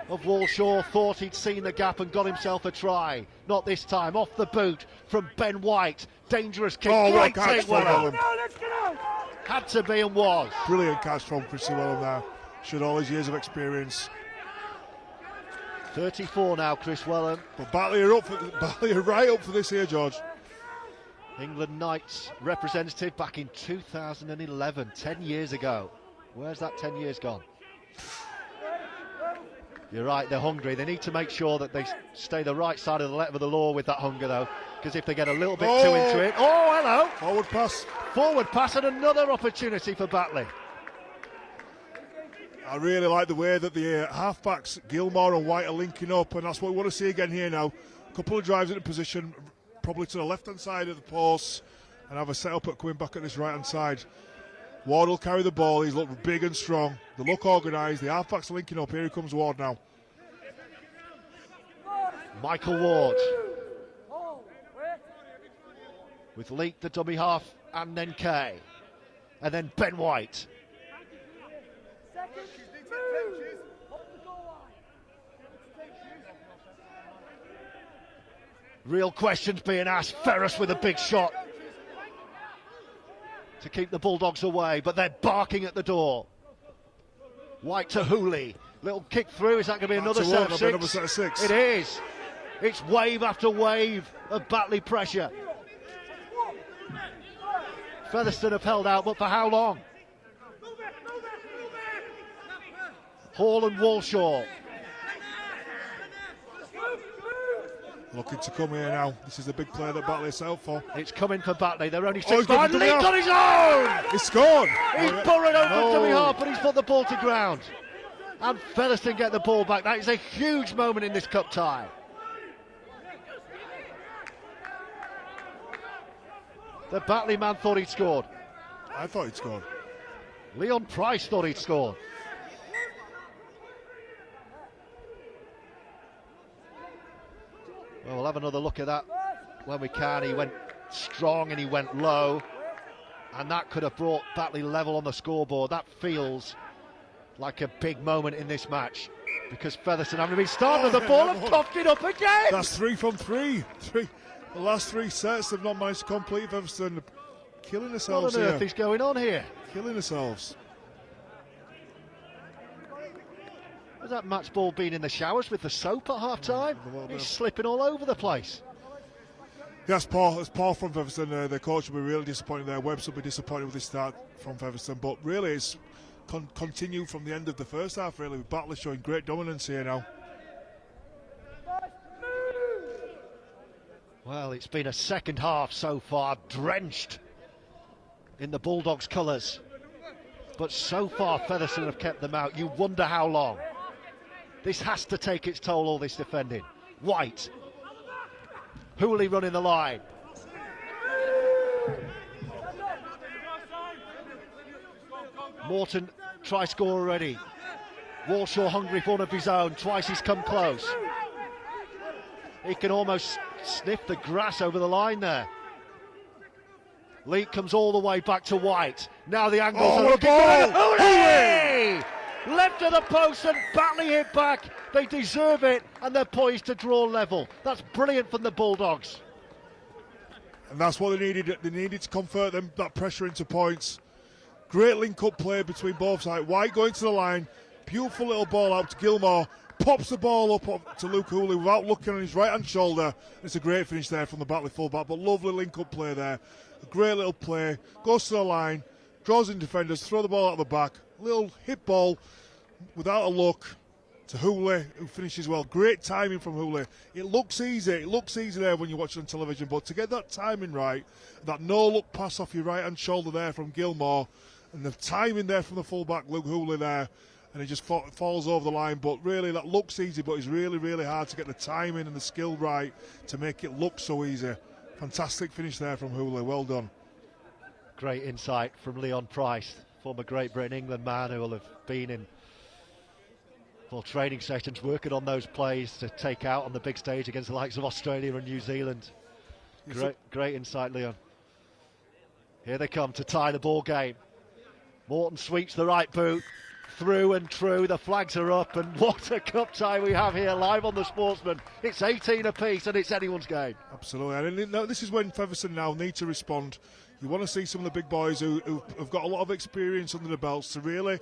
Speaker 1: of Walshaw, thought he'd seen the gap and got himself a try. Not this time. Off the boot from Ben White. Dangerous kick.
Speaker 3: Oh,
Speaker 1: great
Speaker 3: what a catch
Speaker 1: take,
Speaker 3: from
Speaker 1: Wellham.
Speaker 3: Wellham.
Speaker 1: Had to be and was.
Speaker 3: Brilliant catch from Chrissy Wellham there. Showed all his years of experience.
Speaker 1: 34 now, Chris Wellham.
Speaker 3: But Batley are right up for this here, George.
Speaker 1: England Knights representative back in 2011, 10 years ago. Where's that 10 years gone? You're right, they're hungry. They need to make sure that they stay the right side of the letter of the law with that hunger, though, because if they get a little bit too into it... Oh, hello!
Speaker 3: Forward pass.
Speaker 1: Forward pass and another opportunity for Batley.
Speaker 3: I really like the way that the halfbacks, Gilmore and White, are linking up, and that's what we want to see again here now. A couple of drives into position, probably to the left-hand side of the post, and have a set-up at coming back at this right-hand side. Ward will carry the ball. He's looked big and strong. They look organised. The halfbacks are linking up. Here he comes, Ward now.
Speaker 1: Michael Ward. With Leake, the dummy half, and then Kay. And then Ben White. Real questions being asked. Ferris with a big shot to keep the Bulldogs away, but they're barking at the door. White to Hooley. Little kick through. Is that going to be another set of 6?
Speaker 3: Another set of 6.
Speaker 1: It is. It's wave after wave of Batley pressure. Featherstone have held out, but for how long? Hall and Walshaw.
Speaker 3: Looking to come here now. This is the big play that Batley set up for.
Speaker 1: It's coming for Batley. They're only 6.
Speaker 3: He's got
Speaker 1: Leake on his own!
Speaker 3: He scored!
Speaker 1: He's burrowed over dummy half, but he's put the ball to ground. and Featherstone get the ball back. That is a huge moment in this cup tie. The Batley man thought he'd scored.
Speaker 3: I thought he'd scored.
Speaker 1: Leon Price thought he'd scored. Well, we'll have another look at that when we can. He went strong and he went low, and that could have brought Batley level on the scoreboard. That feels like a big moment in this match, because Featherstone having been started the ball and coughed it up again.
Speaker 3: That's 3 from 3. The last 3 sets have not managed to complete. Featherstone killing themselves here.
Speaker 1: What on earth is going on here?
Speaker 3: Killing themselves.
Speaker 1: Has that match ball been in the showers with the soap at half time? He's slipping all over the place.
Speaker 3: Yes, Paul. It's Paul from Featherstone. Their coach will be really disappointed there. Webbs will be disappointed with this start from Featherstone. But really, it's continued from the end of the first half, really, with Batley showing great dominance here now.
Speaker 1: Well, it's been a second half so far, drenched in the Bulldogs' colours. But so far, Featherstone have kept them out. You wonder how long. This has to take its toll, all this defending. White. Hooley running the line. Morton, try score already. Walshaw hungry for one of his own. Twice he's come close. He can almost sniff the grass over the line there. Leak comes all the way back to White. Now the angles are looking good. Hooley! Left of the post and Batley hit back. They deserve it and they're poised to draw level. That's brilliant from the Bulldogs.
Speaker 3: And that's what they needed. They needed to convert that pressure into points. Great link-up play between both sides. White going to the line. Beautiful little ball out to Gilmore. Pops the ball up to Luke Hooley without looking on his right-hand shoulder. It's a great finish there from the Batley full-back, but lovely link-up play there. A great little play. Goes to the line. Draws in defenders. Throw the ball out the back. Little hit ball without a look to Hooley, who finishes well. Great timing from Hooley. It looks easy. It looks easy there when you watch it on television, but to get that timing right, that no-look pass off your right-hand shoulder there from Gilmore, and the timing there from the full-back, Luke Hooley there, and he just falls over the line. But really, that looks easy, but it's really, really hard to get the timing and the skill right to make it look so easy. Fantastic finish there from Hooley. Well done.
Speaker 1: Great insight from Leon Price, former Great Britain England man who will have been in for training sessions working on those plays to take out on the big stage against the likes of Australia and New Zealand. Great insight, Leon. Here they come to tie the ball game. Morton sweeps the right boot, through and true. The flags are up, and what a cup tie we have here live on the Sportsman. It's 18 apiece and it's anyone's game.
Speaker 3: Absolutely, and this is when Featherstone now need to respond. You want to see some of the big boys who've got a lot of experience under the belts to really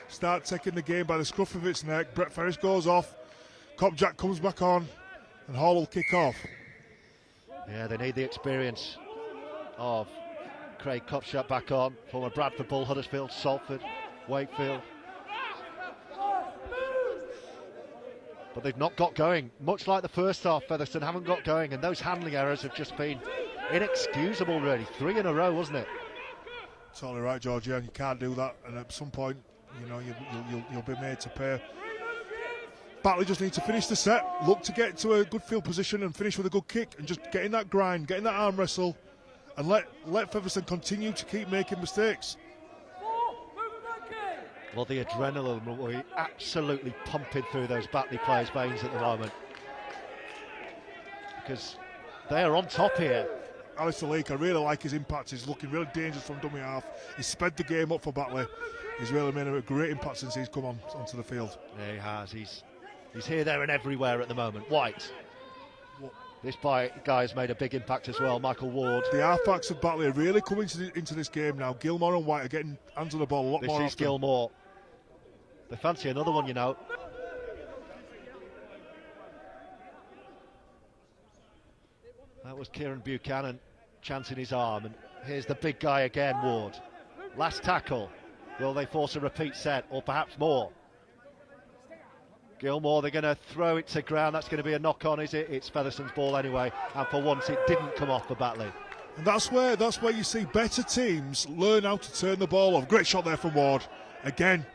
Speaker 3: start taking the game by the scruff of its neck. Brett Ferris goes off, Copjack comes back on, and Hall will kick off.
Speaker 1: Yeah, they need the experience of Craig Copjack back on, former Bradford Bull, Huddersfield, Salford, Wakefield. But they've not got going. Much like the first half, Featherstone haven't got going, and those handling errors have just been inexcusable, really. 3 in a row, wasn't it?
Speaker 3: Totally right, George. Yeah, and you can't do that, and at some point, you know, you'll be made to pay. Batley just need to finish the set, look to get to a good field position and finish with a good kick, and just get in that grind, get in that arm wrestle, and let Featherstone continue to keep making mistakes.
Speaker 1: Well, the adrenaline will be absolutely pumping through those Batley players' veins at the moment, because they are on top here.
Speaker 3: Alistair Leake, I really like his impact. He's looking really dangerous from dummy half. He's sped the game up for Batley. He's really made a great impact since he's come onto the field.
Speaker 1: Yeah, he has. He's here, there and everywhere at the moment. White. This guy has made a big impact as well, Michael Ward.
Speaker 3: The halfbacks of Batley are really coming into this game now. Gilmore and White are getting hands on the ball a lot more often.
Speaker 1: This is Gilmore. They fancy another one, you know. That was Kieran Buchanan chancing his arm, and here's the big guy again, Ward. Last tackle. Will they force a repeat set, or perhaps more? Gilmore, they're going to throw it to ground. That's going to be a knock-on, is it? It's Featherstone's ball anyway, and for once it didn't come off for Batley.
Speaker 3: And that's where you see better teams learn how to turn the ball off. Great shot there from Ward. Again,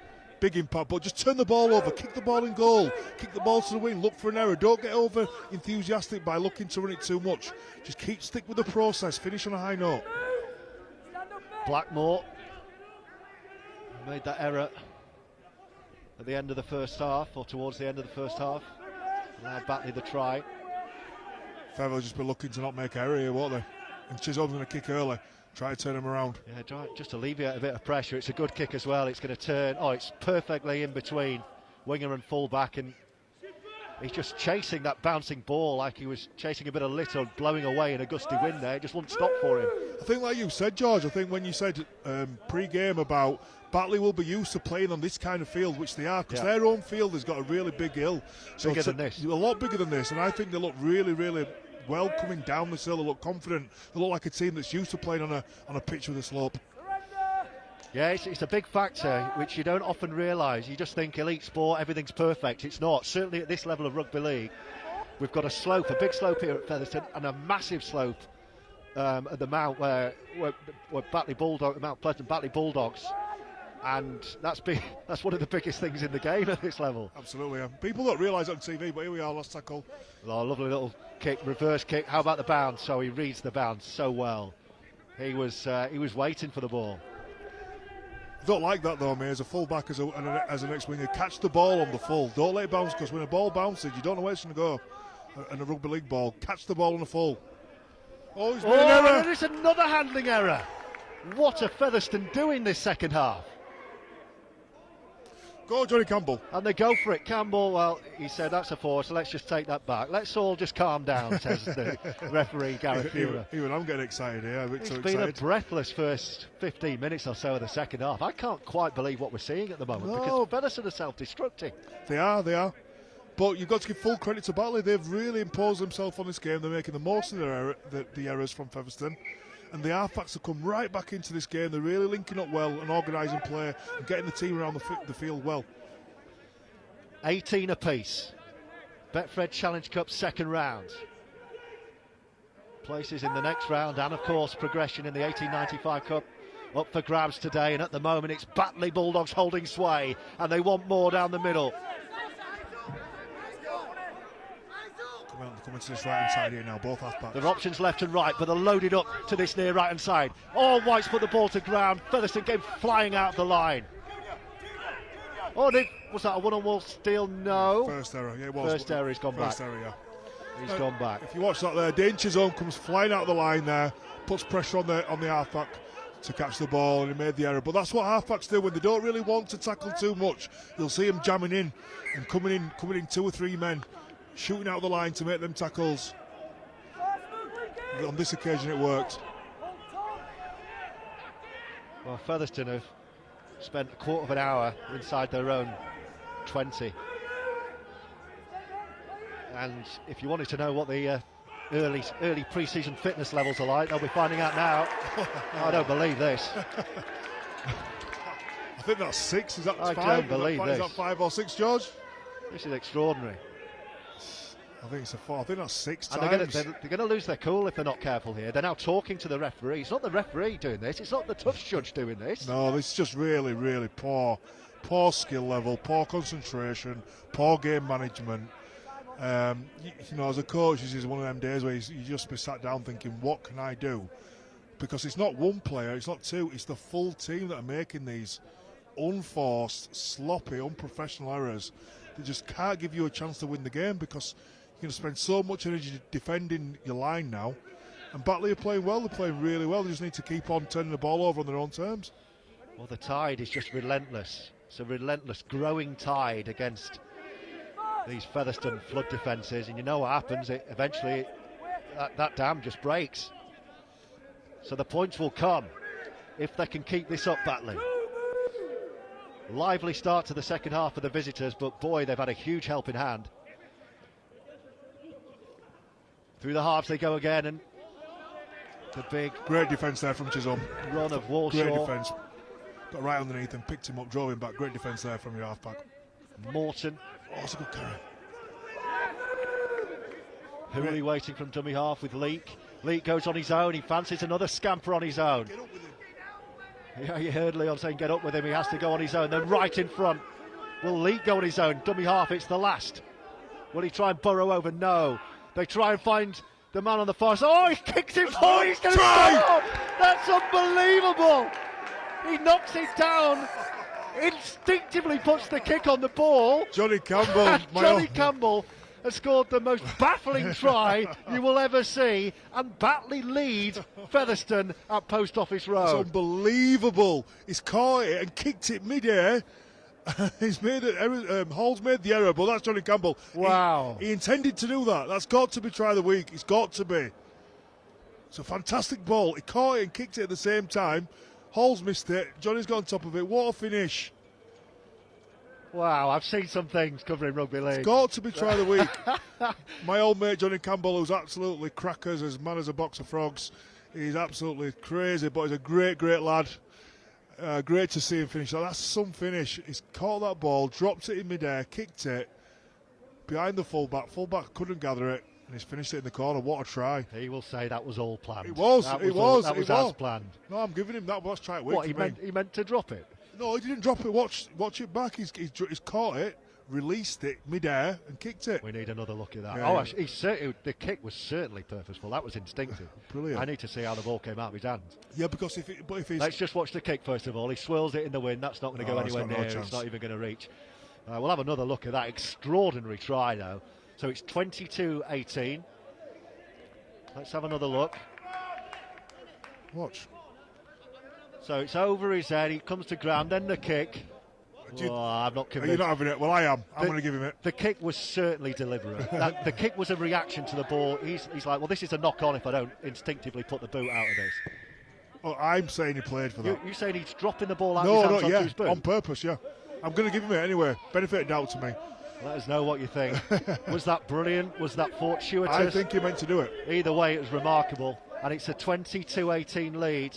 Speaker 3: big impact, but just turn the ball over, kick the ball in goal, kick the ball to the wing, look for an error. Don't get over enthusiastic by looking to run it too much. Just stick with the process, finish on a high note.
Speaker 1: Blackmore made that error at the end of the first half, or towards the end of the first half. Allowed Batley the try.
Speaker 3: Feather will just be looking to not make error here, won't they? And Chisholm's going to kick early, try to turn him around.
Speaker 1: Yeah, just to alleviate a bit of pressure. It's a good kick as well. It's going to turn. Oh, it's perfectly in between winger and full-back, and he's just chasing that bouncing ball like he was chasing a bit of litter blowing away in a gusty wind there. It just wouldn't stop for him.
Speaker 3: I think like you said, George, I think when you said pre-game about Batley will be used to playing on this kind of field, which they are, because their own field has got a really big hill. So
Speaker 1: bigger than this.
Speaker 3: A lot bigger than this, and I think they look really, really well coming down this hill. They look confident. They look like a team that's used to playing on a pitch with a slope.
Speaker 1: Yeah, it's a big factor, which you don't often realise. You just think elite sport, everything's perfect. It's not. Certainly at this level of rugby league, we've got a slope, a big slope here at Featherstone, and a massive slope at the Mount where Batley Bulldogs, Mount Pleasant Batley Bulldogs, and that's one of the biggest things in the game at this level.
Speaker 3: Absolutely, yeah. People don't realise it on TV, but here we are, last tackle.
Speaker 1: Oh, lovely little kick, reverse kick. How about the bounce? So he reads the bounce so well. He was waiting for the ball.
Speaker 3: I don't like that though, mate, as a full-back, as an ex-winger. Catch the ball on the full. Don't let it bounce, because when a ball bounces, you don't know where it's going to go. And a rugby league ball, catch the ball on the full. Oh, he's made an error.
Speaker 1: And it's another handling error. What are Featherstone doing this second half?
Speaker 3: Go, Johnny Campbell.
Speaker 1: And they go for it. Campbell, well, he said that's a four, so let's just take that back. Let's all just calm down, says the referee, Gareth Fuhrer.
Speaker 3: Even I'm getting excited here.
Speaker 1: It's been a breathless first 15 minutes or so of the second half. I can't quite believe what we're seeing at the moment, because Featherstone are self-destructing.
Speaker 3: They are. But you've got to give full credit to Batley. They've really imposed themselves on this game. They're making the most of the errors from Featherstone. And the halfbacks have come right back into this game. They're really linking up well and organising play and getting the team around the field well.
Speaker 1: 18 apiece. Betfred Challenge Cup second round. Places in the next round, and of course progression in the 1895 Cup up for grabs today. And at the moment it's Batley Bulldogs holding sway, and they want more down the middle.
Speaker 3: Coming to this right-hand side here now, both halfbacks.
Speaker 1: There are options left and right, but they're loaded up to this near right-hand side. Oh, White's put the ball to ground. Featherstone came flying out of the line. Oh, was that a one-on-one steal? No.
Speaker 3: First error, yeah, it was.
Speaker 1: First error, he's gone back.
Speaker 3: First error, yeah.
Speaker 1: He's gone back.
Speaker 3: If you watch that there, Danger Zone comes flying out of the line there, puts pressure on the halfback to catch the ball, and he made the error. But that's what halfbacks do when they don't really want to tackle too much. You'll see him jamming in and coming in 2 or 3 men, shooting out the line to make them tackles. On this occasion it worked.
Speaker 1: Well, Featherstone have spent a quarter of an hour inside their own 20. And if you wanted to know what the early pre-season fitness levels are like, they'll be finding out now. I don't believe this.
Speaker 3: I think that's 6. Is that 5?
Speaker 1: I don't believe this.
Speaker 3: Is that 5 or 6, George?
Speaker 1: This is extraordinary.
Speaker 3: I think it's a 4. I think that's 6
Speaker 1: and
Speaker 3: times.
Speaker 1: They're going to lose their cool if they're not careful here. They're now talking to the referee. It's not the referee doing this. It's not the touch judge doing this.
Speaker 3: No, this is just really, really poor skill level, poor concentration, poor game management. You know, as a coach, this is one of them days where you just be sat down thinking, what can I do? Because it's not one player, it's not 2, it's the full team that are making these unforced, sloppy, unprofessional errors that just can't give you a chance to win the game, because you're going to spend so much energy defending your line now. And Batley are playing well, they're playing really well. They just need to keep on turning the ball over on their own terms.
Speaker 1: Well, the tide is just relentless. It's a relentless growing tide against these Featherstone flood defences, and you know what happens, eventually that dam just breaks. So the points will come if they can keep this up, Batley. Lively start to the second half for the visitors, but boy, they've had a huge helping hand. Through the halves they go again, and the big...
Speaker 3: Great defence there from Chisholm.
Speaker 1: Run of Walshaw.
Speaker 3: Great defence. Got right underneath and picked him up, drove him back. Great defence there from your halfback.
Speaker 1: Morton.
Speaker 3: Oh, that's a good carry.
Speaker 1: Hooley waiting from dummy half with Leake. Leake goes on his own. He fancies another scamper on his own.
Speaker 3: Get up with him.
Speaker 1: Yeah, you heard Leon saying get up with him. He has to go on his own. Then right in front Will Leake go on his own? Dummy half, it's the last. Will he try and burrow over? No. They try and find the man on the far side. Oh, he kicks it forward. He's going to score. That's unbelievable. He knocks it down. Instinctively puts the kick on the ball.
Speaker 3: Johnny Campbell.
Speaker 1: Johnny Campbell has scored the most baffling try you will ever see, and Batley lead Featherstone at Post Office Road.
Speaker 3: It's unbelievable. He's caught it and kicked it mid-air. He's made it. Hall's made the error, but that's Johnny Campbell.
Speaker 1: Wow.
Speaker 3: He intended to do that. That's got to be try of the week. It's got to be. It's a fantastic ball. He caught it and kicked it at the same time. Hall's missed it. Johnny's got on top of it. What a finish.
Speaker 1: Wow, I've seen some things covering rugby league.
Speaker 3: It's got to be try of the week. My old mate Johnny Campbell, who's absolutely crackers, as man as a box of frogs. He's absolutely crazy, but he's a great, great lad. Great to see him finish. That's some finish. He's caught that ball, dropped it in midair, kicked it behind the fullback. Fullback couldn't gather it, and he's finished it in the corner. What a try!
Speaker 1: He will say that was all planned.
Speaker 3: It was.
Speaker 1: That
Speaker 3: was
Speaker 1: as planned.
Speaker 3: No, I'm giving him that. Let's try it.
Speaker 1: What he meant to drop it?
Speaker 3: No, he didn't drop it. Watch it back. He's caught it, released it midair, and kicked it.
Speaker 1: We need another look at that.
Speaker 3: Yeah,
Speaker 1: the kick was certainly purposeful. That was instinctive.
Speaker 3: Brilliant.
Speaker 1: I need to see how the ball came out of his hands.
Speaker 3: Yeah, because if he's...
Speaker 1: Let's just watch the kick first of all. He swirls it in the wind. That's not going to go anywhere near.
Speaker 3: No,
Speaker 1: it's not even going to reach. We'll have another look at that extraordinary try though. So it's 22-18. Let's have another look.
Speaker 3: Watch.
Speaker 1: So it's over his head. He comes to ground. Then the kick. I'm not convinced.
Speaker 3: You're not having it? Well, I am. I'm going to give him it.
Speaker 1: The kick was certainly deliberate. The kick was a reaction to the ball. He's like, well, this is a knock-on if I don't instinctively put the boot out of this.
Speaker 3: Oh, I'm saying he played for that.
Speaker 1: You saying he's dropping the ball out of his hands onto his boot?
Speaker 3: On purpose, yeah. I'm going to give him it anyway. Benefit of doubt to me.
Speaker 1: Let us know what you think. Was that brilliant? Was that fortuitous?
Speaker 3: I think he meant to do it.
Speaker 1: Either way, it was remarkable. And it's a 22-18 lead.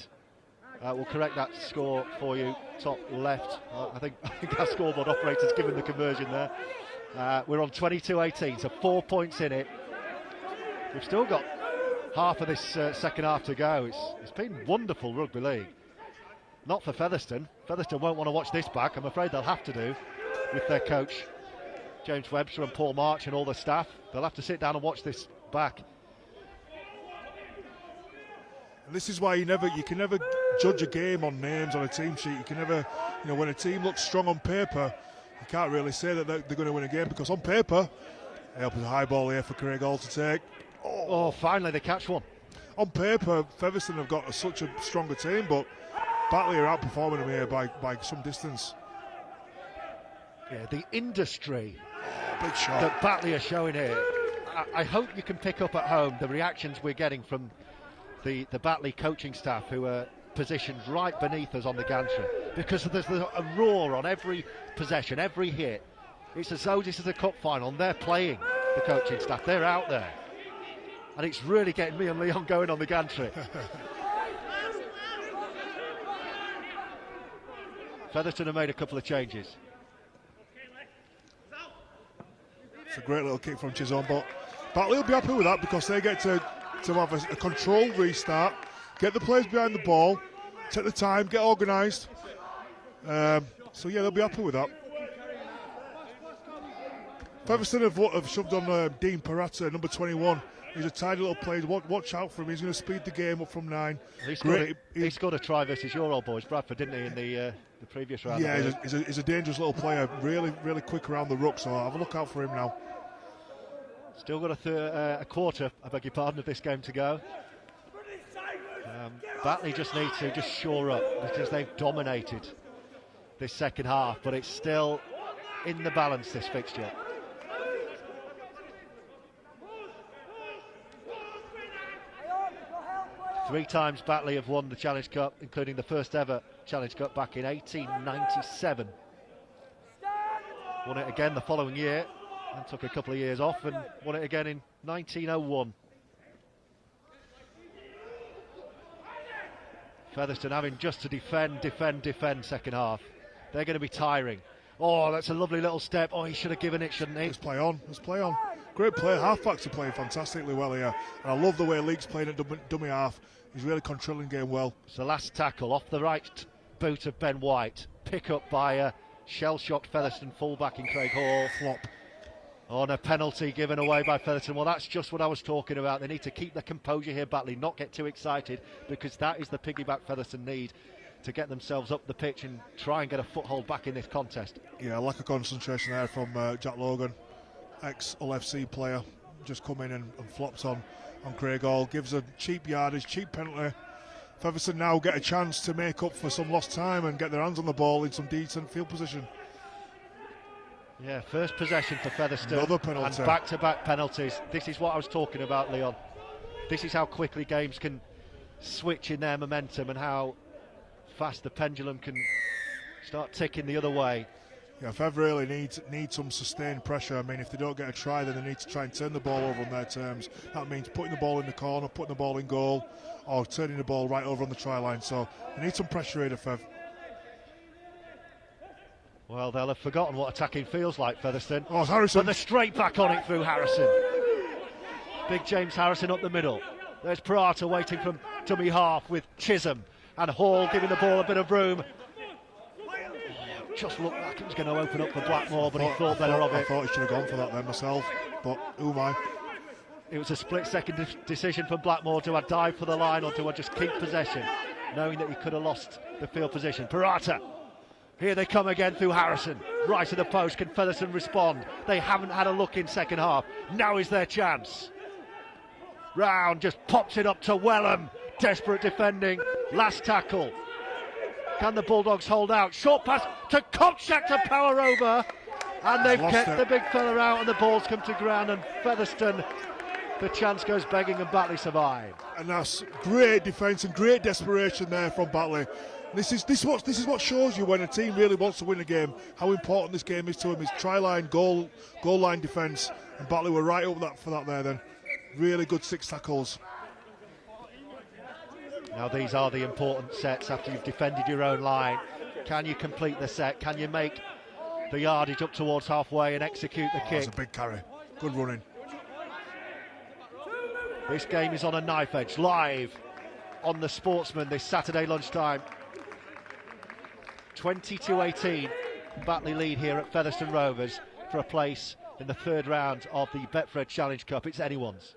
Speaker 1: We'll correct that score for you, top left. I think our scoreboard operator's given the conversion there. We're on 22-18, so 4 points in it. We've still got half of this second half to go. It's been wonderful rugby league. Not for Featherstone. Featherstone won't want to watch this back. I'm afraid they'll have to do with their coach, James Webster, and Paul March and all the staff. They'll have to sit down and watch this back.
Speaker 3: And this is why you can never judge a game on names on a team sheet. You can never, when a team looks strong on paper, you can't really say that they're going to win a game, because on paper, help is a high ball here for Craig Hall to take.
Speaker 1: Oh, finally they catch one.
Speaker 3: On paper, Featherstone have got such a stronger team, but Batley are outperforming them here by some distance.
Speaker 1: Yeah, the industry
Speaker 3: big shot
Speaker 1: that Batley are showing here. I hope you can pick up at home the reactions we're getting from the Batley coaching staff, who are positioned right beneath us on the gantry, because there's a roar on every possession, every hit. It's as though this is a cup final and they're playing, the coaching staff. They're out there. And it's really getting me and Leon going on the gantry. Featherstone have made a couple of changes.
Speaker 3: It's a great little kick from Chisholm, but Batley will be happy with that, because they get to have a controlled restart, get the players behind the ball, take the time, get organised. So yeah, they'll be happy with that. Featherstone have shoved on Dean Parata, number 21. He's a tidy little player. Watch out for him. He's going to speed the game up from 9.
Speaker 1: He scored a try versus your old boys, Bradford, didn't he, in the previous round?
Speaker 3: Yeah, he's a dangerous little player. Really, really quick around the ruck. So have a look out for him now.
Speaker 1: Still got a quarter, I beg your pardon, of this game to go. Batley just need to just shore up, because they've dominated this second half, but it's still in the balance, this fixture. Three times Batley have won the Challenge Cup, including the first ever Challenge Cup back in 1897. Won it again the following year, and took a couple of years off, and won it again in 1901. Featherstone having just to defend second half. They're going to be tiring. Oh, that's a lovely little step. Oh, he should have given it, shouldn't he?
Speaker 3: Let's play on. Great play. Halfbacks are playing fantastically well here. And I love the way League's playing at dummy half. He's really controlling the game well.
Speaker 1: It's the last tackle off the right boot of Ben White. Pick up by shell-shocked Featherstone fullback in Craig Hall. Flop on a penalty given away by Featherstone. Well, that's just what I was talking about. They need to keep their composure here, Batley, not get too excited, because that is the piggyback Featherstone need to get themselves up the pitch and try and get a foothold back in this contest.
Speaker 3: Yeah, lack of concentration there from Jack Logan, ex-Hull FC player, just come in and flopped on Craig Hall. Gives a cheap yardage, cheap penalty. Featherstone now get a chance to make up for some lost time and get their hands on the ball in some decent field position.
Speaker 1: Yeah, first possession for Featherstone.
Speaker 3: Another penalty.
Speaker 1: And back-to-back penalties. This is what I was talking about, Leon. This is how quickly games can switch in their momentum and how fast the pendulum can start ticking the other way.
Speaker 3: Yeah, Fev really need some sustained pressure. I mean, if they don't get a try, then they need to try and turn the ball over on their terms. That means putting the ball in the corner, putting the ball in goal, or turning the ball right over on the try line. So they need some pressure here, Fev.
Speaker 1: Well, they'll have forgotten what attacking feels like, Featherstone.
Speaker 3: Oh, it's Harrison.
Speaker 1: But they're straight back on it through Harrison. Big James Harrison up the middle. There's Parata waiting from dummy half with Chisholm, and Hall giving the ball a bit of room. Just looked like it was going to open up for Blackmore, but he thought better of it.
Speaker 3: I thought he should have gone for that then myself, but who am I?
Speaker 1: It was a split-second decision from Blackmore. Do I dive for the line or do I just keep possession, knowing that he could have lost the field position? Parata. Here they come again through Harrison. Right to the post. Can Featherstone respond? They haven't had a look in second half. Now is their chance. Round just pops it up to Wellham. Desperate defending. Last tackle. Can the Bulldogs hold out? Short pass to Kopchak to power over. And they've kept the big fella out and the ball's come to ground, and Featherstone, the chance goes begging, and Batley survive.
Speaker 3: And that's great defence and great desperation there from Batley. This is what shows you when a team really wants to win a game, how important this game is to them. Is try line, goal line defence, and Batley were right up for that there then. Really good 6 tackles.
Speaker 1: Now these are the important sets after you've defended your own line. Can you complete the set? Can you make the yardage up towards halfway and execute the kick?
Speaker 3: That's a big carry. Good running.
Speaker 1: This game is on a knife edge, live on the Sportsman this Saturday lunchtime. 20-18, Batley lead here at Featherstone Rovers for a place in the third round of the Betfred Challenge Cup. It's anyone's.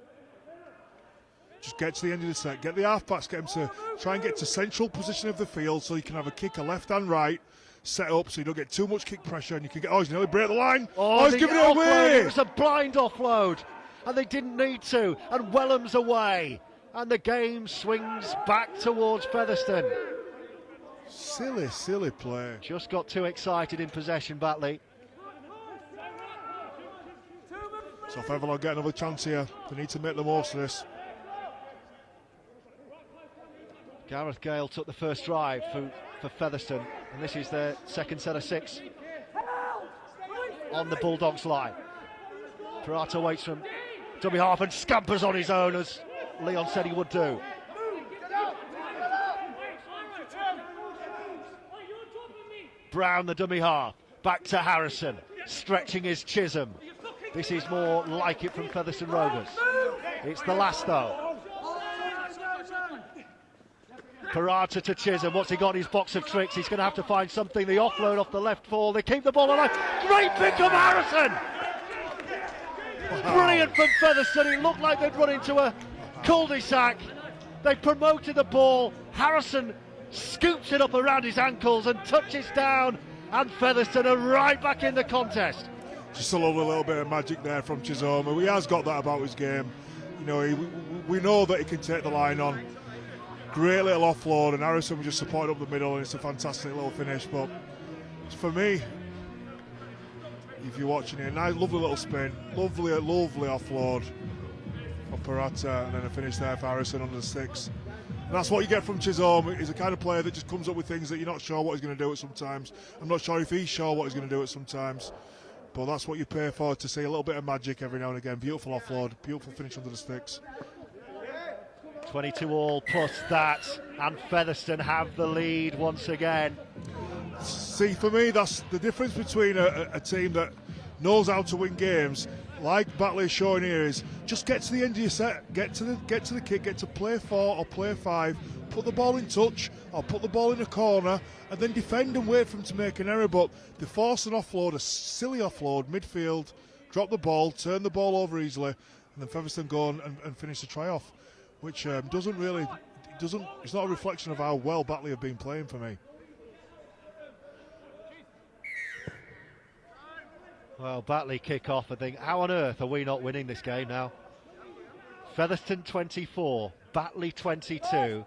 Speaker 3: Just get to the end of the set, get the half-backs, get them to try and get to central position of the field so you can have a kicker left and right set up so you don't get too much kick pressure and you can get, he's nearly break the line. He's giving it away.
Speaker 1: It was a blind offload and they didn't need to, and Wellham's away and the game swings back towards Featherstone.
Speaker 3: Silly play.
Speaker 1: Just got too excited in possession, Batley.
Speaker 3: So if Everlong get another chance here, they need to make the most of this.
Speaker 1: Gareth Gale took the first drive for Featherstone, and this is their second set of 6 on the Bulldogs line. Parata waits from dummy half and scampers on his own, as Leon said he would do. Brown, the dummy half, back to Harrison, stretching his Chisholm. This is more like it from Featherstone Rovers. It's the last though. Parata to Chisholm. What's he got in his box of tricks? He's going to have to find something. The offload off the left ball. They keep the ball alive. Great pick of Harrison! Wow. Brilliant from Featherstone. It looked like they'd run into a cul-de-sac. They promoted the ball. Harrison scoops it up around his ankles and touches down. And Featherstone are right back in the contest.
Speaker 3: Just a little bit of magic there from Chisholm. He has got that about his game. You know, we know that he can take the line on. Great little offload, and Harrison was just supported up the middle, and it's a fantastic little finish. But for me, if you're watching it, nice, lovely little spin, lovely offload for Parata, and then a finish there for Harrison under the sticks. And that's what you get from Chisholm. He's the kind of player that just comes up with things that you're not sure what he's going to do at sometimes. I'm not sure if he's sure what he's going to do at sometimes. But that's what you pay for, to see a little bit of magic every now and again. Beautiful offload, beautiful finish under the sticks.
Speaker 1: 22 all plus that, and Featherstone have the lead once again.
Speaker 3: See, for me, that's the difference between a team that knows how to win games, like Batley is showing here, is just get to the end of your set, get to the kick, get to play 4 or play 5, put the ball in touch or put the ball in a corner and then defend and wait for them to make an error. But they force an offload, a silly offload, midfield, drop the ball, turn the ball over easily, and then Featherstone go and finish the try off, which it's not a reflection of how well Batley have been playing for me.
Speaker 1: Well, Batley kick off. I think, how on earth are we not winning this game now? Featherstone 24, Batley 22.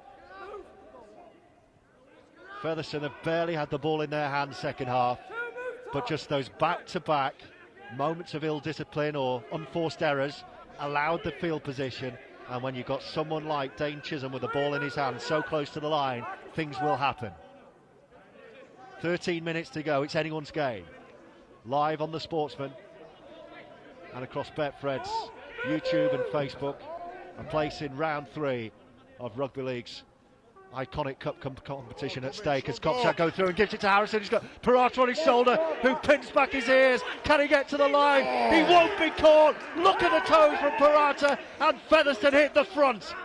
Speaker 1: Featherstone have barely had the ball in their hands second half, but just those back-to-back moments of ill discipline or unforced errors allowed the field position. And when you've got someone like Dane Chisholm with the ball in his hand so close to the line, things will happen. 13 minutes to go, it's anyone's game. Live on the Sportsman and across Betfred's YouTube and Facebook, a place in round 3 of Rugby League's iconic cup competition at stake as Kopczak goes through and gives it to Harrison. He's got Parata on his shoulder, who pins back his ears. Can he get to the line? He won't be caught. Look at the toes from Parata, and Featherstone hit the front.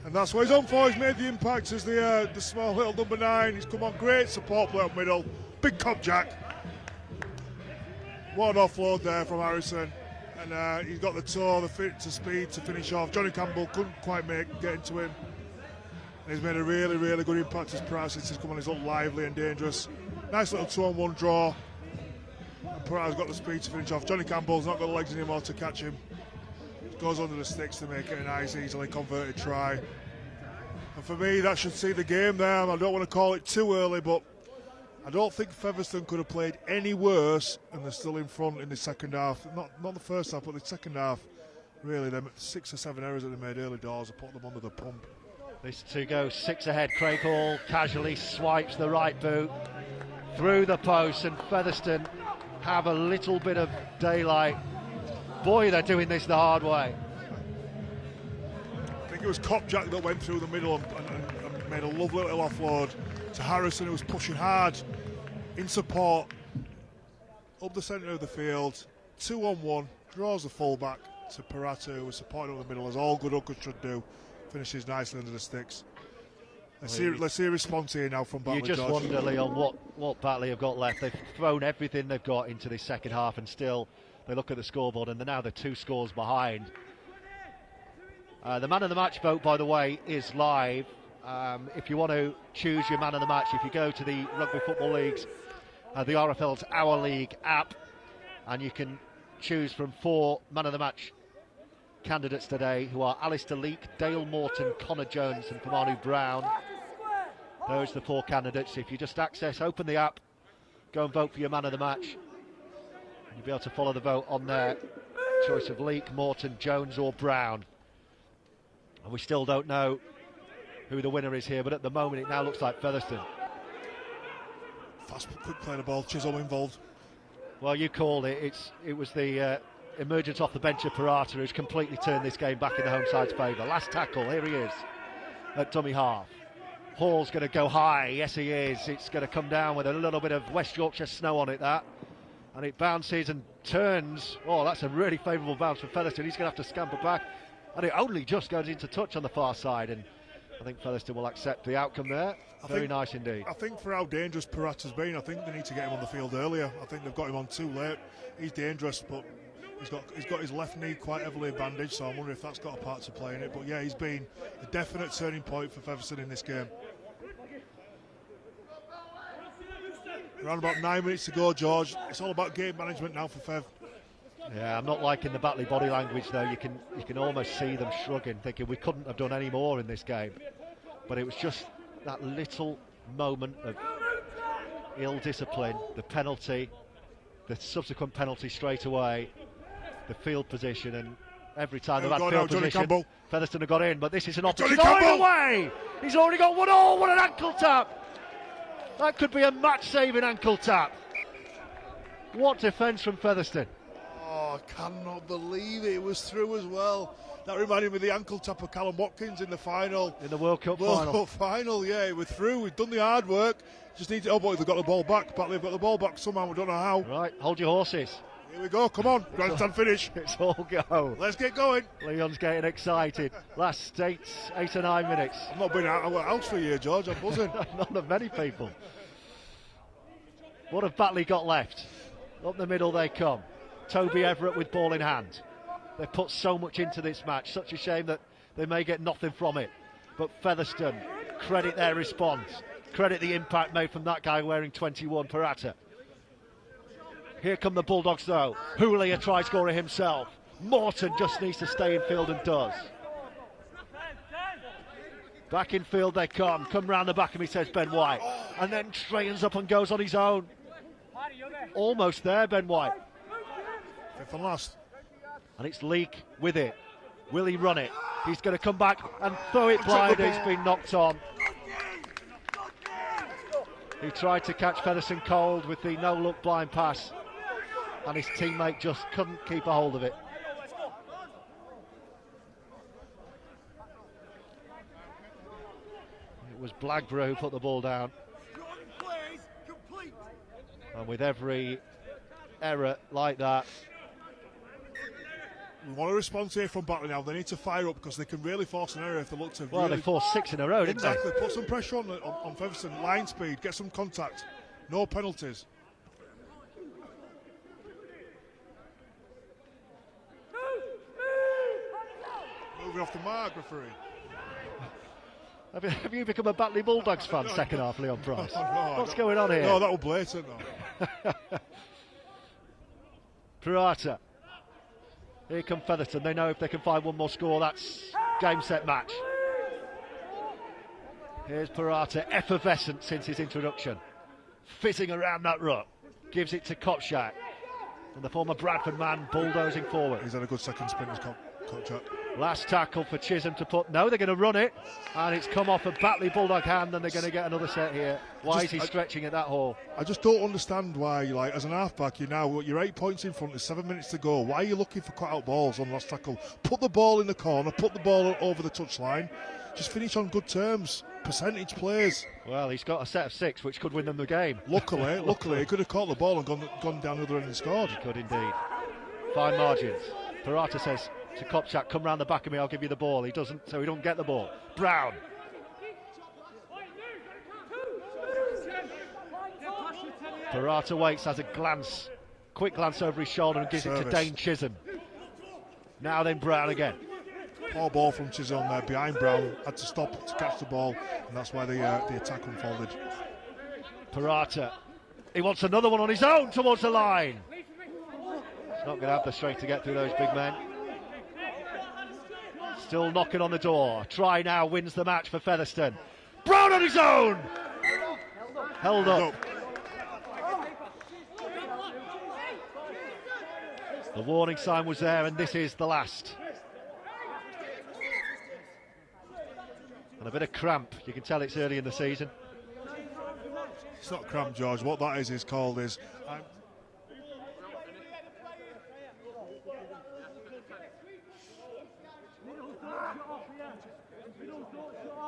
Speaker 3: And that's what he's on for. He's made the impact as the small little number 9. He's come on, great support play up middle. Big Kopczak. What an offload there from Harrison. And he's got the toe, the fit to speed to finish off. Johnny Campbell couldn't quite get into him. And he's made a really, really good impact as Parata's has come on. He's looked lively and dangerous. Nice little 2-on-1 draw. And Parata's got the speed to finish off. Johnny Campbell's not got the legs anymore to catch him. Goes under the sticks to make it a nice, easily converted try. And for me, that should see the game there. I don't want to call it too early, but I don't think Featherstone could have played any worse, and they're still in front in the second half. Not the first half, but the second half. Really, them 6 or 7 errors that they made early doors have put them under the pump.
Speaker 1: This to go 6 ahead. Craig Hall casually swipes the right boot through the post, and Featherstone have a little bit of daylight. Boy, they're doing this the hard way.
Speaker 3: I think it was Kopczak that went through the middle and made a lovely little offload to Harrison, who was pushing hard in support up the centre of the field. 2-on-1, draws the fullback to Parata, who was supporting up the middle, as all good hookers should do. Finishes nicely under the sticks. Let's see a response here now from Batley.
Speaker 1: You just wonder, Leon, what Batley have got left. They've thrown everything they've got into this second half, and still they look at the scoreboard and they're now 2 scores behind. The man of the match vote, by the way, is live. If you want to choose your man of the match, if you go to the Rugby Football League's, the RFL's Our League app, and you can choose from 4 man of the match candidates today, who are Alistair Leake, Dale Morton, Connor Jones and Kamanu Brown. Those are the 4 candidates. If you just open the app, go and vote for your man of the match. You'll be able to follow the vote on there. Choice of Leake, Morton, Jones or Brown. And we still don't know who the winner is here, but at the moment it now looks like Featherstone.
Speaker 3: Fast, quick play the ball, Chisholm involved.
Speaker 1: Well, you called it. It was the emergence off the bench of Parata who's completely turned this game back in the home side's favour. Last tackle, here he is at dummy half. Hall's going to go high, yes he is. It's going to come down with a little bit of West Yorkshire snow on it, that. And it bounces and turns. Oh, that's a really favourable bounce for Featherstone. He's going to have to scamper back. And it only just goes into touch on the far side. And I think Featherstone will accept the outcome there. Very nice indeed.
Speaker 3: I think for how dangerous Parata's been, I think they need to get him on the field earlier. I think they've got him on too late. He's dangerous, but he's got his left knee quite heavily bandaged, so I wonder if that's got a part to play in it. But yeah, he's been a definite turning point for Featherstone in this game. Around about 9 minutes to go, George. It's all about game management now for Fev.
Speaker 1: Yeah, I'm not liking the Batley body language though. You can almost see them shrugging, thinking we couldn't have done any more in this game. But it was just that little moment of ill discipline, the penalty, the subsequent penalty straight away, the field position, and every time they've had field position, Featherstone have got in. But this is an opportunity. Oh, away! He's already got 1-all. What an ankle tap! That could be a match-saving ankle tap. What defence from Featherstone.
Speaker 3: Oh, I cannot believe it. It was through as well. That reminded me of the ankle tap of Callum Watkins in the final.
Speaker 1: In the World Cup
Speaker 3: final, yeah. We're through. We've done the hard work. Just need to... Oh, boy, they've got the ball back. Batley have got the ball back somehow. We don't know how.
Speaker 1: Right, hold your horses.
Speaker 3: Here we go, come on, grandstand finish.
Speaker 1: It's all go.
Speaker 3: Let's get going.
Speaker 1: Leon's getting excited. Last 8 or 9 minutes.
Speaker 3: I've not been out of the house for a year, George, I'm buzzing.
Speaker 1: Not of many people. What have Batley got left? Up the middle they come. Toby Everett with ball in hand. They've put so much into this match. Such a shame that they may get nothing from it. But Featherstone, credit their response. Credit the impact made from that guy wearing 21, Purata. Here come the Bulldogs though. Hooley a try scorer himself. Morton just needs to stay in field and does. Back in field they come round the back of me, says Ben White. And then straightens up and goes on his own. Almost there, Ben White.
Speaker 3: Fifth and last.
Speaker 1: And it's Leake with it. Will he run it? He's going to come back and throw it blind. It's been knocked on. He tried to catch Featherstone cold with the no-look blind pass. And his teammate just couldn't keep a hold of it. It was Blagborough who put the ball down. And with every error like that,
Speaker 3: we want a response here from Batley now. They need to fire up because they can really force an error if they look to.
Speaker 1: Well,
Speaker 3: really...
Speaker 1: they forced 6 in a row, didn't
Speaker 3: exactly.
Speaker 1: they?
Speaker 3: Put some pressure on Featherstone. Line speed, get some contact. No penalties. Moving off the mark, referee.
Speaker 1: Have you become a Batley Bulldogs fan,
Speaker 3: No,
Speaker 1: second half, Leon Price?
Speaker 3: No,
Speaker 1: What's going on here?
Speaker 3: No, that was blatant, no.
Speaker 1: Purata. Here come Featherstone. They know if they can find one more score, that's game, set, match. Here's Purata, effervescent since his introduction. Fizzing around that ruck. Gives it to Kopchak. And the former Bradford man bulldozing forward.
Speaker 3: He's had a good second sprint, Kopchak.
Speaker 1: Last tackle for Chisholm to put. No, they're going to run it. And it's come off a Batley Bulldog hand and they're going to get another set here. Why is he stretching at that hole?
Speaker 3: I just don't understand why, like, as an halfback, you're 8 points in front, there's 7 minutes to go. Why are you looking for cut-out balls on last tackle? Put the ball in the corner, put the ball over the touchline. Just finish on good terms. Percentage plays.
Speaker 1: Well, he's got a set of 6 which could win them the game.
Speaker 3: Luckily, he could have caught the ball and gone down the other end and scored.
Speaker 1: He could indeed. Fine margins. Purata says to Kopchak, come round the back of me, I'll give you the ball. He doesn't, so he don't get the ball. Brown. Purata waits, has a glance, quick glance over his shoulder and gives it to Dane Chisholm. Now then Brown again.
Speaker 3: Poor ball from Chisholm there behind Brown, had to stop to catch the ball, and that's why the attack unfolded.
Speaker 1: Purata, he wants another one on his own towards the line. He's not going to have the strength to get through those big men. Still knocking on the door. Try now wins the match for Featherstone. Brown on his own! Held up. The warning sign was there, and this is the last. And a bit of cramp. You can tell it's early in the season.
Speaker 3: It's not cramp, George. What that is called is...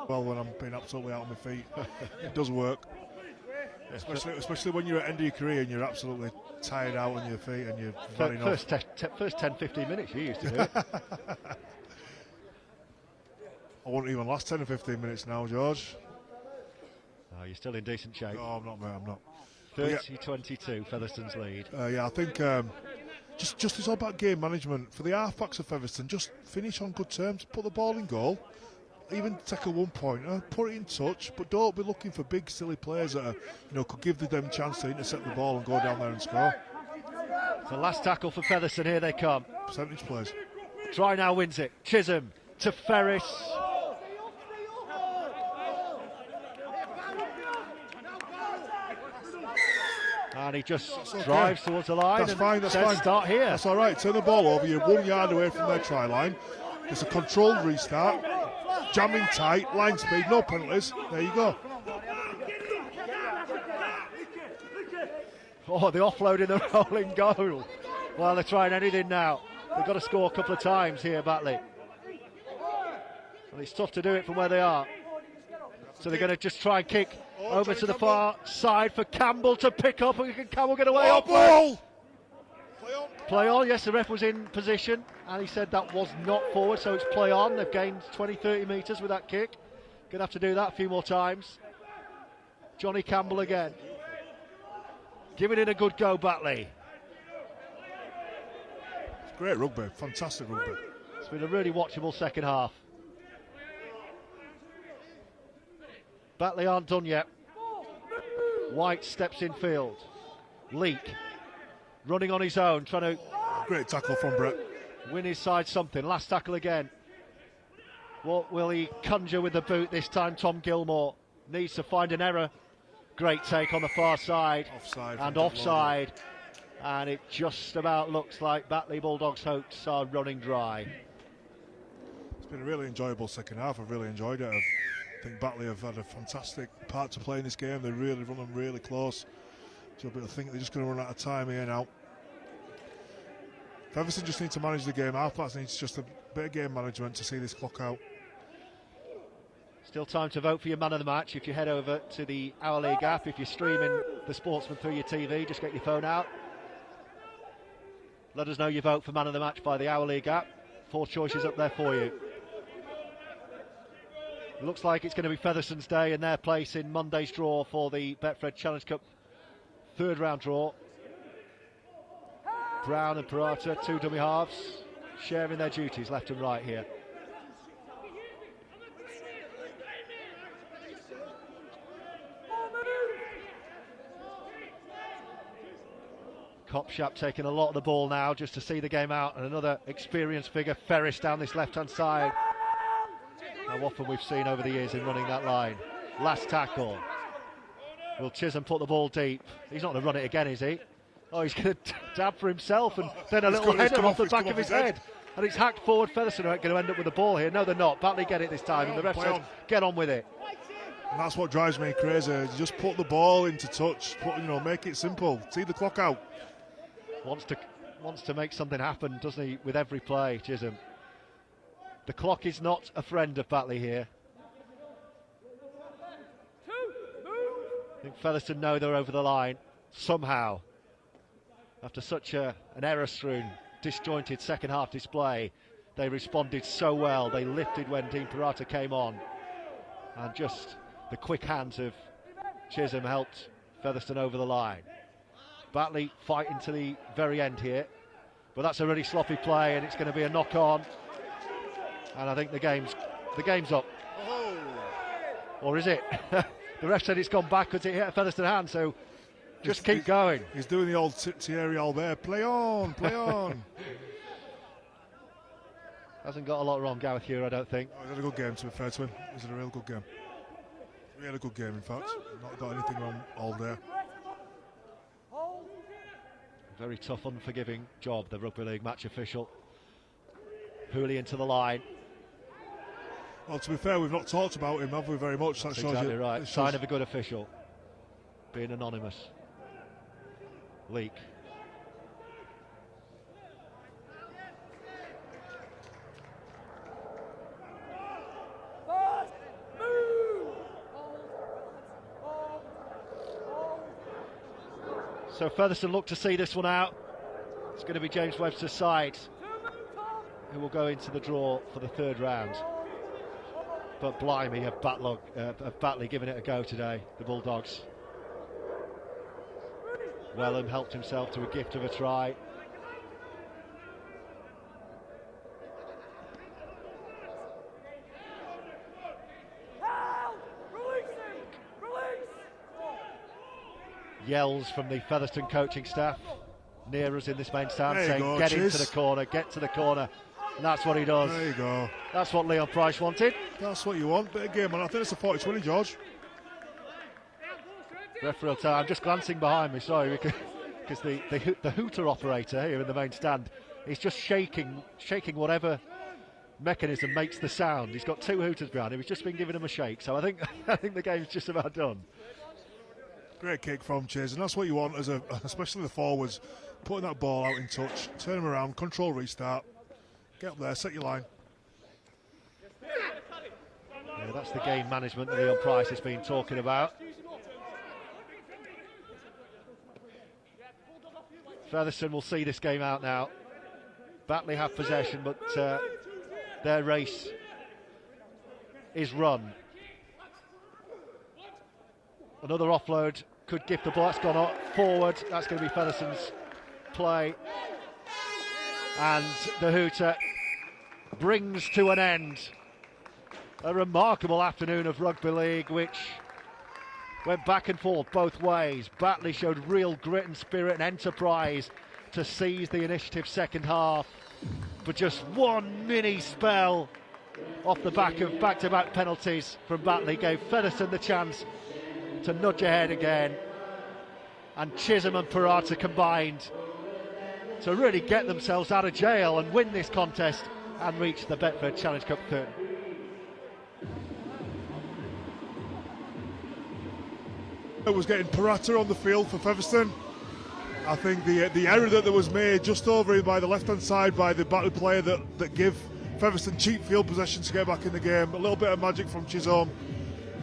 Speaker 3: well, when I'm being absolutely out on my feet. It does work. Especially when you're at the end of your career and you're absolutely tired out on your feet and you're running off.
Speaker 1: First 10-15 minutes you used to do it.
Speaker 3: I won't even last 10 or 15 minutes now, George.
Speaker 1: Oh, you're still in decent shape.
Speaker 3: No, I'm not, mate, I'm not.
Speaker 1: 30-22, Featherstone's lead.
Speaker 3: Yeah, I think just it's all about game management. For the halfbacks of Featherstone, just finish on good terms, put the ball in goal, even take a one-pointer, put it in touch, but don't be looking for big, silly players that are, could give them a chance to intercept the ball and go down there and score.
Speaker 1: The last tackle for Featherstone, here they come.
Speaker 3: Percentage plays.
Speaker 1: Try now wins it. Chisholm to Ferris. And he just drives towards the line.
Speaker 3: That's fine, that's fine.
Speaker 1: Start here.
Speaker 3: That's all right. Turn the ball over. You're 1 yard away from their try line. It's a controlled restart. Jamming tight, line speed, no penalties. There you go.
Speaker 1: Oh, the offload in the rolling goal. Well, they're trying anything now. They've got to score a couple of times here, Batley. And it's tough to do it from where they are. So they're going to just try and kick over to the far side for Campbell to pick up. And can Campbell get away?
Speaker 3: Oh, ball! Play on,
Speaker 11: Play on. Yes, the ref was in position and he said that was not forward, so it's play on. They've gained 20-30 metres with that kick. Gonna have to do that a few more times. Johnny Campbell again. Giving it a good go, Batley.
Speaker 3: It's great rugby, fantastic rugby.
Speaker 11: It's been a really watchable second half. Batley aren't done yet. White steps in field. Leak running on his own, trying to...
Speaker 3: Great tackle from Brett.
Speaker 11: Win his side something. Last tackle again. What will he conjure with the boot this time? Tom Gilmore needs to find an error. Great take on the far side.
Speaker 3: Offside.
Speaker 11: And offside. And it just about looks like Batley Bulldogs' hopes are running dry.
Speaker 3: It's been a really enjoyable second half. I've really enjoyed it. I think Batley have had a fantastic part to play in this game. They really run them really close. So I think they're just going to run out of time here now. Featherstone just need to manage the game. Our Flats needs just a bit of game management to see this clock out.
Speaker 11: Still time to vote for your man of the match. If you head over to the Our League app, if you're streaming the Sportsman through your TV, just get your phone out. Let us know your vote for man of the match by the Our League app. 4 choices up there for you. It looks like it's going to be Featherstone's day and their place in Monday's draw for the Betfred Challenge Cup third round draw. Brown and Parata, 2 dummy halves, sharing their duties left and right here. Kopshap taking a lot of the ball now just to see the game out, and another experienced figure, Ferris, down this left-hand side. How often we've seen over the years in running that line. Last tackle. Will Chisholm put the ball deep? He's not going to run it again, is he? Oh, he's going to dab for himself, and then a little header off the back of his head. And it's hacked forward. Featherstone are going to end up with the ball here. No, they're not. Batley get it this time, and the ref says, get on with it.
Speaker 3: And that's what drives me crazy. You just put the ball into touch, make it simple. See the clock out.
Speaker 11: Wants to make something happen, doesn't he, with every play, Chisholm. The clock is not a friend of Batley here. I think Featherstone know they're over the line, somehow. After such an error-strewn, disjointed second half display, they responded so well. They lifted when Dean Parata came on. And just the quick hands of Chisholm helped Featherstone over the line. Batley fighting to the very end here, but that's a really sloppy play, and it's going to be a knock-on. And I think the game's up.
Speaker 3: Oh.
Speaker 11: Or is it? The ref said it's gone backwards. It hit a Featherstone hand, so just keep going.
Speaker 3: He's doing the old Thierry Albert. Play on, play on.
Speaker 11: Hasn't got a lot wrong, Gareth Hugh, I don't think.
Speaker 3: Oh, he had a good game, to be fair to him. He's had a real good game. Really good game, in fact. Not got anything wrong all day.
Speaker 11: Very tough, unforgiving job, the Rugby League match official. Hooley into the line.
Speaker 3: Well, to be fair, we've not talked about him, have we, very much?
Speaker 11: That's exactly right. Sign of a good official. Being anonymous. Leak. So Featherstone look to see this one out. It's going to be James Webster's side who will go into the draw for the third round. But blimey, have Batley giving it a go today, the Bulldogs. Wellham helped himself to a gift of a try. Yells from the Featherstone coaching staff near us in this main stand saying, get into the corner, get to the corner. And that's what he does.
Speaker 3: There you go.
Speaker 11: That's what Leon Price wanted.
Speaker 3: That's what you want. Bit of game, and I think it's a 40-20, George.
Speaker 11: Referee time. I'm just glancing behind me, sorry, because the hooter operator here in the main stand is just shaking whatever mechanism makes the sound. He's got 2 hooters behind him. He's just been giving them a shake. So I think the game's just about done.
Speaker 3: Great kick from Chase, and that's what you want, especially the forwards, putting that ball out in touch, turn them around, control restart, get up there, set your line.
Speaker 11: Yeah, that's the game management that Leon Price has been talking about. Featherstone will see this game out now. Batley have possession, but their race is run. Another offload could give the ball. That's gone forward. That's going to be Featherstone's play. And the hooter brings to an end a remarkable afternoon of rugby league, which went back and forth both ways. Batley showed real grit and spirit and enterprise to seize the initiative second half, but just one mini spell off the back of back-to-back penalties from Batley gave Featherstone the chance to nudge ahead again, and Chisholm and Parata combined to really get themselves out of jail and win this contest and reach the Betfred Challenge Cup third.
Speaker 3: It was getting Parata on the field for Featherstone. I think the error that was made just over him by the left-hand side by the Batley player that give Featherstone cheap field possession to get back in the game. A little bit of magic from Chisholm,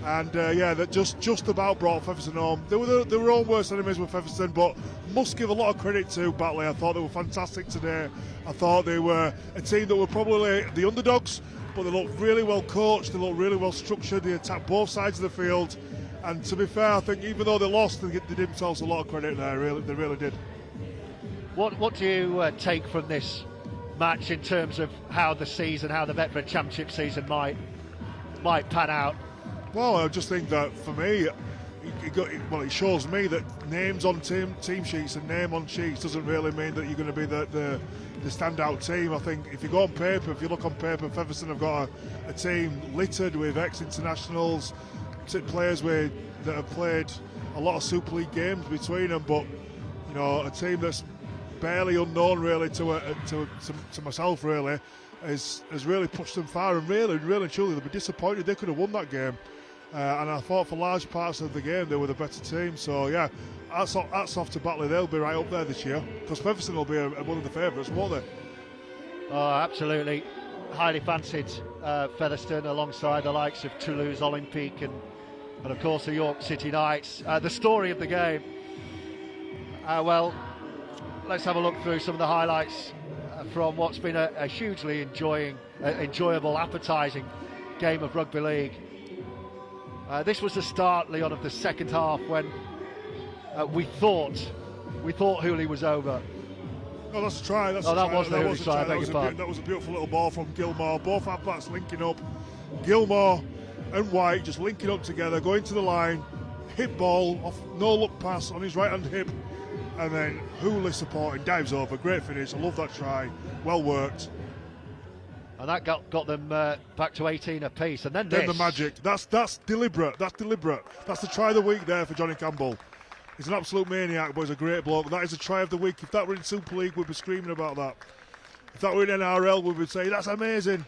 Speaker 3: and that just about brought Featherstone home. They were their own worst enemies with Featherstone, but must give a lot of credit to Batley. I thought they were fantastic today. I thought they were a team that were probably the underdogs, but they looked really well coached, they looked really well structured, they attacked both sides of the field. And to be fair, I think even though they lost, they did themselves a lot of credit there. They really did.
Speaker 11: What do you take from this match in terms of how the Betfred Championship season might pan out?
Speaker 3: Well, I just think that for me, it shows me that names on team sheets and name on sheets doesn't really mean that you're going to be the standout team. I think if you go on paper, if you look on paper, Featherstone have got a team littered with ex-internationals, players that have played a lot of Super League games between them, but a team that's barely unknown really to myself really has really pushed them far, and really and truly they'll be disappointed. They could have won that game, and I thought for large parts of the game they were the better team. So yeah, that's off to Batley. They'll be right up there this year because Featherstone will be one of the favourites, won't they?
Speaker 11: Oh, absolutely. Highly fancied Featherstone alongside the likes of Toulouse Olympique and of course the York City Knights. The story of the game, well, let's have a look through some of the highlights from what's been a hugely enjoyable, appetising game of rugby league. This was the start, Leon, of the second half when we thought Hooley was over.
Speaker 3: Oh, that's a try. That was a beautiful little ball from Gilmore. Both halfbacks linking up. Gilmore and White just linking up together, going to the line, hip ball off, no look pass on his right hand hip, and then Hooley supporting, dives over. Great finish. I love that try. Well worked.
Speaker 11: And that got them back to 18 apiece. And then
Speaker 3: the magic. That's deliberate. That's the try of the week there for Johnny Campbell. He's an absolute maniac, but he's a great bloke. That is a try of the week. If that were in Super League, we'd be screaming about that. If that were in NRL, we would say, that's amazing.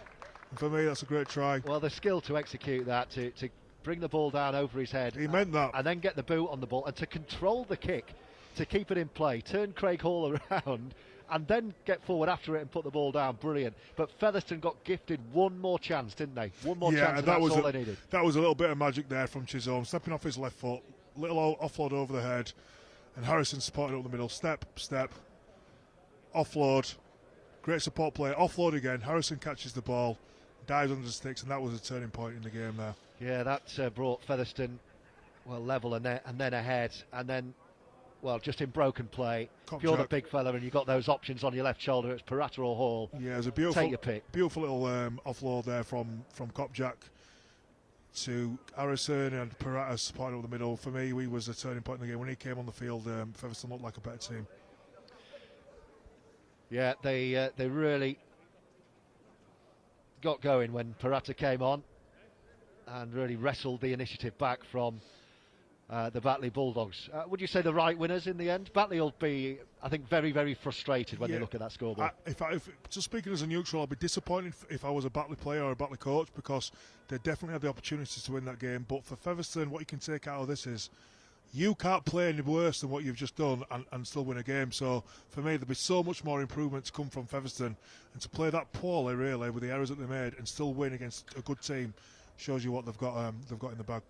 Speaker 3: And for me, that's a great try.
Speaker 11: Well, the skill to execute that, to bring the ball down over his head.
Speaker 3: He meant that.
Speaker 11: And then get the boot on the ball, and to control the kick, to keep it in play, turn Craig Hall around, and then get forward after it and put the ball down. Brilliant. But Featherstone got gifted one more chance, didn't they? One more chance, and that's all they needed.
Speaker 3: That was a little bit of magic there from Chisholm, stepping off his left foot, little offload over the head, and Harrison supporting up the middle. Step, offload. Great support play. Offload again. Harrison catches the ball, dives under the sticks, and that was a turning point in the game there.
Speaker 11: Yeah, that brought Featherstone level and then ahead, and then just in broken play. If you're the big fella and you've got those options on your left shoulder, it's Parata or Hall.
Speaker 3: Yeah, it was a beautiful,
Speaker 11: take your pick.
Speaker 3: Beautiful little offload there from Kopjak to Harrison, and Parata supporting up the middle. For me, he was a turning point in the game. When he came on the field, Featherstone looked like a better team. Yeah,
Speaker 11: they really got going when Parata came on and really wrestled the initiative back from the Batley Bulldogs. Would you say the right winners in the end? Batley will be, I think, very, very frustrated when they look at that scoreboard.
Speaker 3: If just speaking as a neutral, I'd be disappointed if I was a Batley player or a Batley coach, because they definitely had the opportunity to win that game. But for Featherstone, what you can take out of this is you can't play any worse than what you've just done and still win a game. So for me, there'll be so much more improvement to come from Featherstone, and to play that poorly, really, with the errors that they made and still win against a good team shows you what they've got in the bag.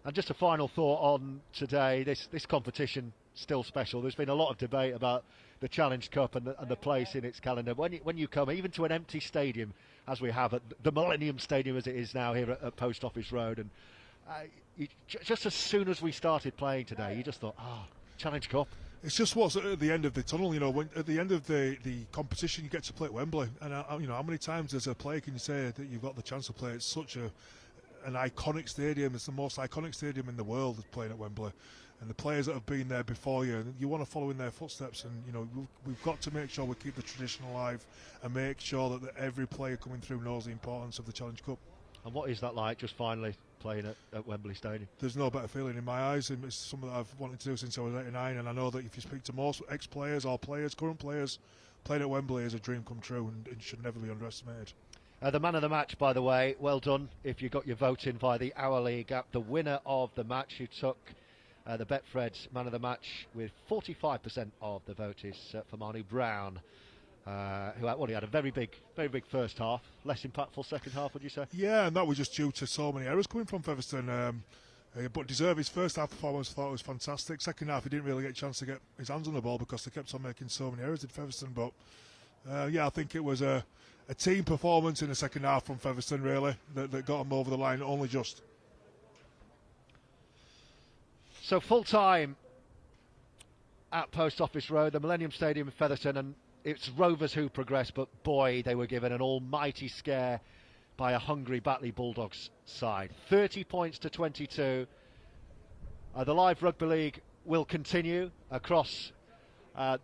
Speaker 11: And just a final thought on today, this competition still special. There's been a lot of debate about the Challenge Cup and the place in its calendar. When you come even to an empty stadium, as we have at the Millennium Stadium as it is now here at Post Office Road, and just as soon as we started playing today, you just thought, Challenge Cup.
Speaker 3: It's just what's at the end of the tunnel, when at the end of the competition you get to play at Wembley, and how many times as a player can you say that you've got the chance to play? It's such an iconic stadium. It's the most iconic stadium in the world, playing at Wembley, and the players that have been there before you want to follow in their footsteps, and we've got to make sure we keep the tradition alive and make sure that every player coming through knows the importance of the Challenge Cup. And what is that like, just finally playing at Wembley Stadium? There's no better feeling in my eyes, and it's something that I've wanted to do since I was 89, and I know that if you speak to most ex-players or players, current players, playing at Wembley is a dream come true, and it should never be underestimated.
Speaker 11: The man of the match, by the way, well done if you got your vote in via the Our League app. The winner of the match, who took the Betfred man of the match with 45% of the vote, is for Manu Brown. He had a very big first half, less impactful second half, would you say? Yeah, and that was just due to so many errors coming from Featherstone. But deserved his first half performance. Thought it was fantastic. Second half, he didn't really get a chance to get his hands on the ball because they kept on making so many errors, did Featherstone. But I think it was a team performance in the second half from Featherstone, really, that got him over the line, only just. So full time at Post Office Road, the Millennium Stadium in Featherstone, and it's Rovers who progressed, but boy, they were given an almighty scare by a hungry Batley Bulldogs side. 30 points to 22. The live rugby league will continue across the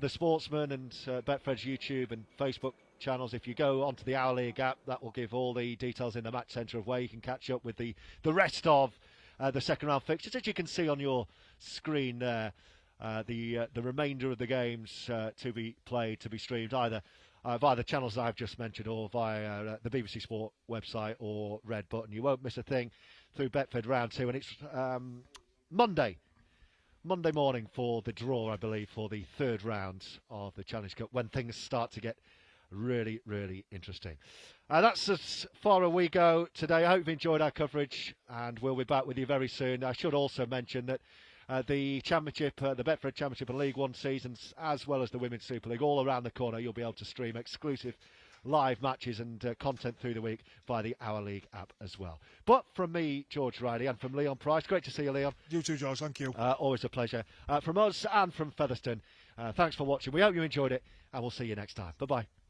Speaker 11: Sportsman and Betfred's YouTube and Facebook channels. If you go onto the Our League app, that will give all the details in the match centre of where you can catch up with the rest of the second round fixtures. As you can see on your screen there, the remainder of the games to be played, to be streamed either via the channels I've just mentioned or via the BBC Sport website or Red Button. You won't miss a thing through Betfred Round 2, and it's Monday morning for the draw, I believe, for the third round of the Challenge Cup, when things start to get really, really interesting. That's as far as we go today. I hope you've enjoyed our coverage, and we'll be back with you very soon. I should also mention that the Championship, the Betfred Championship and League One seasons, as well as the Women's Super League, all around the corner. You'll be able to stream exclusive live matches and content through the week via the Our League app as well. But from me, George Riley, and from Leon Price, great to see you, Leon.
Speaker 3: You too, George, thank you.
Speaker 11: Always a pleasure. From us and from Featherstone, thanks for watching. We hope you enjoyed it, and we'll see you next time. Bye-bye.